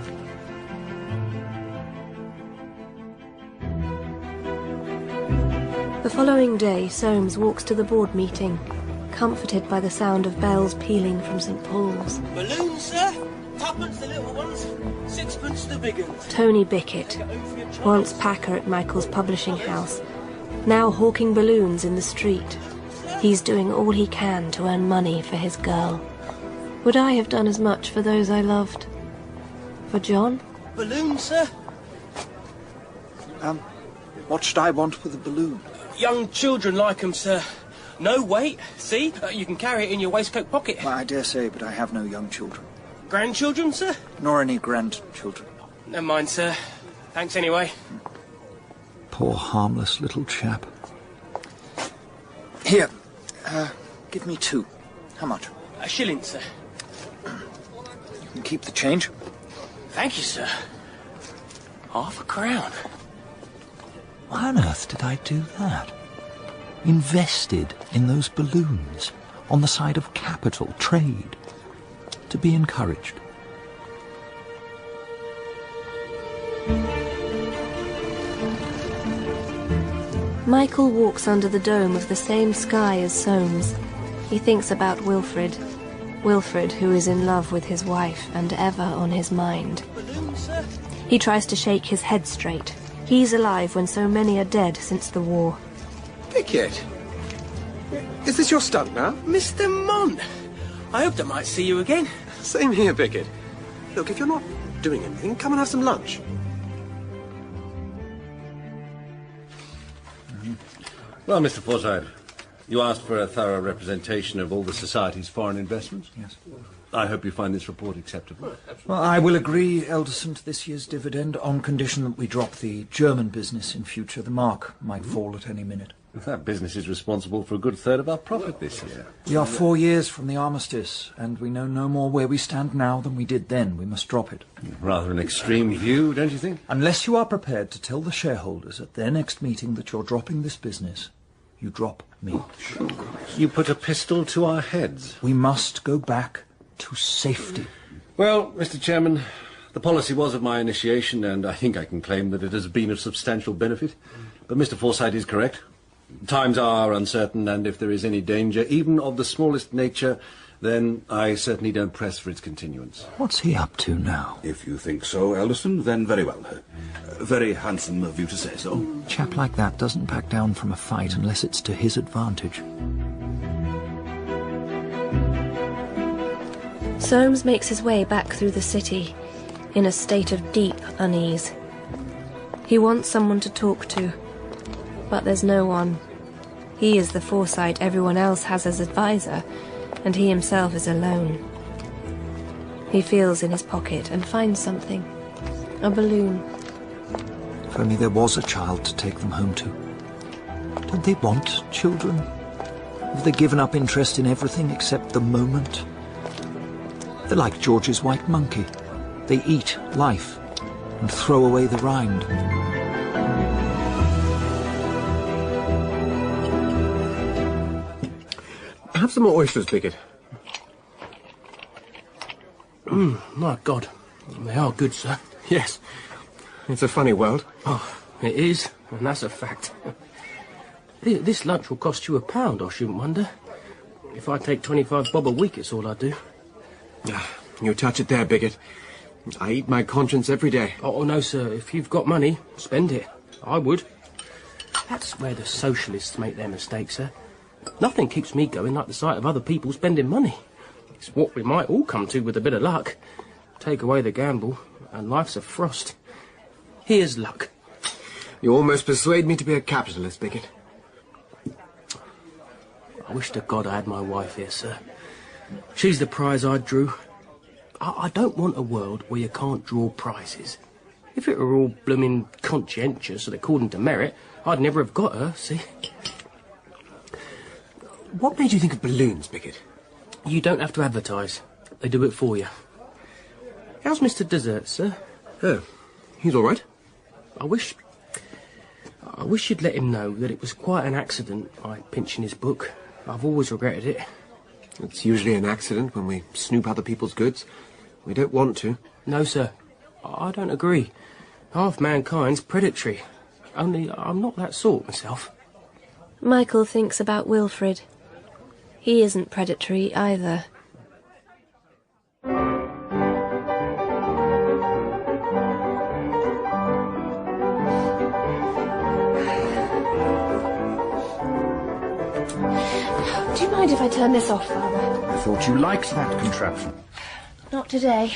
The following day, Soames walks to the board meeting, comforted by the sound of bells pealing from St. Paul's.
Balloons, sir? Twopence the little ones, sixpence the big ones.
Tony Bickett, once packer at Michael's publishing house, now hawking balloons in the street. He's doing all he can to earn money for his girl. Would I have done as much for those I loved? For John?
Balloons, sir?
What should I want with a balloon?
Young children like 'em, sir. No weight. See? You can carry it in your waistcoat pocket.
Well, I dare say, but I have no young children.
Grandchildren, sir?
Nor any grandchildren.
Never mind, sir. Thanks anyway.
Poor harmless little chap. Here, give me 2. How much?
A shilling, sir.
You can keep the change.
Thank you, sir. Half a crown.
Why on earth did I do that? Invested in those balloons on the side of capital, trade, to be encouraged.
Michael walks under the dome of the same sky as Soames. He thinks about Wilfred. Wilfred, who is in love with his wife and ever on his mind. He tries to shake his head straight. He's alive when so many are dead since the war.
Bickett! Is this your stunt now?
Mr. Mont! I hoped I might see you again.
Same here, Bickett. Look, if you're not doing anything, come and have some lunch.
Well, Mr. Forsyte, you asked for a thorough representation of all the Society's foreign investments.
Yes.
I hope you find this report acceptable.
Well, I will agree, Elderson, to this year's dividend on condition that we drop the German business in future. The mark might fall at any minute.
That business is responsible for a good third of our profit this year.
We are 4 years from the armistice, and we know no more where we stand now than we did then. We must drop it.
Rather an extreme view, don't you think?
Unless you are prepared to tell the shareholders at their next meeting that you're dropping this business, you drop me.
You put a pistol to our heads.
We must go back to safety.
Well, Mr. Chairman, the policy was of my initiation, and I think I can claim that it has been of substantial benefit. But Mr. Forsyte is correct. Times are uncertain, and if there is any danger, even of the smallest nature, then I certainly don't press for its continuance.
What's he up to now?
If you think so, Elderson, then very well. Very handsome of you to say so.
A chap like that doesn't back down from a fight unless it's to his advantage.
Soames makes his way back through the city, in a state of deep unease. He wants someone to talk to, but there's no one. He is the Forsyte everyone else has as advisor, and he himself is alone. He feels in his pocket and finds something. A balloon.
If only there was a child to take them home to. Don't they want children? Have they given up interest in everything except the moment? They're like George's white monkey. They eat life and throw away the rind.
Have some more oysters, Bickett.
My God. They are good, sir.
Yes. It's a funny world.
Oh, it is, and that's a fact. This lunch will cost you £1, I shouldn't wonder. If I take 25 bob a week, it's all I do.
You touch it there, Bickett. I eat my conscience every day.
Oh, no, sir. If you've got money, spend it. I would. That's where the socialists make their mistakes, sir. Nothing keeps me going like the sight of other people spending money. It's what we might all come to with a bit of luck. Take away the gamble, and life's a frost. Here's luck.
You almost persuade me to be a capitalist, Bickett.
I wish to God I had my wife here, sir. She's the prize I drew. I don't want a world where you can't draw prizes. If it were all blooming conscientious and according to merit, I'd never have got her, see?
What made you think of balloons, Bickett?
You don't have to advertise. They do it for you. How's Mr. Dessert, sir?
Oh, he's all right.
I wish you'd let him know that it was quite an accident, I pinching his book. I've always regretted it.
It's usually an accident when we snoop other people's goods. We don't want to.
No, sir. I don't agree. Half mankind's predatory. Only I'm not that sort myself.
Michael thinks about Wilfred. He isn't predatory either. Do you mind if I turn this off, Father?
I thought you liked that contraption.
Not today.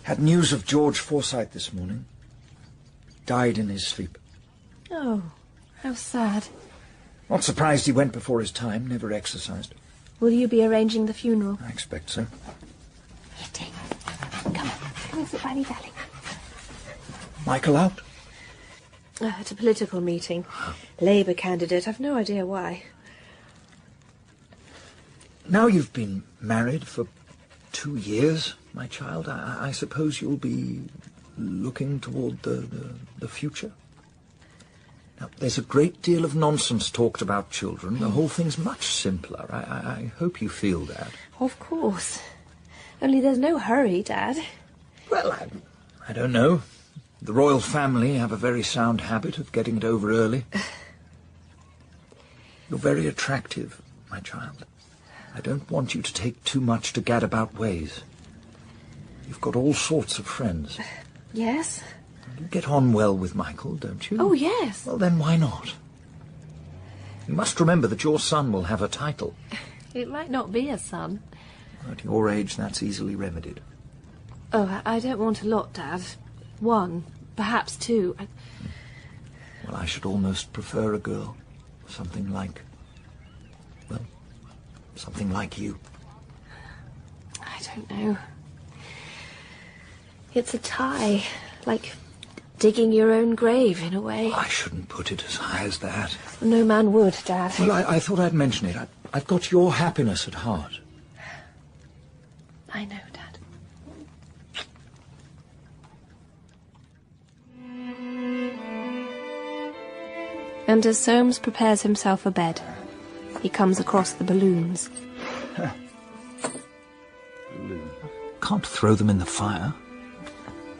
Had news of George Forsyte this morning. died in his sleep.
Oh, how sad.
Not surprised he went before his time, never exercised.
Will you be arranging the funeral?
I expect so.
Come and sit by me, darling.
Michael out?
At a political meeting. Labour candidate. I've no idea why.
Now you've been married for 2 years, my child, I suppose you'll be looking toward the future. Now, there's a great deal of nonsense talked about children. The whole thing's much simpler. I hope you feel that.
Of course. Only there's no hurry, Dad.
Well, I don't know. The royal family have a very sound habit of getting it over early. You're very attractive, my child. I don't want you to take too much to gad about ways. You've got all sorts of friends.
Yes?
You get on well with Michael, don't you?
Oh, yes.
Well, then why not? You must remember that your son will have a title.
It might not be a son.
At your age, that's easily remedied.
Oh, I don't want a lot, Dad. 1, perhaps 2.
Well, I should almost prefer a girl. Something like... well, something like you.
I don't know. It's a tie, like digging your own grave, in a way.
I shouldn't put it as high as that.
No man would, Dad.
Well, I thought I'd mention it. I've got your happiness at heart.
I know, Dad. And as Soames prepares himself for bed, he comes across the balloons.
Can't throw them in the fire.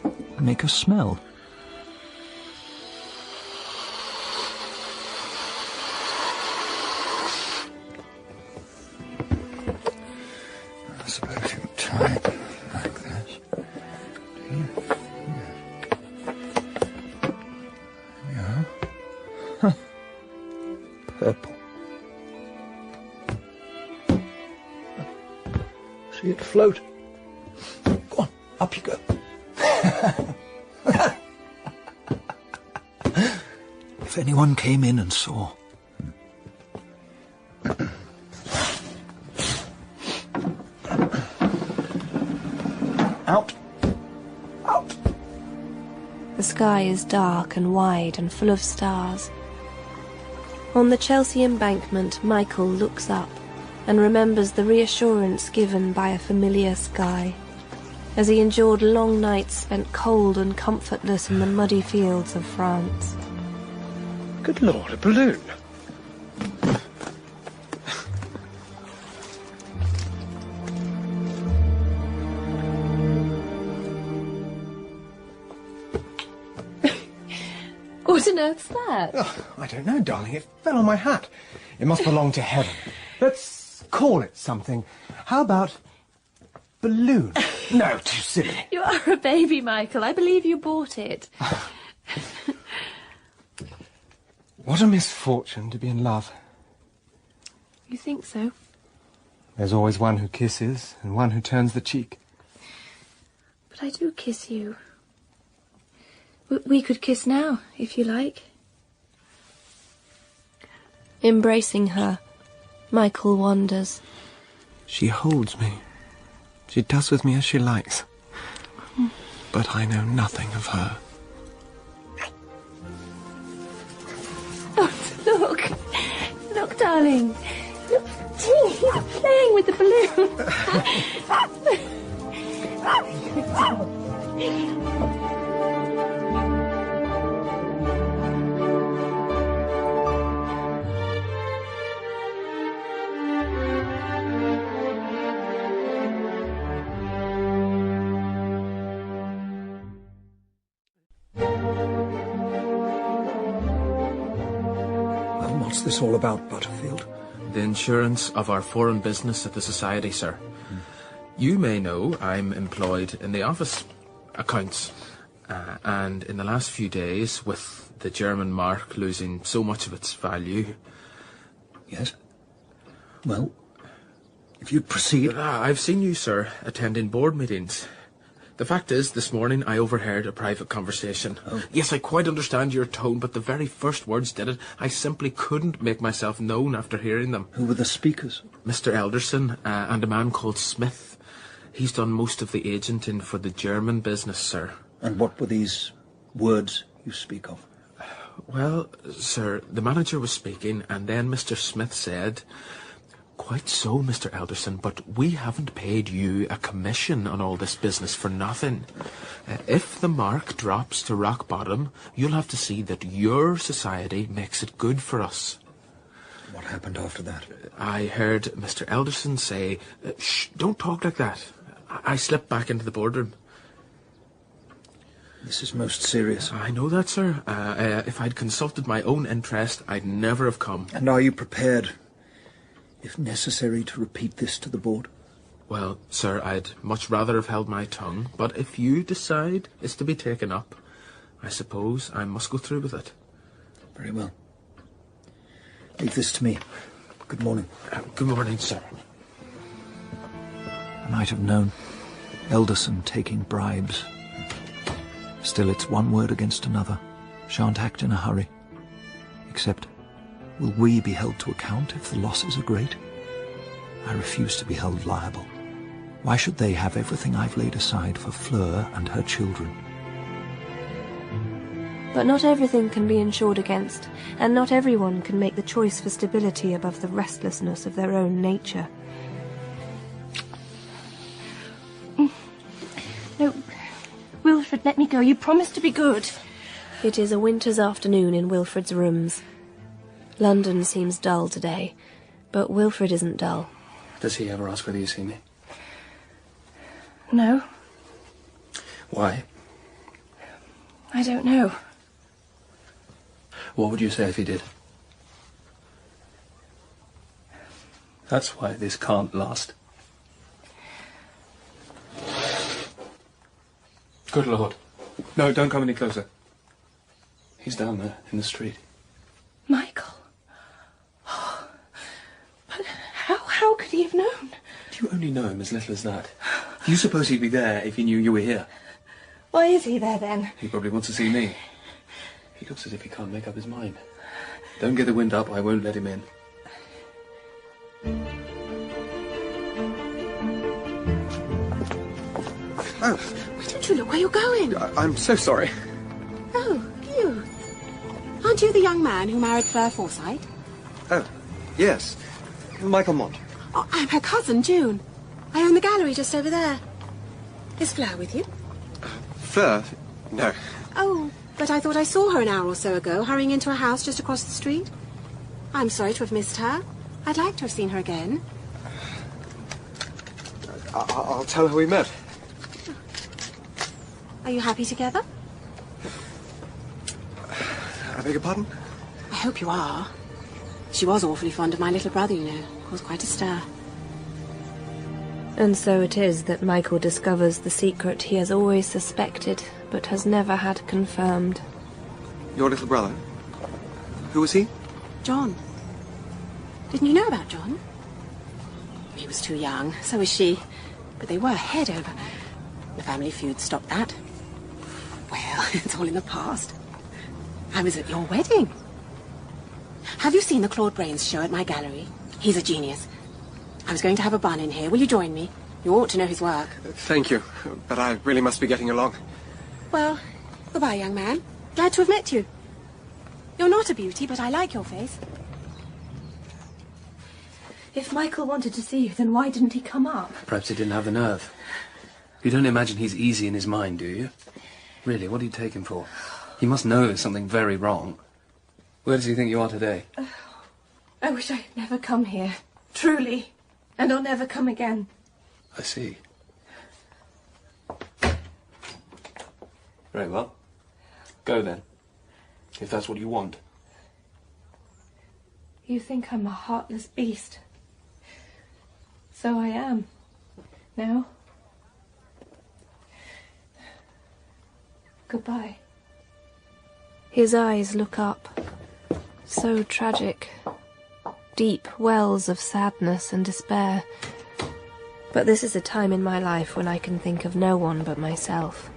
They make a smell. I suppose you tie it like this. Do you? Yeah. Huh. Purple. See it float. Go on, up you go. If anyone came in and saw... Out. Out.
The sky is dark and wide and full of stars. On the Chelsea embankment, Michael looks up and remembers the reassurance given by a familiar sky, as he endured long nights spent cold and comfortless in the muddy fields of France.
Good Lord, a balloon!
What on earth's that?
Oh, I don't know, darling. It fell on my hat. It must belong to heaven. Let's call it something. How about balloon? No, too silly.
You are a baby, Michael. I believe you bought it.
What a misfortune to be in love.
You think so?
There's always one who kisses and one who turns the cheek.
But I do kiss you. We could kiss now, if you like. Embracing her, Michael wonders.
She holds me. She does with me as she likes. But I know nothing of her.
Oh, look! Look, darling! Look, gee, he's playing with the balloon!
What's this all about, Butterfield?
The insurance of our foreign business at the Society, sir. You may know I'm employed in the office, accounts, and in the last few days, with the German mark losing so much of its value...
Yes? Well, if you'd proceed...
I've seen you, sir, attending board meetings. The fact is, this morning I overheard a private conversation. Oh. Yes, I quite understand your tone, but the very first words did it. I simply couldn't make myself known after hearing them.
Who were the speakers?
Mr. Elderson and a man called Smith. He's done most of the agenting for the German business, sir.
And what were these words you speak of?
Well, sir, the manager was speaking, and then Mr. Smith said... Quite so, Mr. Elderson, but we haven't paid you a commission on all this business for nothing. If the mark drops to rock bottom, you'll have to see that your society makes it good for us.
What happened after that?
I heard Mr. Elderson say, shh, don't talk like that. I slipped back into the boardroom.
This is most serious.
I know that, sir. If I'd consulted my own interest, I'd never have come.
And are you prepared, if necessary, to repeat this to the board?
Well, sir, I'd much rather have held my tongue, but if you decide it's to be taken up, I suppose I must go through with it.
Very well. Leave this to me. Good morning.
Good morning, sir.
I might have known. Elderson taking bribes. Still, it's one word against another. Shan't act in a hurry. Except... will we be held to account if the losses are great? I refuse to be held liable. Why should they have everything I've laid aside for Fleur and her children?
But not everything can be insured against, and not everyone can make the choice for stability above the restlessness of their own nature.
No, Wilfred, let me go. You promised to be good.
It is a winter's afternoon in Wilfred's rooms. London seems dull today, but Wilfred isn't dull.
Does he ever ask whether you see me?
No.
Why?
I don't know.
What would you say if he did? That's why this can't last. Good Lord. No, don't come any closer. He's down there, in the street.
Michael. But how could he have known?
Do you only know him as little as that? Do you suppose he'd be there if he knew you were here?
Why is he there, then?
He probably wants to see me. He looks as if he can't make up his mind. Don't get the wind up, I won't let him in.
Oh. Why don't you look where you're going?
I'm so sorry.
Oh, you. Aren't you the young man who married Fleur Forsyte?
Oh, yes. Michael Mott.
Oh, I'm her cousin, June. I own the gallery just over there. Is Fleur with you?
Fleur? No.
Oh, but I thought I saw her an hour or so ago, hurrying into a house just across the street. I'm sorry to have missed her. I'd like to have seen her again.
I'll tell her we met.
Are you happy together?
I beg your pardon?
I hope you are. She was awfully fond of my little brother, you know. Caused quite a stir.
And so it is that Michael discovers the secret he has always suspected, but has never had confirmed.
Your little brother? Who was he?
John. Didn't you know about John? He was too young, so was she. But they were head over. The family feud stopped that. Well, it's all in the past. I was at your wedding. Have you seen the Claude Brains show at my gallery? He's a genius. I was going to have a bun in here. Will you join me? You ought to know his work.
Thank you, but I really must be getting along.
Well, goodbye, young man. Glad to have met you. You're not a beauty, but I like your face.
If Michael wanted to see you, then why didn't he come up?
Perhaps he didn't have the nerve. You don't imagine he's easy in his mind, do you? Really, what do you take him for? He must know there's something very wrong. Where does he think you are today?
I wish I had never come here. Truly. And I'll never come again.
I see. Very well. Go then. If that's what you want.
You think I'm a heartless beast. So I am. Now. Goodbye.
His eyes look up. So tragic. Deep wells of sadness and despair. But this is a time in my life when I can think of no one but myself.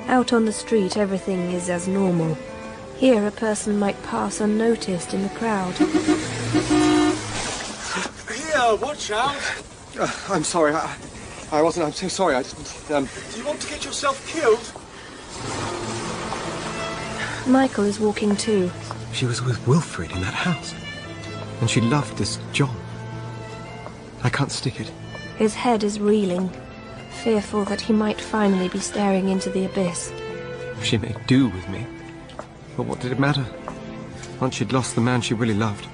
Out on the street, everything is as normal. Here, a person might pass unnoticed in the crowd.
Here, watch out!
I'm sorry. I'm so sorry. I didn't.
Do you want to get yourself killed?
Michael is walking too.
She was with Wilfred in that house. And she loved this John. I can't stick it.
His head is reeling, fearful that he might finally be staring into the abyss.
She may do with me. But what did it matter? Once she'd lost the man she really loved.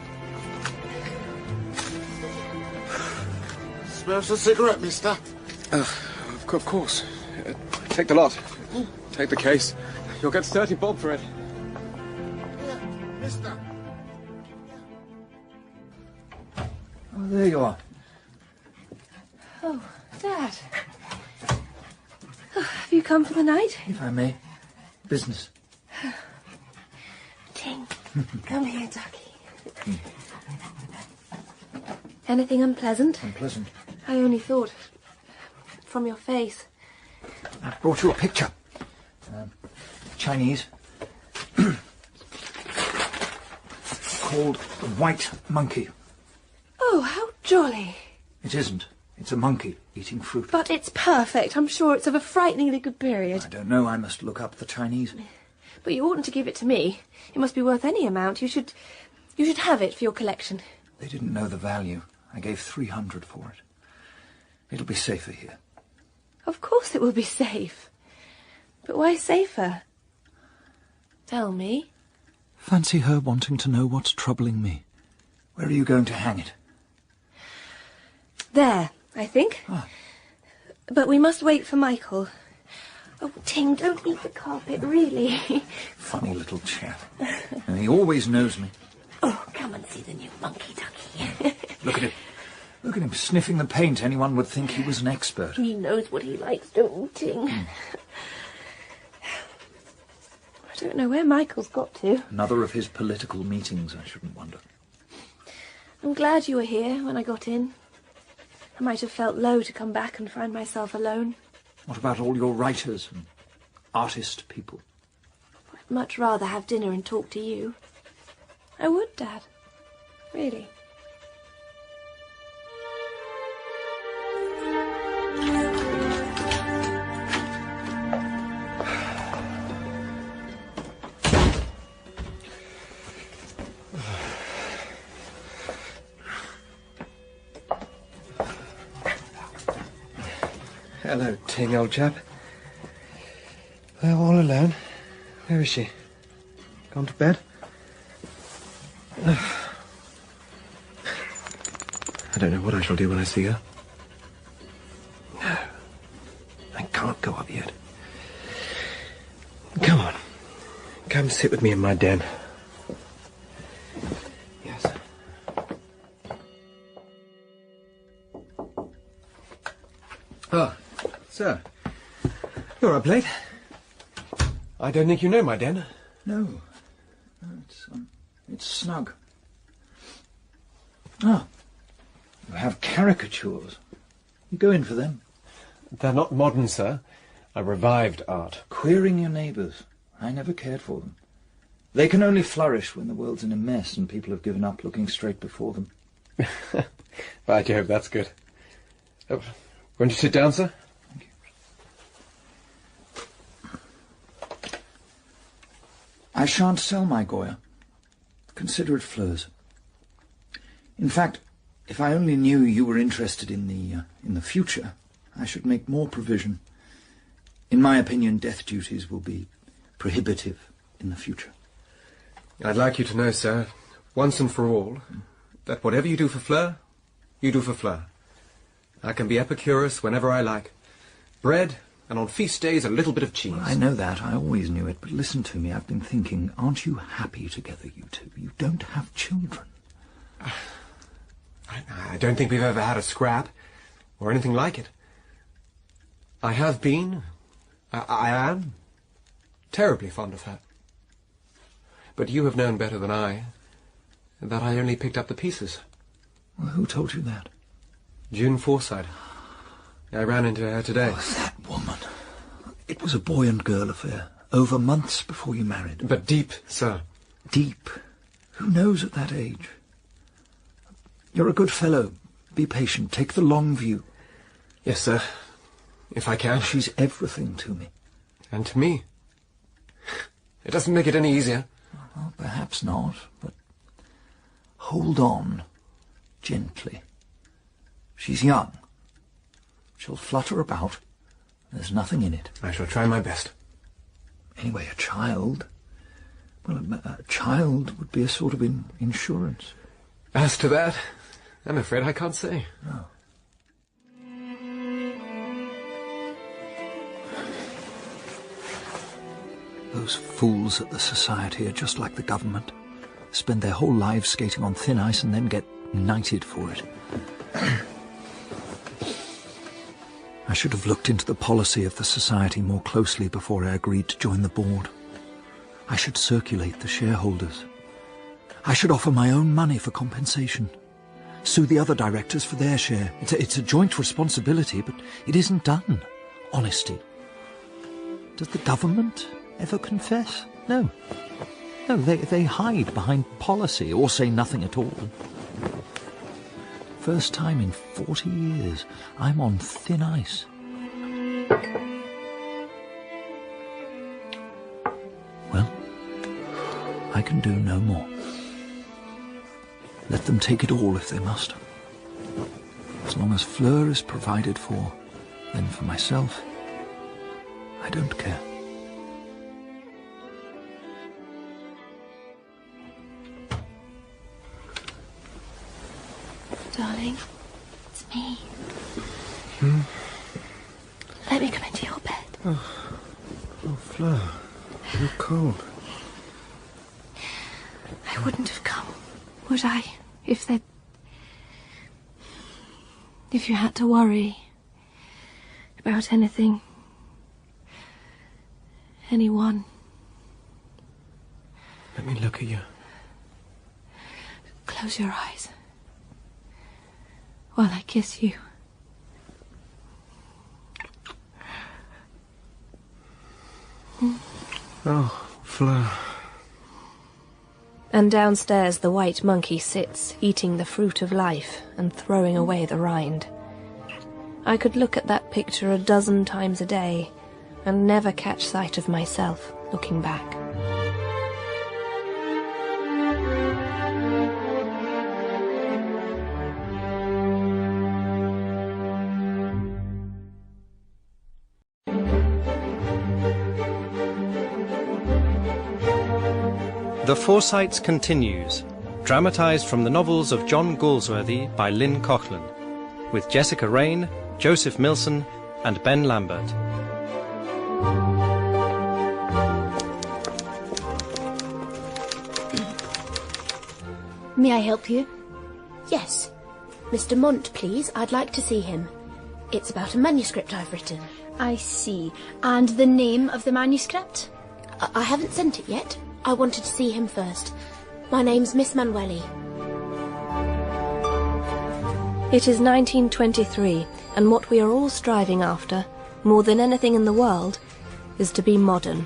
Smells a cigarette, mister?
Of course. Take the lot. Take the case. You'll get 30 bob for it.
Here, mister.
Oh, there you are.
Oh, Dad. Oh, have you come for the night?
If I may. Business.
Ting, come here, ducky. Anything unpleasant?
Unpleasant.
I only thought, from your face.
I brought you a picture. Chinese. Called The White Monkey.
Oh, how jolly.
It isn't. It's a monkey eating fruit.
But it's perfect. I'm sure it's of a frighteningly good period.
I don't know. I must look up the Chinese.
But you oughtn't to give it to me. It must be worth any amount. You should have it for your collection.
They didn't know the value. I gave 300 for it. It'll be safer here.
Of course it will be safe. But why safer? Tell me.
Fancy her wanting to know what's troubling me. Where are you going to hang it?
There, I think.
Ah.
But we must wait for Michael. Oh, Ting, don't eat the carpet, really.
Funny little chap. And he always knows me.
Oh, come and see the new monkey ducky.
Look at him. Look at him sniffing the paint. Anyone would think he was an expert.
He knows what he likes, don't you, Ting? I don't know where Michael's got to.
Another of his political meetings, I shouldn't wonder.
I'm glad you were here when I got in. I might have felt low to come back and find myself alone.
What about all your writers and artist people?
I'd much rather have dinner and talk to you. I would, Dad. Really.
Hello, Ting, old chap. Well, all alone. Where is she? Gone to bed? I don't know what I shall do when I see her. No, I can't go up yet. Come on. Come sit with me in my den. Yes. Ah, sir. You're up late. I don't think you know my den.
No. It's snug. Ah, you have caricatures. You go in for them.
They're not modern, sir. I revived art.
Queering your neighbours. I never cared for them. They can only flourish when the world's in a mess and people have given up looking straight before them.
By Jove, that's good. Won't you sit down, sir?
Thank you. I shan't sell my Goya. Consider it Fleur's. In fact, if I only knew you were interested in the future, I should make more provision. In my opinion, death duties will be prohibitive in the future.
I'd like you to know, sir, once and for all, that whatever you do for Fleur, you do for Fleur. I can be Epicurus whenever I like. Bread, and on feast days a little bit of cheese.
Well, I know that. I always knew it. But listen to me. I've been thinking, aren't you happy together, you two? You don't have children.
I don't think we've ever had a scrap, or anything like it. I have been, I am, terribly fond of her. But you have known better than I, that I only picked up the pieces.
Well, who told you that?
June Forsyte. I ran into her today.
Oh, that woman. It was a boy and girl affair, over months before you married.
But deep, sir.
Deep? Who knows at that age? You're a good fellow. Be patient. Take the long view.
Yes, sir. If I can.
She's everything to me.
And to me. It doesn't make it any easier.
Well, perhaps not, but hold on. Gently. She's young. She'll flutter about. There's nothing in it.
I shall try my best.
Anyway, a child... Well, a child would be a sort of insurance.
As to that, I'm afraid I can't say.
No. Those fools at the Society are just like the government. Spend their whole lives skating on thin ice and then get knighted for it. I should have looked into the policy of the Society more closely before I agreed to join the board. I should circulate the shareholders. I should offer my own money for compensation. Sue the other directors for their share. It's a joint responsibility, but it isn't done. Honesty. Does the government ever confess? No. No, they hide behind policy or say nothing at all. First time in 40 years, I'm on thin ice. Well, I can do no more. Let them take it all if they must. As long as Fleur is provided for, then for myself, I don't care.
Darling, it's me.
Hmm?
Let me come into your bed.
Oh, Fleur, you're cold.
I wouldn't have come, would I, if you had to worry about anything, anyone.
Let me look at you.
Close your eyes while I kiss you.
Oh, Fleur.
And downstairs the white monkey sits, eating the fruit of life and throwing away the rind. I could look at that picture a dozen times a day and never catch sight of myself looking back.
The Forsytes Continues, dramatised from the novels of John Galsworthy by Lynn Coughlin, with Jessica Raine, Joseph Millson and Ben Lambert.
May I help you? Yes. Mr. Mont, please. I'd like to see him. It's about a manuscript I've written.
I see. And the name of the manuscript?
I haven't sent it yet. I wanted to see him first. My name's Miss Manueli.
It is 1923, and what we are all striving after, more than anything in the world, is to be modern.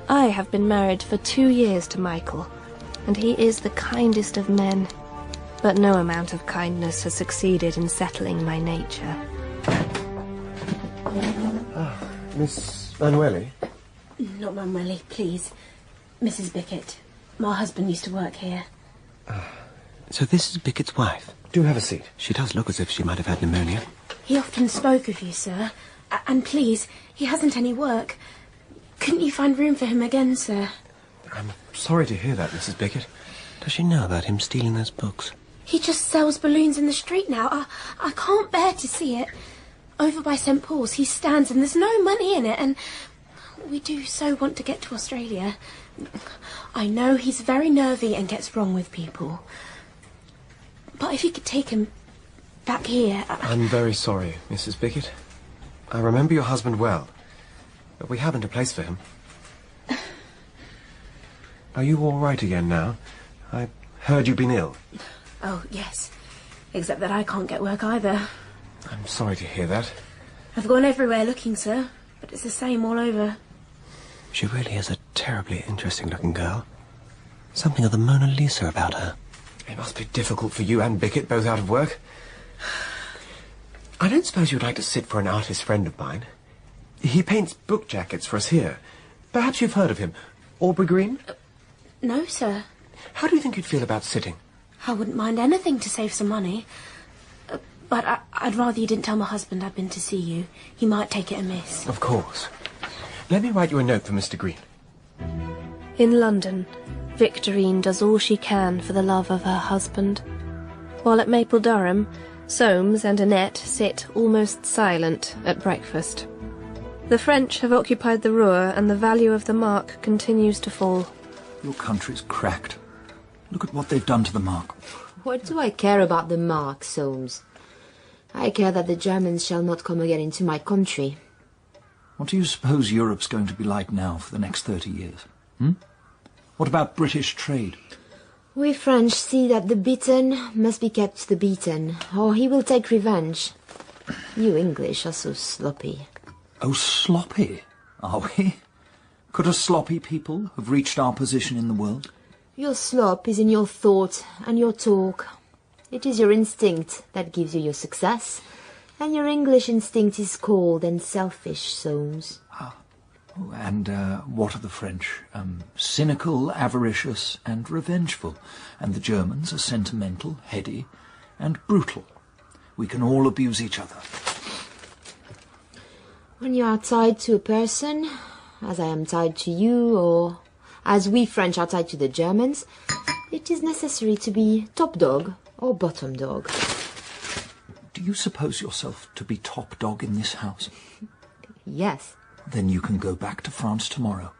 I have been married for 2 years to Michael, and he is the kindest of men, but no amount of kindness has succeeded in settling my nature.
Miss Manueli?
Not Manueli, please. Mrs. Bickett. My husband used to work here.
So this is Bickett's wife?
Do have a seat.
She does look as if she might have had pneumonia.
He often spoke of you, sir. And please, he hasn't any work. Couldn't you find room for him again, sir?
I'm sorry to hear that, Mrs. Bickett.
Does she know about him stealing those books?
He just sells balloons in the street now. I can't bear to see it. Over by St. Paul's, he stands and there's no money in it, and we do so want to get to Australia. I know he's very nervy and gets wrong with people. But if you could take him back here...
I'm very sorry, Mrs. Bickett. I remember your husband well. But we haven't a place for him. Are you all right again now? I heard you've been ill.
Oh, yes.
Except that I can't get work either.
I'm sorry to hear that.
I've gone everywhere looking, sir, but it's the same all over.
She really is a terribly interesting-looking girl. Something of the Mona Lisa about her.
It must be difficult for you and Bickett, both out of work. I don't suppose you'd like to sit for an artist friend of mine. He paints book jackets for us here. Perhaps you've heard of him. Aubrey Green?
No, sir.
How do you think you'd feel about sitting?
I wouldn't mind anything to save some money. But I'd rather you didn't tell my husband I'd been to see you. He might take it amiss.
Of course. Let me write you a note for Mr. Green.
In London, Victorine does all she can for the love of her husband. While at Maple Durham, Soames and Annette sit almost silent at breakfast. The French have occupied the Ruhr, and the value of the mark continues to fall.
Your country's cracked. Look at what they've done to the mark.
What do I care about the mark, Soames? I care that the Germans shall not come again into my country.
What do you suppose Europe's going to be like now for the next 30 years? What about British trade?
We French see that the beaten must be kept the beaten, or he will take revenge. You English are so sloppy.
Oh, sloppy, are we? Could a sloppy people have reached our position in the world?
Your slop is in your thought and your talk. It is your instinct that gives you your success, and your English instinct is cold and selfish, Soames.
And what are the French? Cynical, avaricious, and revengeful. And the Germans are sentimental, heady, and brutal. We can all abuse each other.
When you are tied to a person, as I am tied to you, or as we French are tied to the Germans, it is necessary to be top dog or bottom dog.
Do you suppose yourself to be top dog in this house?
Yes.
Then you can go back to France tomorrow.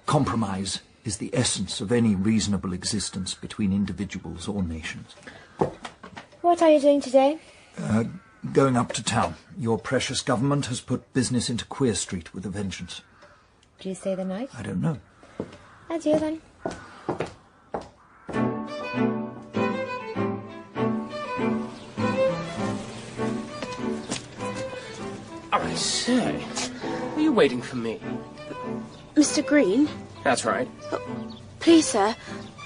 Compromise is the essence of any reasonable existence between individuals or nations.
What are you doing today?
Going up to town. Your precious government has put business into Queer Street with a vengeance.
Do you stay the night?
I don't know.
Adieu, then.
I say, are you waiting for me?
Mr. Green?
That's right.
Please, sir,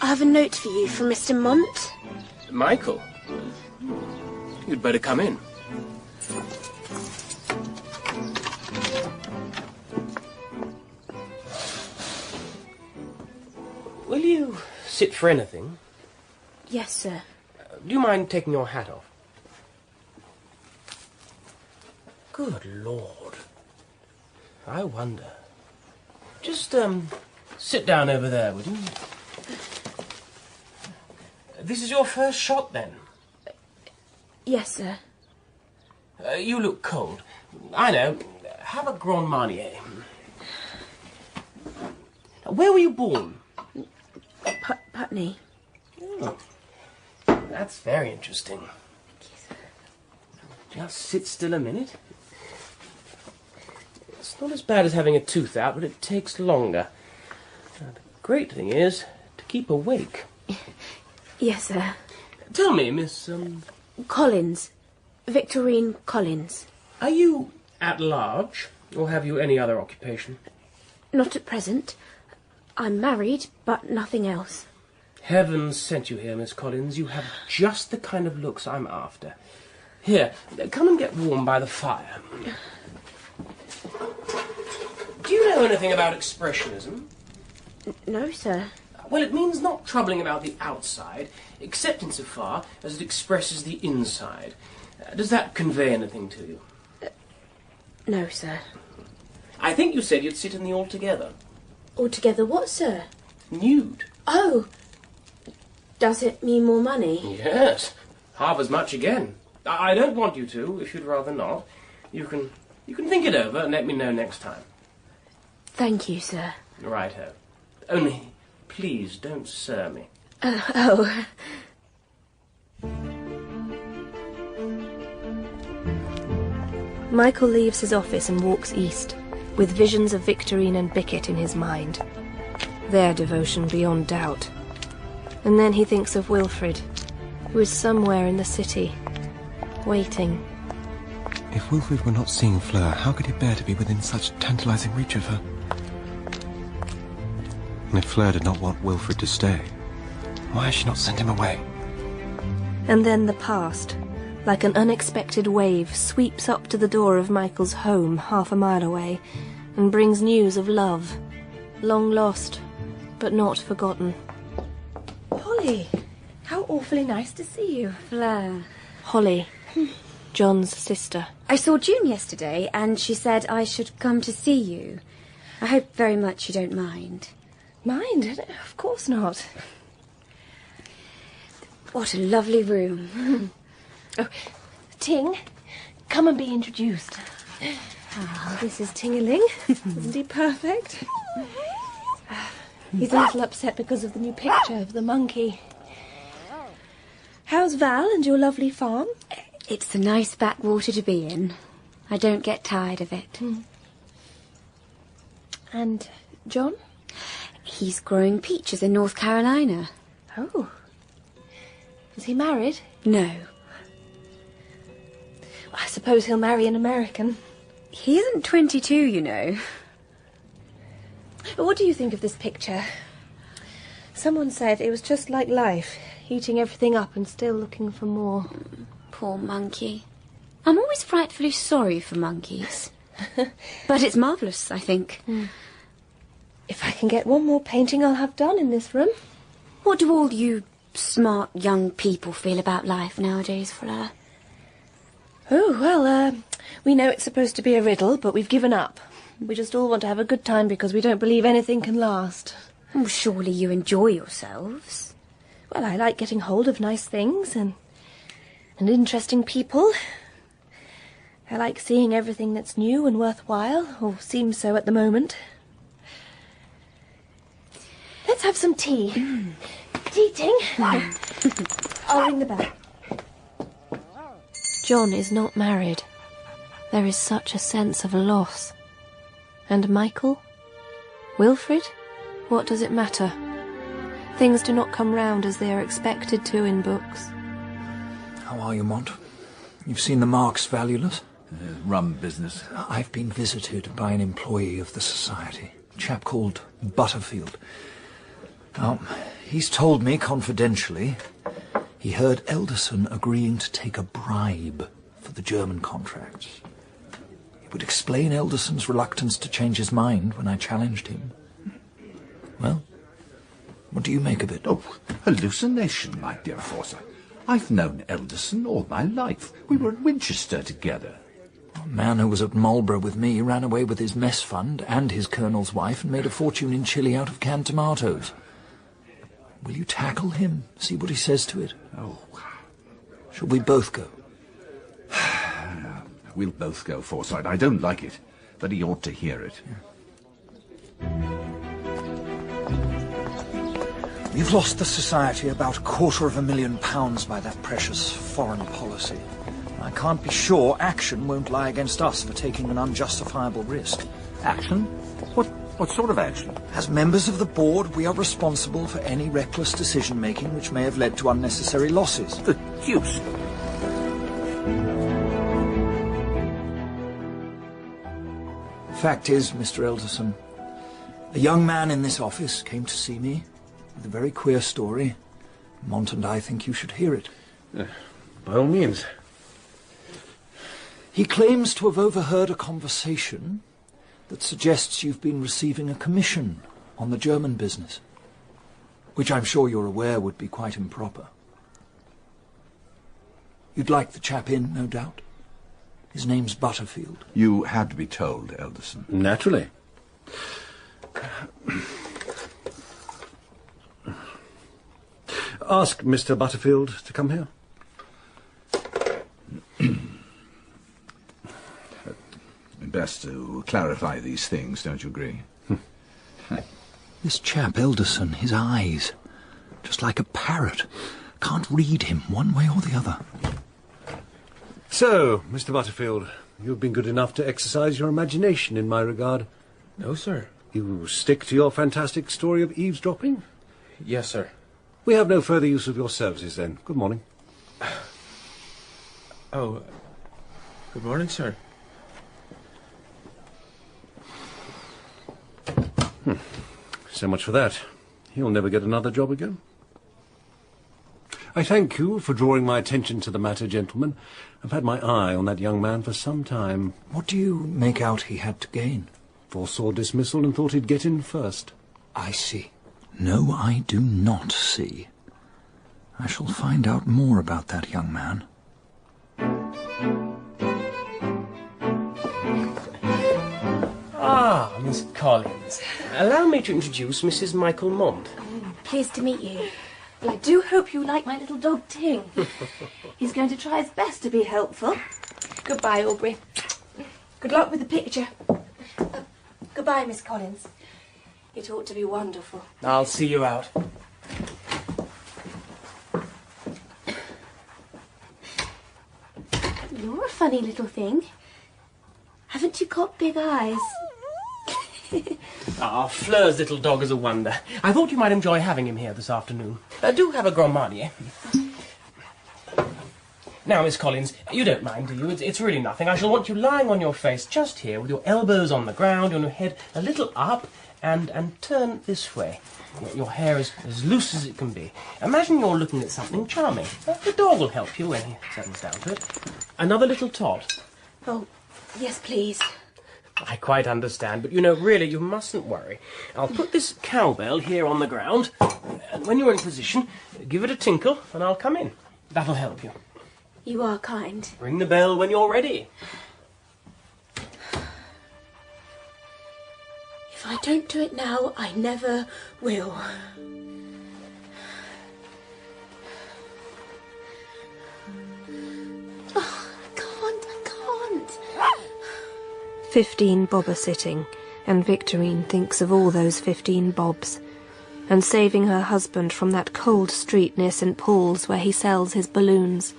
I have a note for you from Mr. Mont.
Michael? You'd better come in. Will you sit for anything?
Yes, sir.
Do you mind taking your hat off? Good Lord. I wonder. Just, sit down over there, would you? This is your first shot, then?
Yes, sir.
You look cold. I know. Have a Grand Marnier. Where were you born?
Putney.
Oh. That's very interesting. Just sit still a minute. It's not as bad as having a tooth out, but it takes longer. Now, the great thing is to keep awake.
Yes, sir.
Tell me, Miss,
Collins. Victorine Collins.
Are you at large, or have you any other occupation?
Not at present. I'm married, but nothing else.
Heaven sent you here, Miss Collins. You have just the kind of looks I'm after. Here, come and get warm by the fire. Do you know anything about expressionism?
No, sir.
Well, it means not troubling about the outside, except insofar as it expresses the inside. Does that convey anything to you?
No, sir.
I think you said you'd sit in the altogether.
Altogether what, sir?
Nude.
Oh! Does it mean more money?
Yes. Half as much again. I don't want you to, if you'd rather not. You can think it over and let me know next time.
Thank you, sir.
Righto. Only, please don't sir me.
Oh.
Michael leaves his office and walks east, with visions of Victorine and Bickett in his mind. Their devotion beyond doubt. And then he thinks of Wilfred, who is somewhere in the city, waiting.
If Wilfred were not seeing Fleur, how could he bear to be within such tantalizing reach of her? And if Fleur did not want Wilfred to stay, why has she not sent him away?
And then the past, like an unexpected wave, sweeps up to the door of Michael's home, half a mile away, and brings news of love, long lost, but not forgotten.
Holly, how awfully nice to see you.
Fleur.
Holly, John's sister.
I saw June yesterday, and she said I should come to see you. I hope very much you don't mind.
Mind? Of course not.
What a lovely room.
Oh, Ting, come and be introduced. Oh, this is Ting-a-ling. Isn't he perfect? He's a little upset because of the new picture of the monkey. How's Val and your lovely farm?
It's a nice backwater to be in. I don't get tired of it.
And John?
He's growing peaches in North Carolina.
Oh. Is he married?
No.
I suppose he'll marry an American.
He isn't 22, you know.
What do you think of this picture? Someone said it was just like life, eating everything up and still looking for more.
Poor monkey. I'm always frightfully sorry for monkeys. But it's marvellous, I think.
If I can get one more painting I'll have done in this room.
What do all you smart young people feel about life nowadays, Fleur?
Oh, well, we know it's supposed to be a riddle, but we've given up. We just all want to have a good time because we don't believe anything can last.
Oh, surely you enjoy yourselves.
Well, I like getting hold of nice things and interesting people. I like seeing everything that's new and worthwhile, or seems so at the moment. Let's have some tea. Tea, Ting. I'll ring the bell. John is not married. There is such a sense of loss. And Michael? Wilfred? What does it matter? Things do not come round as they are expected to in books.
How are you, Mont? You've seen the marks valueless?
Rum business.
I've been visited by an employee of the Society, a chap called Butterfield. Now, he's told me confidentially he heard Elderson agreeing to take a bribe for the German contracts. It would explain Elderson's reluctance to change his mind when I challenged him. Well, what do you make of it?
Oh, hallucination, my dear Forsyte. I've known Elderson all my life. We were at Winchester together.
A man who was at Marlborough with me ran away with his mess fund and his colonel's wife and made a fortune in Chile out of canned tomatoes. Will you tackle him? See what he says to it?
Oh.
Shall we both go?
We'll both go, Forsyte. I don't like it, but he ought to hear it.
We've lost the Society about £250,000 by that precious foreign policy. I can't be sure action won't lie against us for taking an unjustifiable risk.
Action? What sort of action?
As members of the board, we are responsible for any reckless decision-making which may have led to unnecessary losses.
The deuce!
Fact is, Mr. Elderson, a young man in this office came to see me with a very queer story. Mont and I think you should hear it.
By all means.
He claims to have overheard a conversation that suggests you've been receiving a commission on the German business, which I'm sure you're aware would be quite improper. You'd like the chap in, no doubt? His name's Butterfield.
You had to be told, Elderson.
Naturally. Ask Mr. Butterfield to come here.
Best to clarify these things, don't you agree?
This chap, Elderson, his eyes, just like a parrot. Can't read him one way or the other.
So, Mr. Butterfield, you've been good enough to exercise your imagination in my regard.
No, sir.
You stick to your fantastic story of eavesdropping?
Yes, sir.
We have no further use of your services, then. Good morning.
Oh, good morning, sir.
So much for that. He'll never get another job again. I thank you for drawing my attention to the matter, gentlemen. I've had my eye on that young man for some time.
What do you make out he had to gain?
Foresaw dismissal and thought he'd get in first.
I see. No, I do not see. I shall find out more about that young man.
Ah, Miss Collins. Allow me to introduce Mrs. Michael Mont.
Pleased to meet you. Well, I do hope you like my little dog, Ting. He's going to try his best to be helpful. Goodbye, Aubrey. Good luck with the picture. Goodbye, Miss Collins. It ought to be wonderful.
I'll see you out.
You're a funny little thing. Haven't you got big eyes?
Ah, Fleur's little dog is a wonder. I thought you might enjoy having him here this afternoon. Do have a Grand Marnier. Now, Miss Collins, you don't mind, do you? It's really nothing. I shall want you lying on your face just here, with your elbows on the ground, and your head a little up, and turn this way. Your hair is as loose as it can be. Imagine you're looking at something charming. The dog will help you when he settles down to it. Another little tot.
Oh, yes, please.
I quite understand, but, you know, really, you mustn't worry. I'll put this cowbell here on the ground, and when you're in position, give it a tinkle, and I'll come in. That'll help you.
You are kind.
Ring the bell when you're ready.
If I don't do it now, I never will. Oh, I can't.
15 bob are sitting, and Victorine thinks of all those 15 bobs, and saving her husband from that cold street near St. Paul's where he sells his balloons.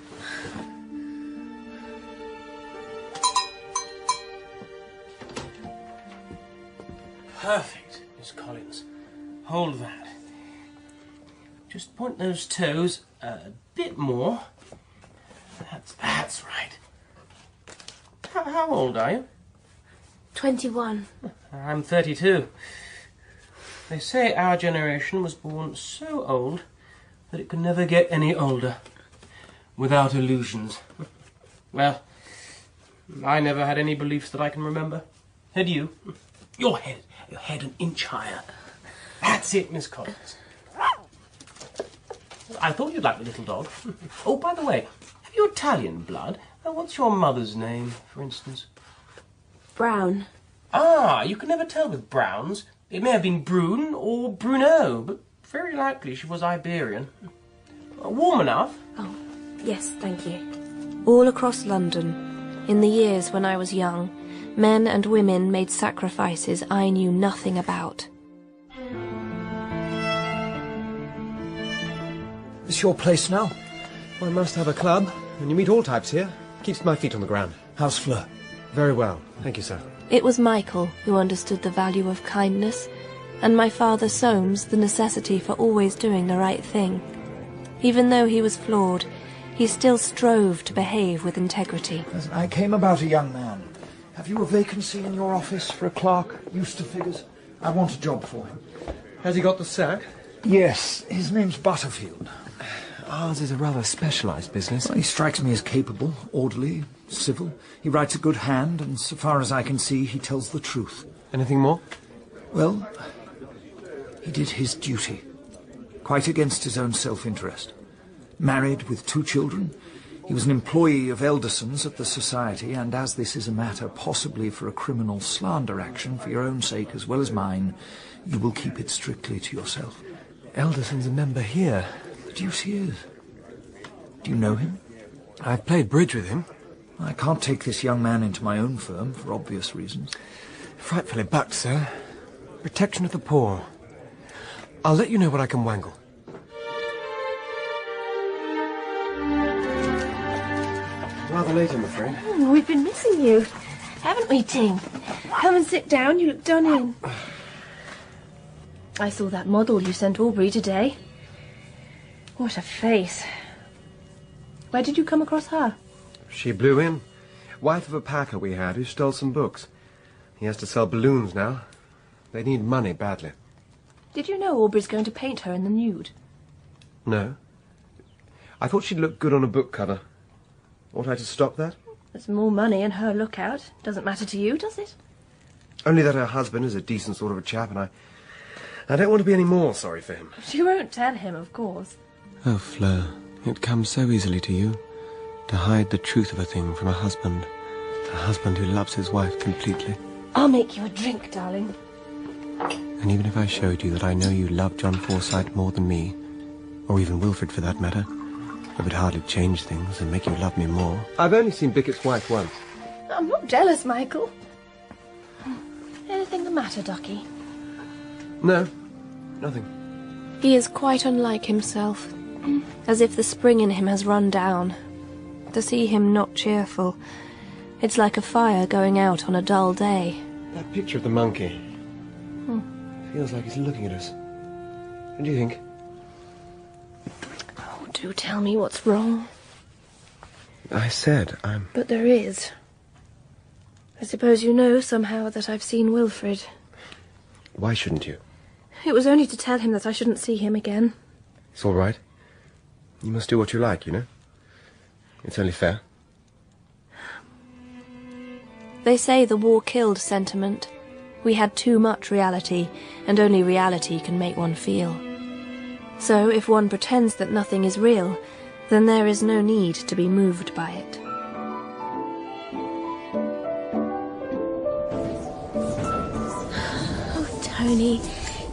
Perfect, Miss Collins. Hold that. Just point those toes a bit more. That's right. How old are you?
21.
I'm 32. They say our generation was born so old that it could never get any older. Without illusions. Well, I never had any beliefs that I can remember. Had you? Your head an inch higher. That's it, Miss Collins. I thought you'd like the little dog. Oh, by the way, have you Italian blood? What's your mother's name, for instance?
Brown.
Ah, you can never tell with Browns. It may have been Brune or Bruno, but very likely she was Iberian. Warm enough?
Oh, yes, thank you.
All across London, in the years when I was young, men and women made sacrifices I knew nothing about.
This your place now?
I must have a club, and you meet all types here. Keeps my feet on the ground.
How's Fleur?
Very well, thank you, sir.
It was Michael who understood the value of kindness, and my father Soames the necessity for always doing the right thing. Even though he was flawed, he still strove to behave with integrity.
I came about a young man. Have you a vacancy in your office for a clerk, used to figures? I want a job for him.
Has he got the sack?
Yes, his name's Butterfield.
Ours is a rather specialised business.
Well, he strikes me as capable, orderly, civil. He writes a good hand, and so far as I can see, he tells the truth.
Anything more?
Well, he did his duty, quite against his own self-interest. Married with 2 children, he was an employee of Elderson's at the Society, and as this is a matter possibly for a criminal slander action for your own sake as well as mine, you will keep it strictly to yourself.
Elderson's a member here.
The deuce he is. Do you know him?
I've played bridge with him.
I can't take this young man into my own firm, for obvious reasons.
Frightfully bucked, sir. Protection of the poor. I'll let you know what I can wangle. Rather late, I'm afraid.
Oh, we've been missing you, haven't we, Ting? Come and sit down, you look done in. I saw that model you sent Aubrey today. What a face. Where did you come across her?
She blew in. Wife of a packer we had who stole some books. He has to sell balloons now. They need money badly.
Did you know Aubrey's going to paint her in the nude?
No. I thought she'd look good on a book cover. Ought I to stop that?
There's more money in her lookout. Doesn't matter to you, does it?
Only that her husband is a decent sort of a chap, and I don't want to be any more sorry for him.
She won't tell him, of course.
Oh, Fleur, it comes so easily to you to hide the truth of a thing from a husband who loves his wife completely.
I'll make you a drink, darling.
And even if I showed you that I know you love John Forsyte more than me, or even Wilfred for that matter, it would hardly change things and make you love me more.
I've only seen Bickett's wife once.
I'm not jealous, Michael. Anything the matter, Ducky?
No, nothing.
He is quite unlike himself, as if the spring in him has run down. To see him not cheerful, it's like a fire going out on a dull day.
That picture of the monkey. Feels like he's looking at us. What do you think?
Oh, do tell me what's wrong.
I said I'm...
But there is. I suppose you know somehow that I've seen Wilfred.
Why shouldn't you?
It was only to tell him that I shouldn't see him again.
It's all right. You must do what you like, you know. It's only fair.
They say the war killed sentiment. We had too much reality, and only reality can make one feel. So if one pretends that nothing is real, then there is no need to be moved by it.
Oh, Tony,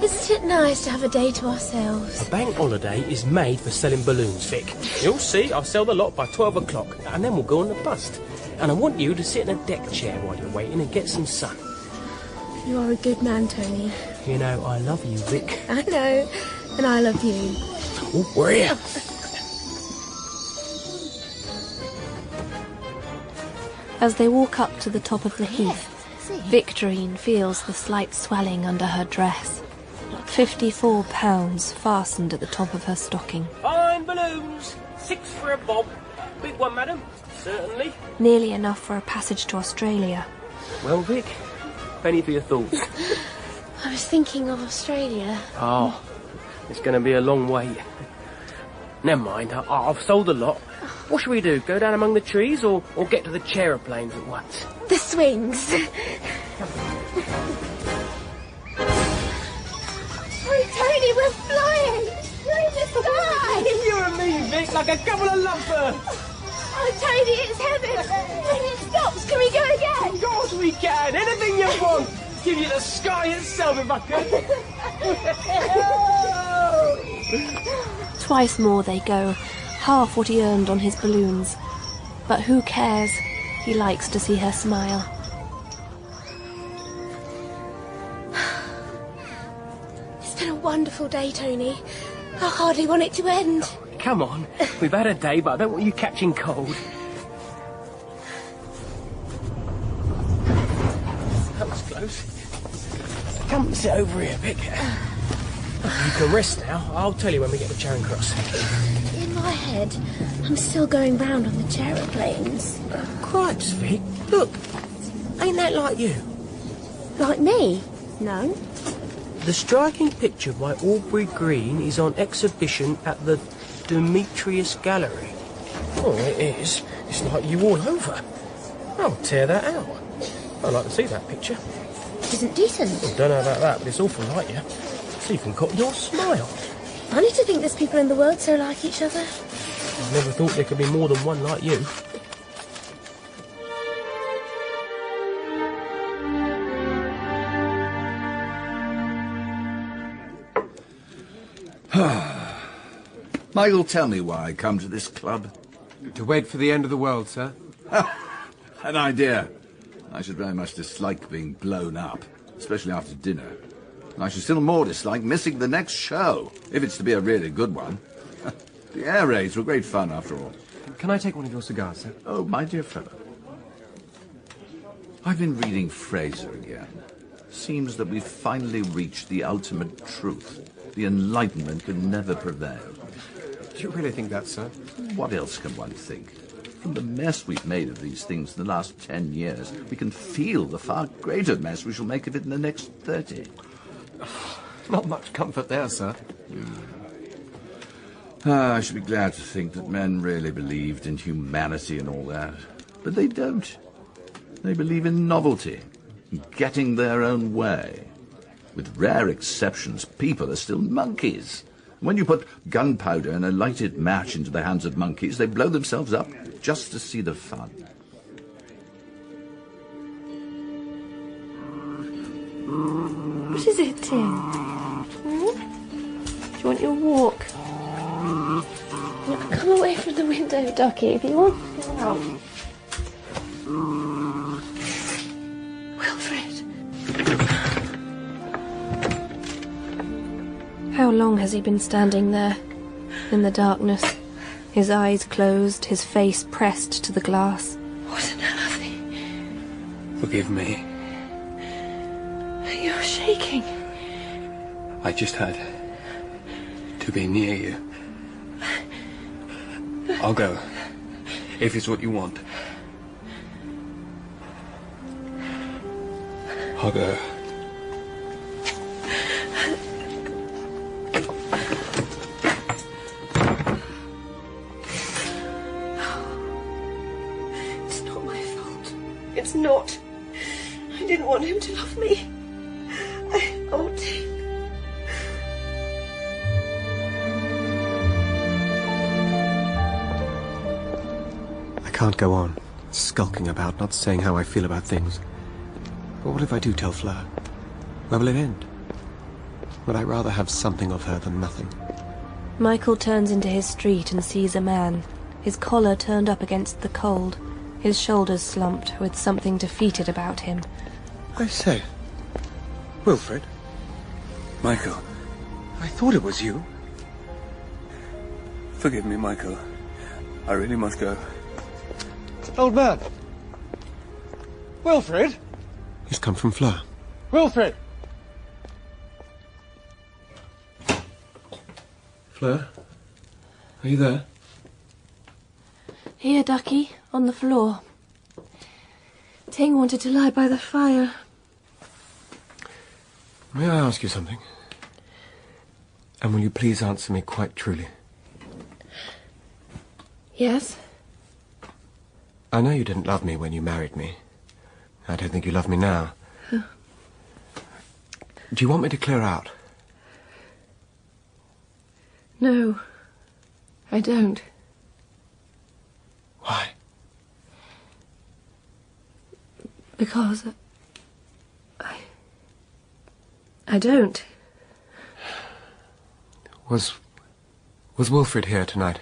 isn't it nice to have a day to ourselves?
A bank holiday is made for selling balloons, Vic. You'll see, I'll sell the lot by 12 o'clock, and then we'll go on the bust. And I want you to sit in a deck chair while you're waiting and get some sun.
You are a good man, Tony.
You know, I love you, Vic.
I know, and I love you.
Oh, we're here.
As they walk up to the top of the heath, Victorine feels the slight swelling under her dress. 54 pounds fastened at the top of her stocking.
Fine balloons. 6 for a bob. Big one, madam. Certainly.
Nearly enough for a passage to Australia.
Well, Vic, penny for your thoughts.
I was thinking of Australia.
Oh, it's going to be a long wait. Never mind, I've sold a lot. What should we do, go down among the trees or get to the chaeroplanes at once?
The swings. Oh, Tony, we're flying! We're in the sky!
You and me, Vic, like a couple of lovebirds.
Oh, Tony, it's heaven! When it stops, can we go again?
Of course we can! Anything you want! Give you the sky itself if I could!
Twice more they go, half what he earned on his balloons. But who cares? He likes to see her smile.
It's been a wonderful day, Tony. I hardly want it to end.
Come on, we've had a day, but I don't want you catching cold. That was close. Come and sit over here, Vic. You can rest now. I'll tell you when we get to Charing Cross.
In my head, I'm still going round on the chaeroplanes.
Cripes, Vic. Look, ain't that like you?
Like me? No.
The striking picture by Aubrey Green is on exhibition at the Demetrius Gallery. Oh, it is. It's like you all over. I'll tear that out. I'd like to see that picture.
Isn't decent.
I don't know about that, but it's awful like you. It's even got your smile.
Funny to think there's people in the world so like each other.
I never thought there could be more than one like you.
Michael, tell me why I come to this club.
To wait for the end of the world, sir.
An idea. I should very much dislike being blown up, especially after dinner. And I should still more dislike missing the next show, if it's to be a really good one. The air raids were great fun, after all.
Can I take one of your cigars, sir?
Oh, my dear fellow. I've been reading Fraser again. Seems that we've finally reached the ultimate truth. The Enlightenment can never prevail.
Do you really think that, sir?
What else can one think? From the mess we've made of these things in the last 10 years, we can feel the far greater mess we shall make of it in the next 30.
Not much comfort there, sir.
I should be glad to think that men really believed in humanity and all that. But they don't. They believe in novelty, in getting their own way. With rare exceptions, people are still monkeys. When you put gunpowder and a lighted match into the hands of monkeys, they blow themselves up just to see the fun.
What is it, Tim? Do you want your walk? Come away from the window, Ducky, if you want to go out. Wilfred! How long has he been standing there, in the darkness, his eyes closed, his face pressed to the glass? What an earthly...
Forgive me.
You're shaking.
I just had to be near you. I'll go, if it's what you want. I'll go.
It's not my fault. It's not. I didn't want him to love me. Oh, Tim.
I can't go on, skulking about, not saying how I feel about things. But what if I do tell Fleur? Where will it end? Would I rather have something of her than nothing?
Michael turns into his street and sees a man, his collar turned up against the cold, his shoulders slumped with something defeated about him.
I say, Wilfred?
Michael.
I thought it was you.
Forgive me, Michael. I really must go.
Old man. Wilfred?
He's come from Fleur.
Wilfred!
Fleur? Are you there?
Here, Ducky, on the floor. Ting wanted to lie by the fire.
May I ask you something? And will you please answer me quite truly?
Yes?
I know you didn't love me when you married me. I don't think you love me now.
Huh.
Do you want me to clear out?
No, I don't.
Why?
Because I don't.
Was Wilfred here tonight?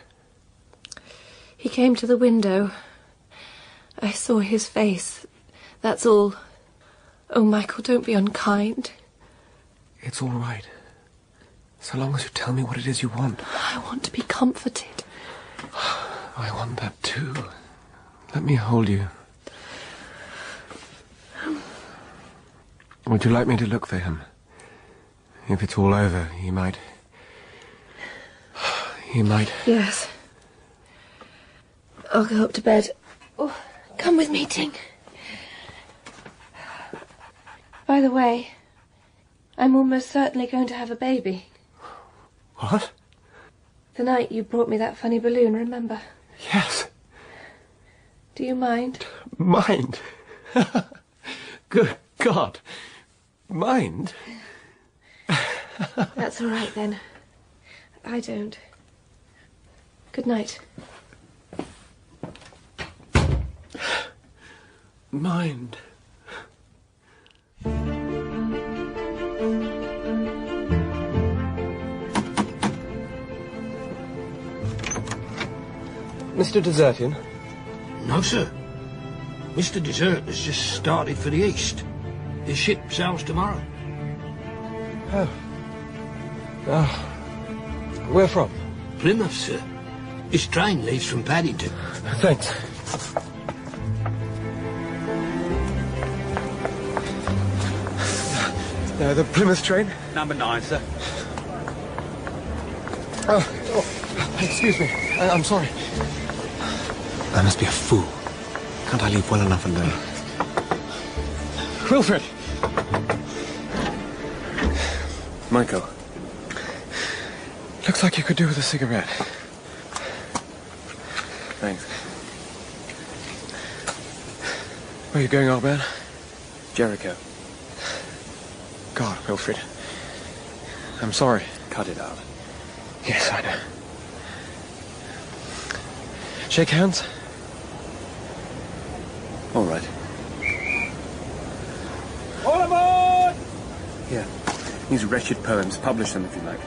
He came to the window. I saw his face. That's all. Oh, Michael, don't be unkind.
It's all right. So long as you tell me what it is you want.
I want to be comforted.
I want that too. Let me hold you. Would you like me to look for him? If it's all over, he might...
Yes. I'll go up to bed. Oh, come with me, Ting. By the way, I'm almost certainly going to have a baby.
What?
The night you brought me that funny balloon, remember?
Yes.
Do you mind?
Mind? Good God. Mind?
That's all right, then. I don't. Good night.
Mind. Mr. Desertian?
No, sir. Mr. Desert has just started for the east. His ship sails tomorrow.
Oh. Oh. Where from?
Plymouth, sir. His train leaves from Paddington.
Thanks. The Plymouth train?
Number 9, sir.
Oh.
Excuse me. I'm sorry.
I must be a fool. Can't I leave well enough alone?
Wilfred!
Michael. Looks like you could do with a cigarette. Thanks. Where are you going, old man?
Jericho.
God, Wilfred. I'm sorry.
Cut it out.
Yes, I know. Shake hands?
All right.
All aboard!
Here. These wretched poems. Publish them if you like.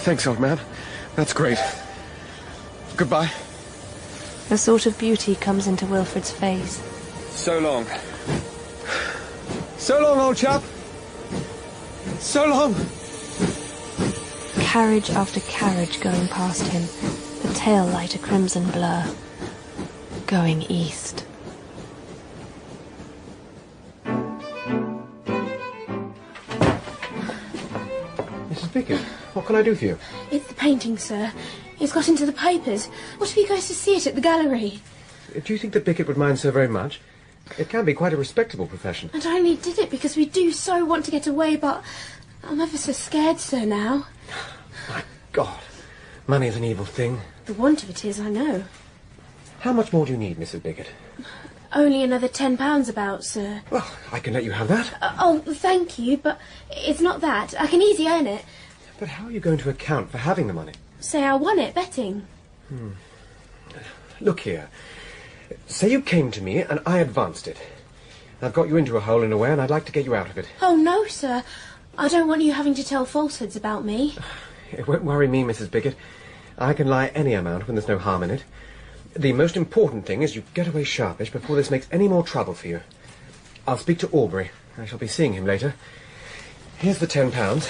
Thanks, old man. That's great. Goodbye.
A sort of beauty comes into Wilfred's face.
So long. So long, old chap. So long.
Carriage after carriage going past him, the tail light a crimson blur. Going east.
Mrs. Bickett, what can I do for you?
It's the painting, sir. It's got into the papers. What if he goes to see it at the gallery?
Do you think that Bickett would mind so very much? It can be quite a respectable profession.
And I only did it because we do so want to get away, but I'm ever so scared, sir, now.
My God. Money's an evil thing.
The want of it is, I know.
How much more do you need, Mrs. Bickett?
Only another £10 about, sir.
Well, I can let you have that.
Oh, thank you, but it's not that. I can easily earn it.
But how are you going to account for having the money?
Say I won it, betting.
Look here. Say you came to me and I advanced it. I've got you into a hole in a way and I'd like to get you out of it.
Oh, no, sir. I don't want you having to tell falsehoods about me.
It won't worry me, Mrs. Bickett. I can lie any amount when there's no harm in it. The most important thing is you get away sharpish before this makes any more trouble for you. I'll speak to Aubrey. I shall be seeing him later. Here's the £10.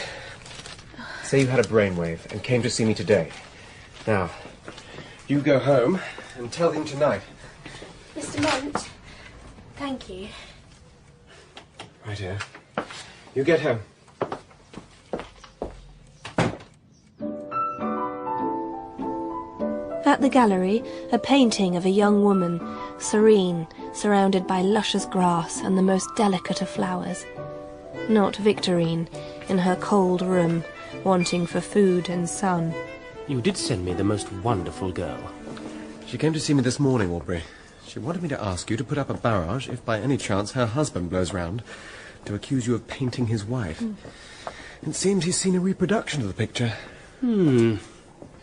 Say you had a brainwave and came to see me today. Now, you go home and tell him tonight.
Mr. Mont, thank you.
Right here. You get home.
At the gallery, a painting of a young woman, serene, surrounded by luscious grass and the most delicate of flowers. Not Victorine, in her cold room, wanting for food and sun.
You did send me the most wonderful girl.
She came to see me this morning, Aubrey. She wanted me to ask you to put up a barrage if by any chance her husband blows round to accuse you of painting his wife. It seems he's seen a reproduction of the picture.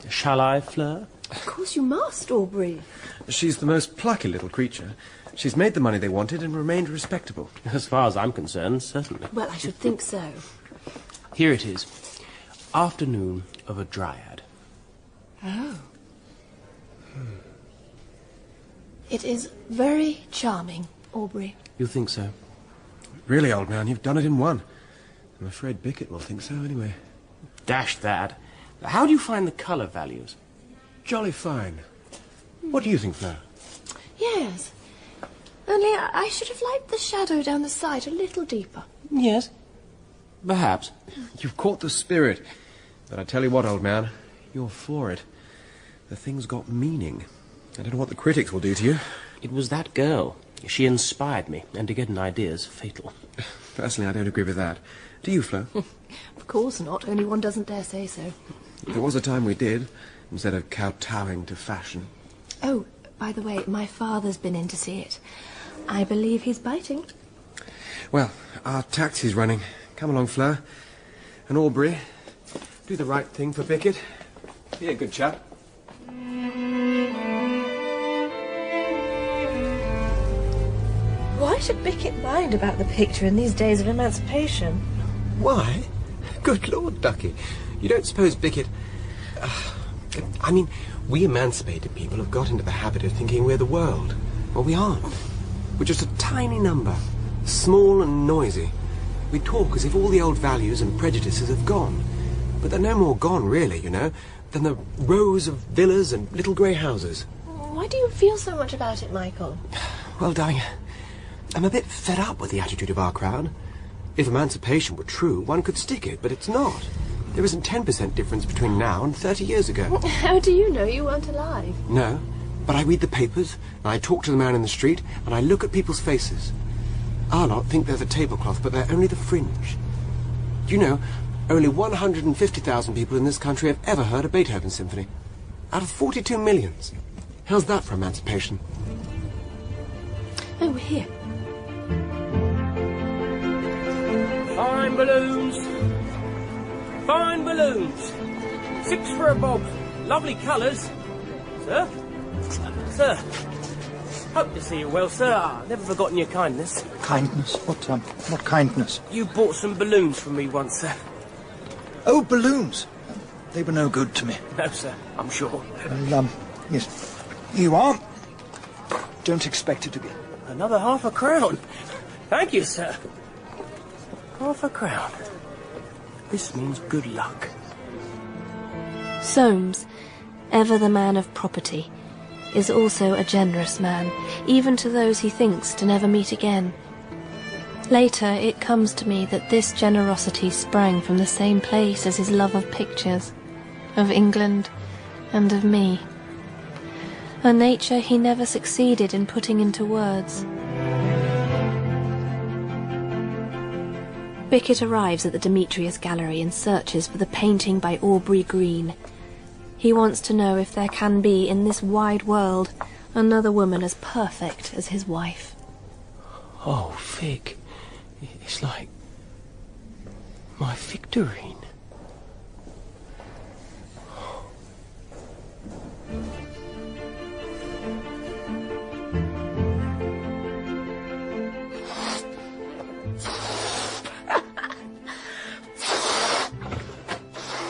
Shall I, Fleur?
Of course you must, Aubrey.
She's the most plucky little creature. She's made the money they wanted and remained respectable.
As far as I'm concerned, certainly.
Well, I should think so.
Here it is. Afternoon of a Dryad.
Oh. It is very charming, Aubrey.
You think so?
Really, old man, you've done it in one. I'm afraid Bickett will think so anyway.
Dash that. How do you find the colour values?
Jolly fine. What do you think, Fleur?
Yes. Only I should have liked the shadow down the side a little deeper.
Yes. Perhaps.
You've caught the spirit. But I tell you what, old man, you're for it. The thing's got meaning. I don't know what the critics will do to you.
It was that girl. She inspired me, and to get an idea is fatal.
Personally, I don't agree with that. Do you, Fleur?
Of course not. Only one doesn't dare say so.
There was a time we did, instead of kowtowing to fashion.
Oh, by the way, my father's been in to see it. I believe he's biting.
Well, our taxi's running. Come along, Fleur. And Aubrey, do the right thing for Bickett. Be a good chap.
Why should Bickett mind about the picture in these days of emancipation?
Why? Good Lord, Ducky. You don't suppose Bickett... I mean, we emancipated people have got into the habit of thinking we're the world. Well, we aren't. We're just a tiny number, small and noisy. We talk as if all the old values and prejudices have gone. But they're no more gone, really, you know, than the rows of villas and little grey houses.
Why do you feel so much about it, Michael?
Well, darling, I'm a bit fed up with the attitude of our crowd. If emancipation were true, one could stick it, but it's not. There isn't 10% difference between now and 30 years ago.
How do you know you weren't alive?
No, but I read the papers, and I talk to the man in the street, and I look at people's faces. Our lot think they're the tablecloth, but they're only the fringe. Do you know, only 150,000 people in this country have ever heard a Beethoven symphony. Out of 42 millions. How's that for emancipation?
Oh, we're here.
Fine balloons. Fine balloons. 6 for a bob. Lovely colours. Sir? Sir. Hope to see you well, sir. I've never forgotten your kindness.
Kindness? What kindness?
You bought some balloons for me once, sir.
Oh, balloons. They were no good to me.
No, sir, I'm sure.
Well, yes. Here you are. Don't expect it to be.
Another half a crown. Thank you, sir. Half a crown. This means good luck.
Soames, ever the man of property, is also a generous man, even to those he thinks to never meet again. Later, it comes to me that this generosity sprang from the same place as his love of pictures, of England, and of me. A nature he never succeeded in putting into words. Bickett arrives at the Demetrius Gallery and searches for the painting by Aubrey Green. He wants to know if there can be, in this wide world, another woman as perfect as his wife.
Oh, Vic. It's like my Victorine.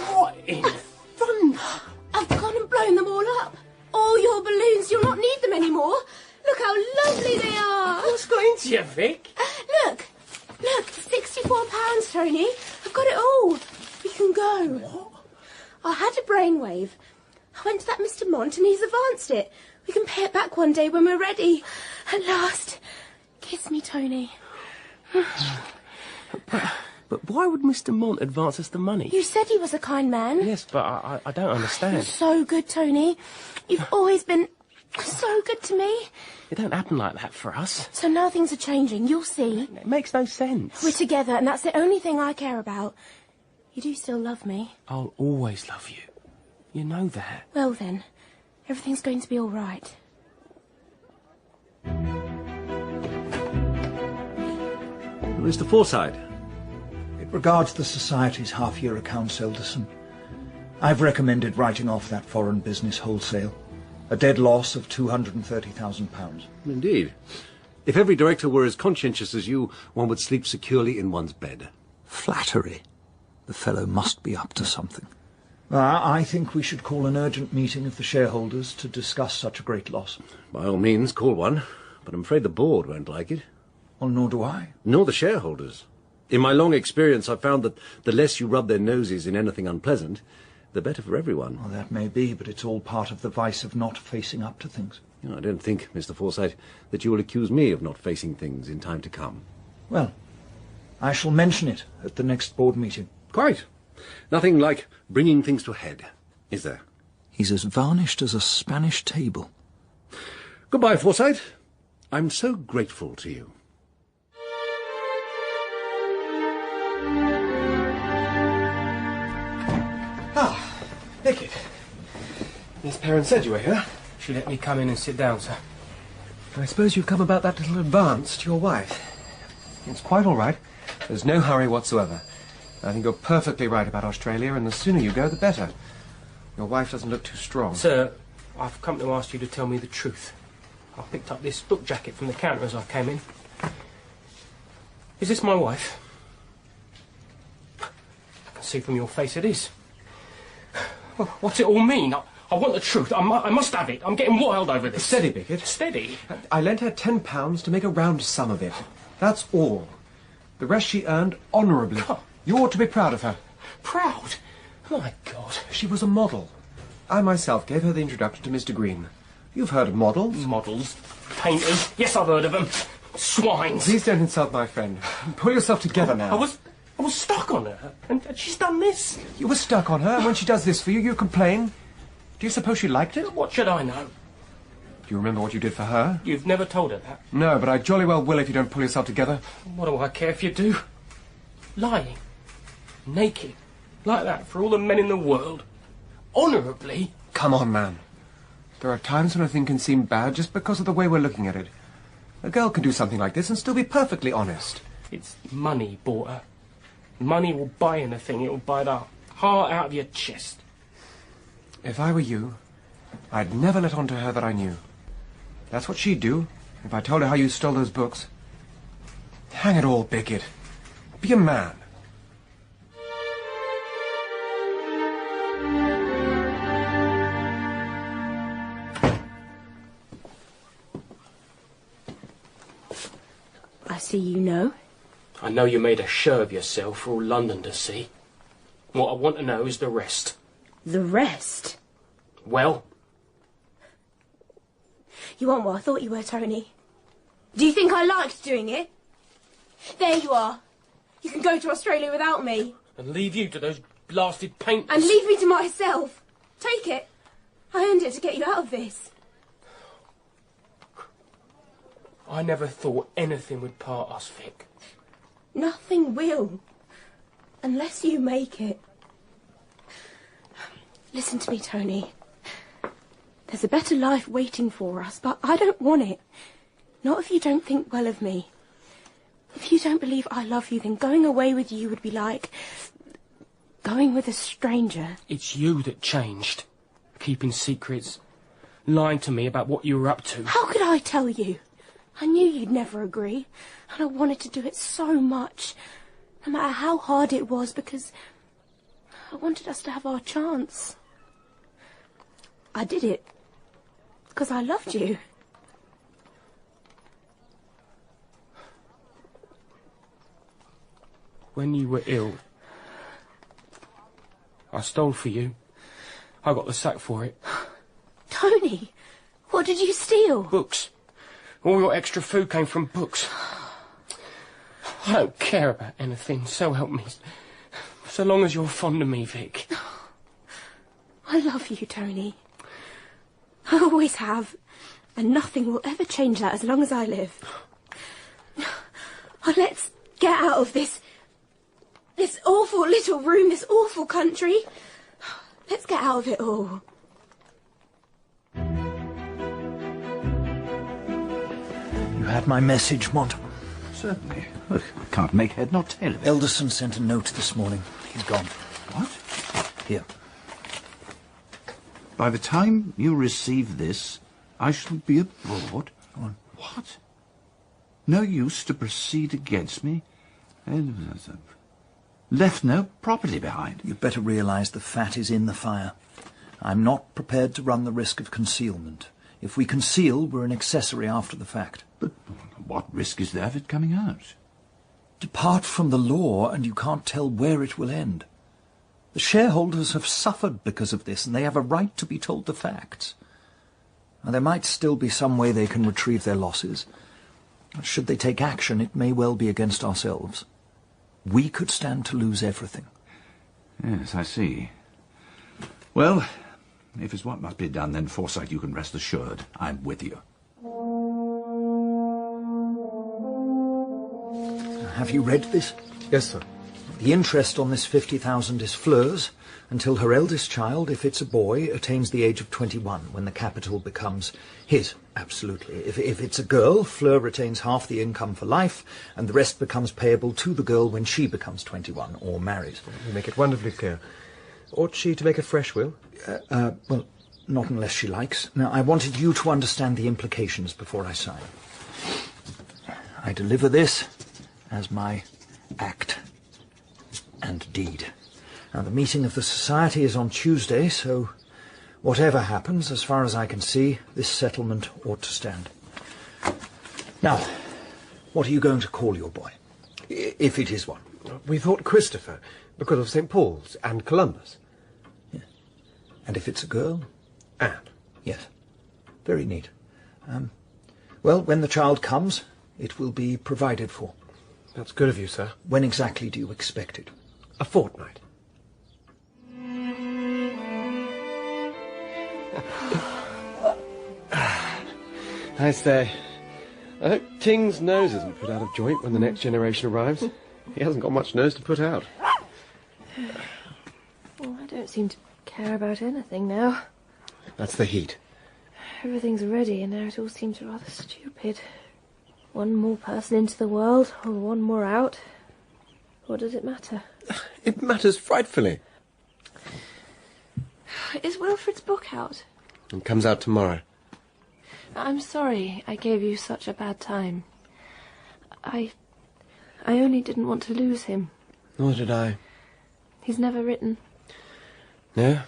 What in thunder?
I've gone and blown them all up. All your balloons, you'll not need them anymore. Look how lovely they are.
What's got into you, Vic?
Look, £64, Tony. I've got it all. We can go. What? I had a brainwave. I went to that Mr. Mont and he's advanced it. We can pay it back one day when we're ready. At last. Kiss me, Tony.
But why would Mr. Mont advance us the money?
You said he was a kind man.
Yes, but I don't understand.
You're so good, Tony. You've always been so good to me.
It don't happen like that for us.
So now things are changing. You'll see.
It makes no sense.
We're together, and that's the only thing I care about. You do still love me.
I'll always love you. You know that.
Well then, everything's going to be all right.
Mr. Forsyte.
It regards the Society's half-year accounts, Elderson. I've recommended writing off that foreign business wholesale. A dead loss of £230,000.
Indeed. If every director were as conscientious as you, one would sleep securely in one's bed.
Flattery. The fellow must be up to something. I think we should call an urgent meeting of the shareholders to discuss such a great loss.
By all means, call one. But I'm afraid the board won't like it.
Well, nor do I.
Nor the shareholders. In my long experience, I've found that the less you rub their noses in anything unpleasant, the better for everyone.
Well, that may be, but it's all part of the vice of not facing up to things.
I don't think, Mr. Forsyte, that you will accuse me of not facing things in time to come.
Well, I shall mention it at the next board meeting.
Quite. Nothing like bringing things to a head, is there?
He's as varnished as a Spanish table.
Goodbye, Forsyte. I'm so grateful to you.
Ah, Bickett. Miss Perrin said you were here.
She let me come in and sit down, sir.
I suppose you've come about that little advance to your wife. It's quite all right. There's no hurry whatsoever. I think you're perfectly right about Australia, and the sooner you go, the better. Your wife doesn't look too strong.
Sir, I've come to ask you to tell me the truth. I picked up this book jacket from the counter as I came in. Is this my wife? I can see from your face it is. What's it all mean? I want the truth. I must have it. I'm getting wild over this.
Steady, Bickett.
Steady?
I lent her £10 to make a round sum of it. That's all. The rest she earned honourably. You ought to be proud of her.
Proud? My God.
She was a model. I myself gave her the introduction to Mr. Green. You've heard of models?
Models? Painters? Yes, I've heard of them. Swines.
Please don't insult my friend. Pull yourself together now.
I was was stuck on her, and she's done this.
You were stuck on her, and when she does this for you, you complain. Do you suppose she liked it?
What should I know?
Do you remember what you did for her?
You've never told her that.
No, but I jolly well will if you don't pull yourself together.
What do I care if you do? Lying. Naked. Like that for all the men in the world. Honourably.
Come on, man. There are times when a thing can seem bad just because of the way we're looking at it. A girl can do something like this and still be perfectly honest.
It's money bought her. Money will buy anything. It will buy the heart out of your chest.
If I were you, I'd never let on to her that I knew. That's what she'd do if I told her how you stole those books. Hang it all, Bickett. Be a man.
I see you know.
I know you made a show of yourself for all London to see. What I want to know is the rest.
The rest?
Well?
You aren't what I thought you were, Tony. Do you think I liked doing it? There you are. You can go to Australia without me.
And leave you to those blasted painters.
And leave me to myself. Take it. I earned it to get you out of this.
I never thought anything would part us, Vic.
Nothing will. Unless you make it. Listen to me, Tony. There's a better life waiting for us, but I don't want it. Not if you don't think well of me. If you don't believe I love you, then going away with you would be like going with a stranger.
It's you that changed. Keeping secrets. Lying to me about what you were up to.
How could I tell you? I knew you'd never agree, and I wanted to do it so much, no matter how hard it was, because I wanted us to have our chance. I did it because I loved you.
When you were ill, I stole for you. I got the sack for it.
Tony, what did you steal?
Books. All your extra food came from books. I don't care about anything, so help me. So long as you're fond of me, Vic.
I love you, Tony. I always have. And nothing will ever change that as long as I live. Oh, let's get out of this awful little room, this awful country. Let's get out of it all.
You had my message, Mont?
Certainly. Look, I can't make head nor tail of it.
Elderson sent a note this morning. He's gone.
What?
Here.
By the time you receive this, I shall be abroad. What? No use to proceed against me? Left no property behind.
You'd better realise the fat is in the fire. I'm not prepared to run the risk of concealment. If we conceal, we're an accessory after the fact.
But what risk is there of it coming out?
Depart from the law and you can't tell where it will end. The shareholders have suffered because of this, and they have a right to be told the facts. Now, there might still be some way they can retrieve their losses. Should they take action, it may well be against ourselves. We could stand to lose everything.
Yes, I see. Well, if it's what must be done, then, Forsyte, you can rest assured I'm with you.
Have you read this?
Yes, sir.
The interest on this 50,000 is Fleur's, until her eldest child, if it's a boy, attains the age of 21, when the capital becomes his, absolutely. If it's a girl, Fleur retains half the income for life, and the rest becomes payable to the girl when she becomes 21, or marries.
You make it wonderfully clear. Ought she to make a fresh will?
Well, not unless she likes. Now, I wanted you to understand the implications before I sign. I deliver this as my act and deed. Now, the meeting of the Society is on Tuesday, so whatever happens, as far as I can see, this settlement ought to stand. Now, what are you going to call your boy? If it is one.
We thought Christopher, because of St. Paul's and Columbus.
Yeah. And if it's a girl?
Anne.
Yes. Very neat. Well, when the child comes, it will be provided for.
That's good of you, sir.
When exactly do you expect it?
A fortnight. I say, I hope Ting's nose isn't put out of joint when the next generation arrives. He hasn't got much nose to put out.
Well, I don't seem to care about anything now.
That's the heat.
Everything's ready, and now it all seems rather stupid. One more person into the world, or one more out. What does it matter?
It matters frightfully.
Is Wilfred's book out?
It comes out tomorrow.
I'm sorry I gave you such a bad time. I only didn't want to lose him.
Nor did I.
He's never written.
No?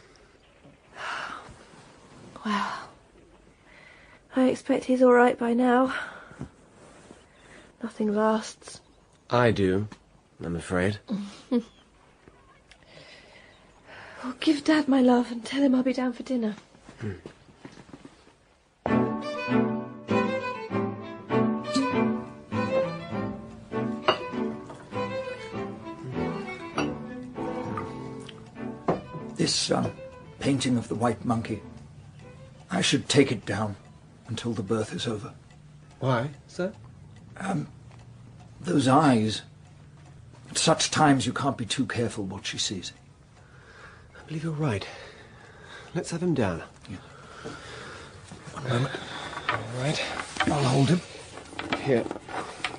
Well, I expect he's all right by now. Nothing lasts.
I do, I'm afraid.
Well, give Dad my love and tell him I'll be down for dinner.
This painting of the white monkey, I should take it down until the birth is over.
Why, sir?
Those eyes. At such times you can't be too careful what she sees.
I believe you're right. Let's have him down.
Yeah.
One moment. All right.
I'll hold him.
Here.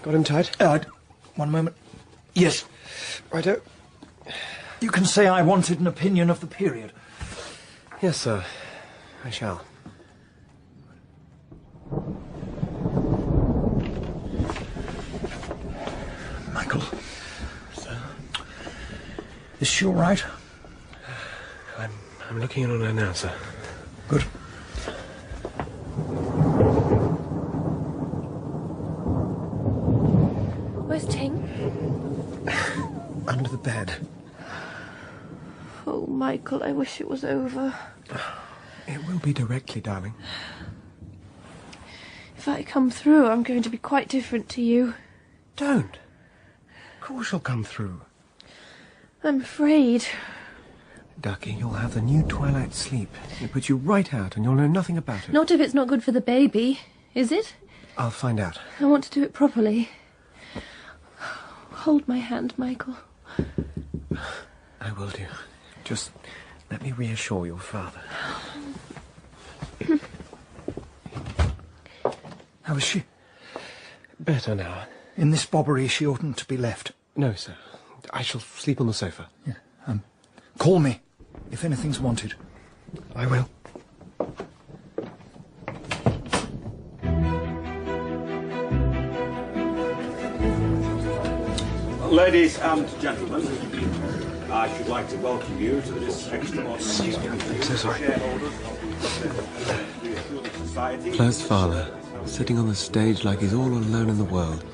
Got him tight?
One moment. Yes.
Righto.
You can say I wanted an opinion of the period.
Yes, sir. I shall.
Michael. Sir? Is she all right?
I'm looking in on her now, sir.
Good.
Where's Ting?
Under the bed.
Oh, Michael, I wish it was over.
It will be directly, darling.
If I come through, I'm going to be quite different to you.
Don't. Of course you'll come through.
I'm afraid.
Ducky, you'll have the new twilight sleep. It puts you right out and you'll know nothing about it.
Not if it's not good for the baby, is it?
I'll find out.
I want to do it properly. Hold my hand, Michael.
I will do. Just let me reassure your father.
How is she?
Better now.
In this bobbery, she oughtn't to be left.
No, sir. I shall sleep on the sofa.
Yeah. Call me if anything's wanted.
I will.
Ladies and gentlemen, I should like to welcome you to this extraordinary
Fleur's father, sitting on the stage like he's all alone in the world.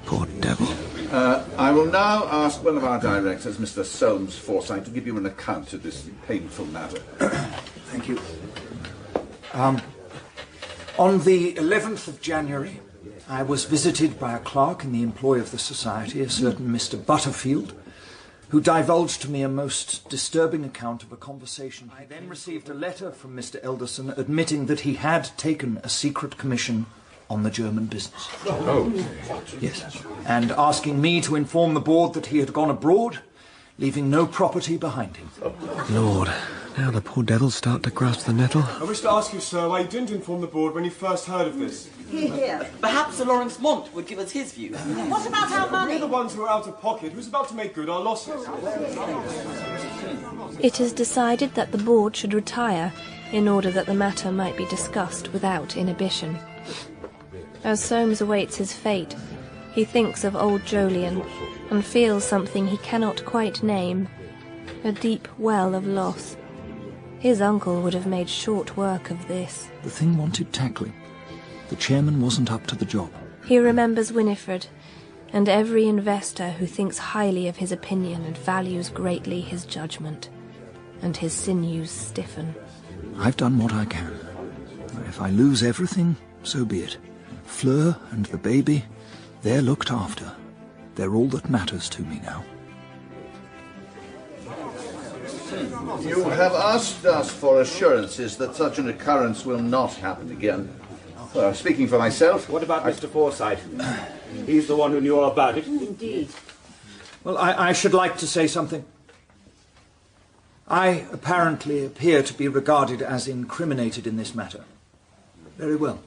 Poor devil.
I will now ask one of our directors, Mr. Soames Forsyte, to give you an account of this painful matter.
Thank you. On the 11th of January, I was visited by a clerk in the employ of the Society, a certain Mr. Butterfield, who divulged to me a most disturbing account of a conversation. I then received a letter from Mr. Elderson admitting that he had taken a secret commission on the German business.
Oh.
Yes. And asking me to inform the board that he had gone abroad, leaving no property behind him.
Lord, now the poor devils start to grasp the nettle.
I wish to ask you, sir, why you didn't inform the board when you first heard of this.
Here. Perhaps Sir Lawrence Mont would give us his view. What about our money?
We're the ones who are out of pocket. Who's about to make good our losses?
It is decided that the board should retire in order that the matter might be discussed without inhibition. As Soames awaits his fate, he thinks of old Jolyon and feels something he cannot quite name, a deep well of loss. His uncle would have made short work of this.
The thing wanted tackling. The chairman wasn't up to the job.
He remembers Winifred, and every investor who thinks highly of his opinion and values greatly his judgment, and his sinews stiffen.
I've done what I can. If I lose everything, so be it. Fleur and the baby, they're looked after. They're all that matters to me now.
You have asked us for assurances that such an occurrence will not happen again. Speaking for myself...
What about Mr. Forsyte? He's the one who knew all about it.
Indeed.
Well, I should like to say something. I apparently appear to be regarded as incriminated in this matter. Very well.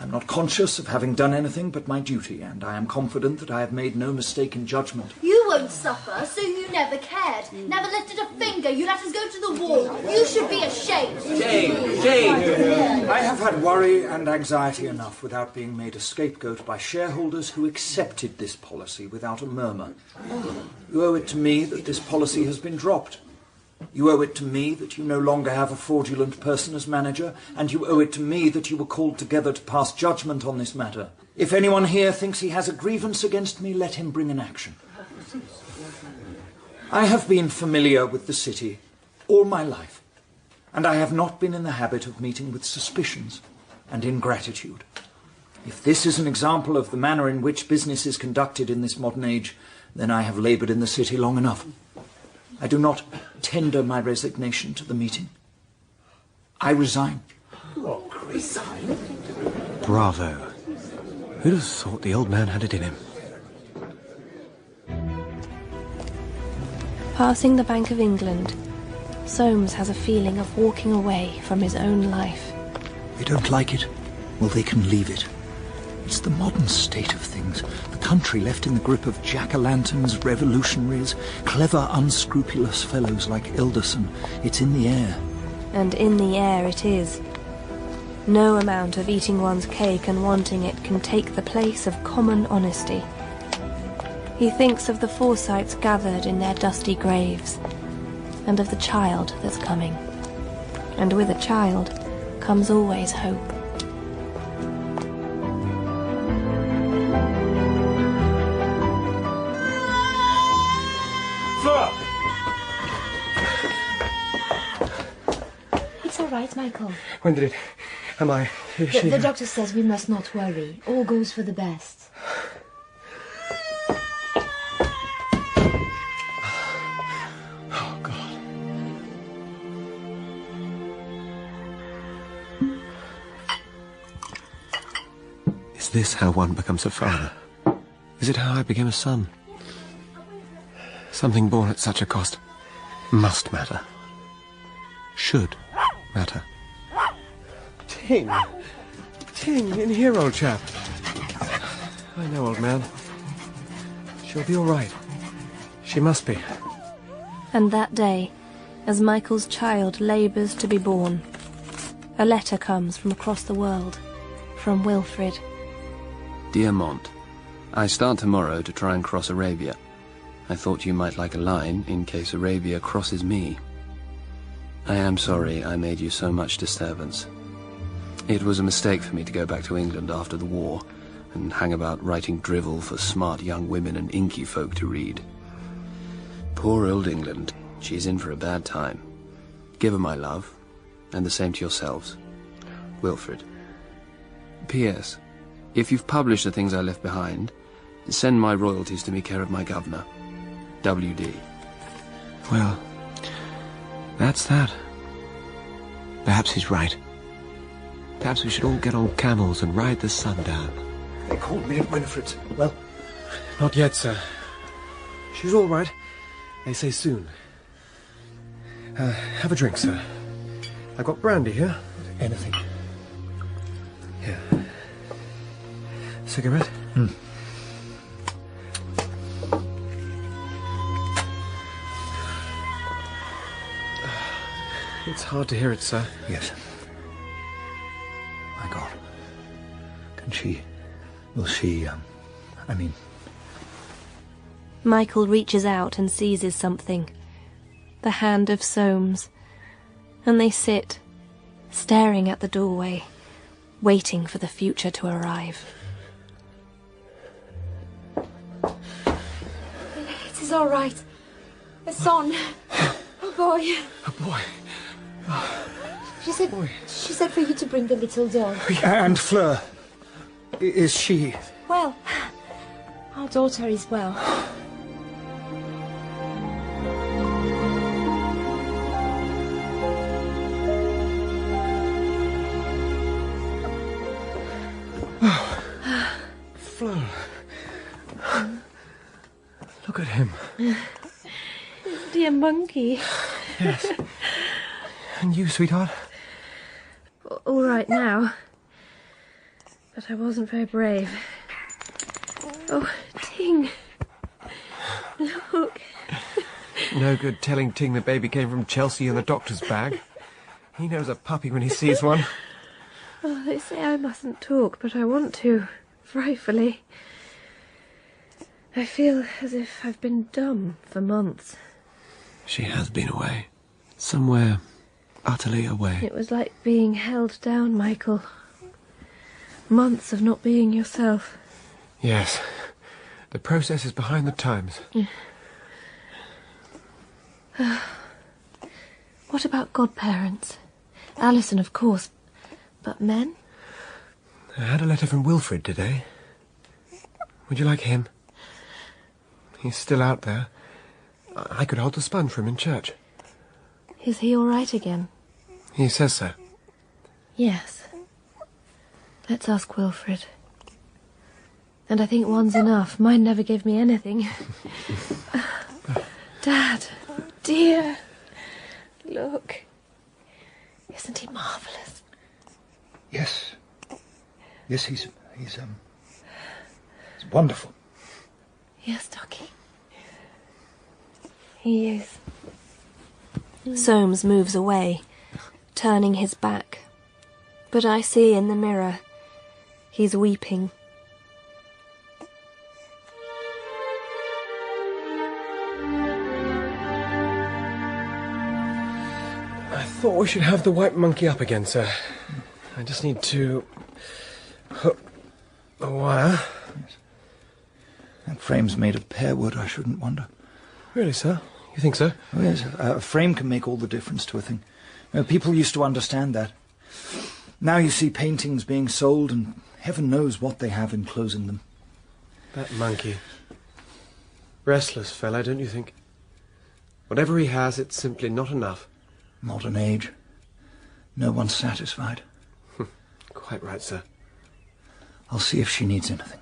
I'm not conscious of having done anything but my duty, and I am confident that I have made no mistake in judgment.
You won't suffer, so you never cared. Never lifted a finger. You let us go to the wall. You should be ashamed.
Shame! I have had worry and anxiety enough without being made a scapegoat by shareholders who accepted this policy without a murmur. You owe it to me that this policy has been dropped. You owe it to me that you no longer have a fraudulent person as manager, and you owe it to me that you were called together to pass judgment on this matter. If anyone here thinks he has a grievance against me, let him bring an action. I have been familiar with the city all my life, and I have not been in the habit of meeting with suspicions and ingratitude. If this is an example of the manner in which business is conducted in this modern age, then I have laboured in the city long enough. I do not tender my resignation to the meeting. I resign.
Resign?
Bravo. Who'd have thought the old man had it in him?
Passing the Bank of England, Soames has a feeling of walking away from his own life.
They don't like it. Well, they can leave it. It's the modern state of things. The country left in the grip of jack-o'-lanterns, revolutionaries, clever, unscrupulous fellows like Ilderson. It's in the air.
And in the air it is. No amount of eating one's cake and wanting it can take the place of common honesty. He thinks of the Forsytes gathered in their dusty graves, and of the child that's coming. And with a child comes always hope.
Fleur!
It's all right, Michael.
When did it... Am I...
The doctor says we must not worry. All goes for the best.
Oh, God. Is this how one becomes a father? Is it how I became a son? Something born at such a cost must matter. Should matter.
Ting! Ting, in here, old chap. I know, old man. She'll be all right. She must be.
And that day, as Michael's child labours to be born, a letter comes from across the world, from Wilfrid.
Dear Mont, I start tomorrow to try and cross Arabia. I thought you might like a line in case Arabia crosses me. I am sorry I made you so much disturbance. It was a mistake for me to go back to England after the war and hang about writing drivel for smart young women and inky folk to read. Poor old England, she's in for a bad time. Give her my love, and the same to yourselves. Wilfrid. P.S. If you've published the things I left behind, send my royalties to me care of my governor. W.D.
Well, that's that. Perhaps he's right. Perhaps we should all get on camels and ride the sun down.
They called me at Winifred's. Well,
Not yet, sir. She's all right. They say soon. Have a drink, sir. I've got brandy here.
Anything.
Here. Cigarette? It's hard to hear it, sir.
Yes. My God. Can she... Will she, I mean...
Michael reaches out and seizes something. The hand of Soames. And they sit, staring at the doorway, waiting for the future to arrive.
It is all right. A son. A boy.
A boy.
She said for you to bring the little dog.
And Fleur. Is she...
Well,
Our daughter is well.
Fleur. Look at him.
Dear monkey.
Yes. And you, sweetheart?
All right now. But I wasn't very brave. Oh, Ting. Look.
No good telling Ting the baby came from Chelsea in the doctor's bag. He knows a puppy when he sees one.
Oh, they say I mustn't talk, but I want to. Frightfully. I feel as if I've been dumb for months.
She has been away. Somewhere utterly away.
It was like being held down, Michael. Months of not being yourself.
Yes. The process is behind the times.
What about godparents? Alison, of course. But men?
I had a letter from Wilfrid today. Would you like him? He's still out there. I could hold the sponge for him in church.
Is he all right again?
He says so.
Yes. Let's ask Wilfrid. And I think one's enough. Mine never gave me anything. Dad, dear. Look. Isn't he marvellous?
Yes. Yes, he's wonderful.
Yes, Ducky. He is. Soames moves away, turning his back. But I see in the mirror, he's weeping.
I thought we should have the white monkey up again, sir. I just need to hook the wire.
Yes. That frame's made of pear wood, I shouldn't wonder.
Really, sir? You think so?
Oh, yes, a frame can make all the difference to a thing. People used to understand that. Now you see paintings being sold, and heaven knows what they have enclosing them.
That monkey. Restless fella, don't you think? Whatever he has, it's simply not enough.
Modern age. No one's satisfied.
Quite right, sir.
I'll see if she needs anything.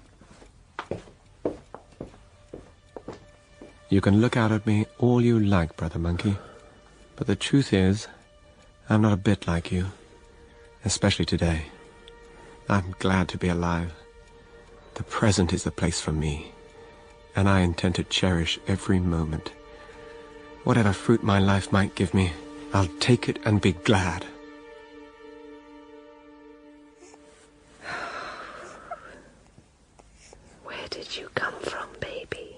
You can look out at me all you like, Brother Monkey. But the truth is, I'm not a bit like you. Especially today. I'm glad to be alive. The present is the place for me. And I intend to cherish every moment. Whatever fruit my life might give me, I'll take it and be glad.
Where did you come from, baby?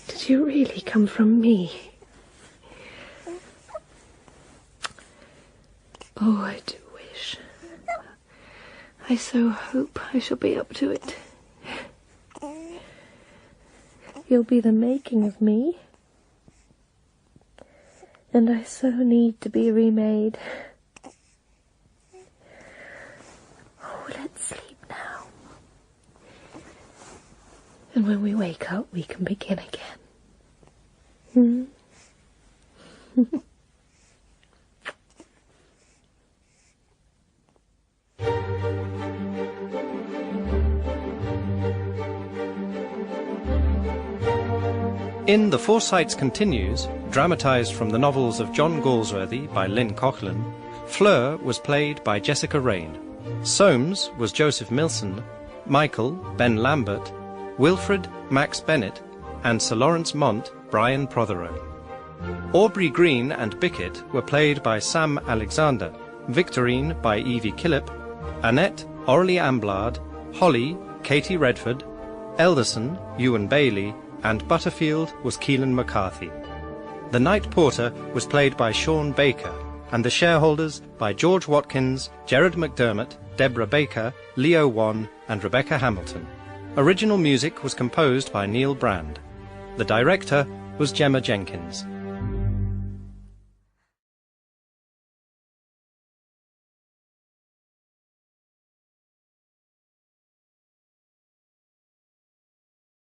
Did you really come from me? Oh, I do wish. I so hope I shall be up to it. You'll be the making of me. And I so need to be remade. Oh, let's sleep now. And when we wake up, we can begin again.
In The Forsytes Continues, dramatised from the novels of John Galsworthy by Lynn Coughlin, Fleur was played by Jessica Raine. Soames was Joseph Millson, Michael, Ben Lambert, Wilfrid, Max Bennett, and Sir Lawrence Mont, Brian Prothero. Aubrey Green and Bickett were played by Sam Alexander, Victorine by Evie Killip, Annette, Orly Amblard, Holly, Katie Redford, Elderson, Ewan Bailey, and Butterfield was Keelan McCarthy. The night porter was played by Shaun Baker, and the shareholders by George Watkins, Gerard McDermott, Deborah Baker, Leo Wan, and Rebecca Hamilton. Original music was composed by Neil Brand. The director was Gemma Jenkins.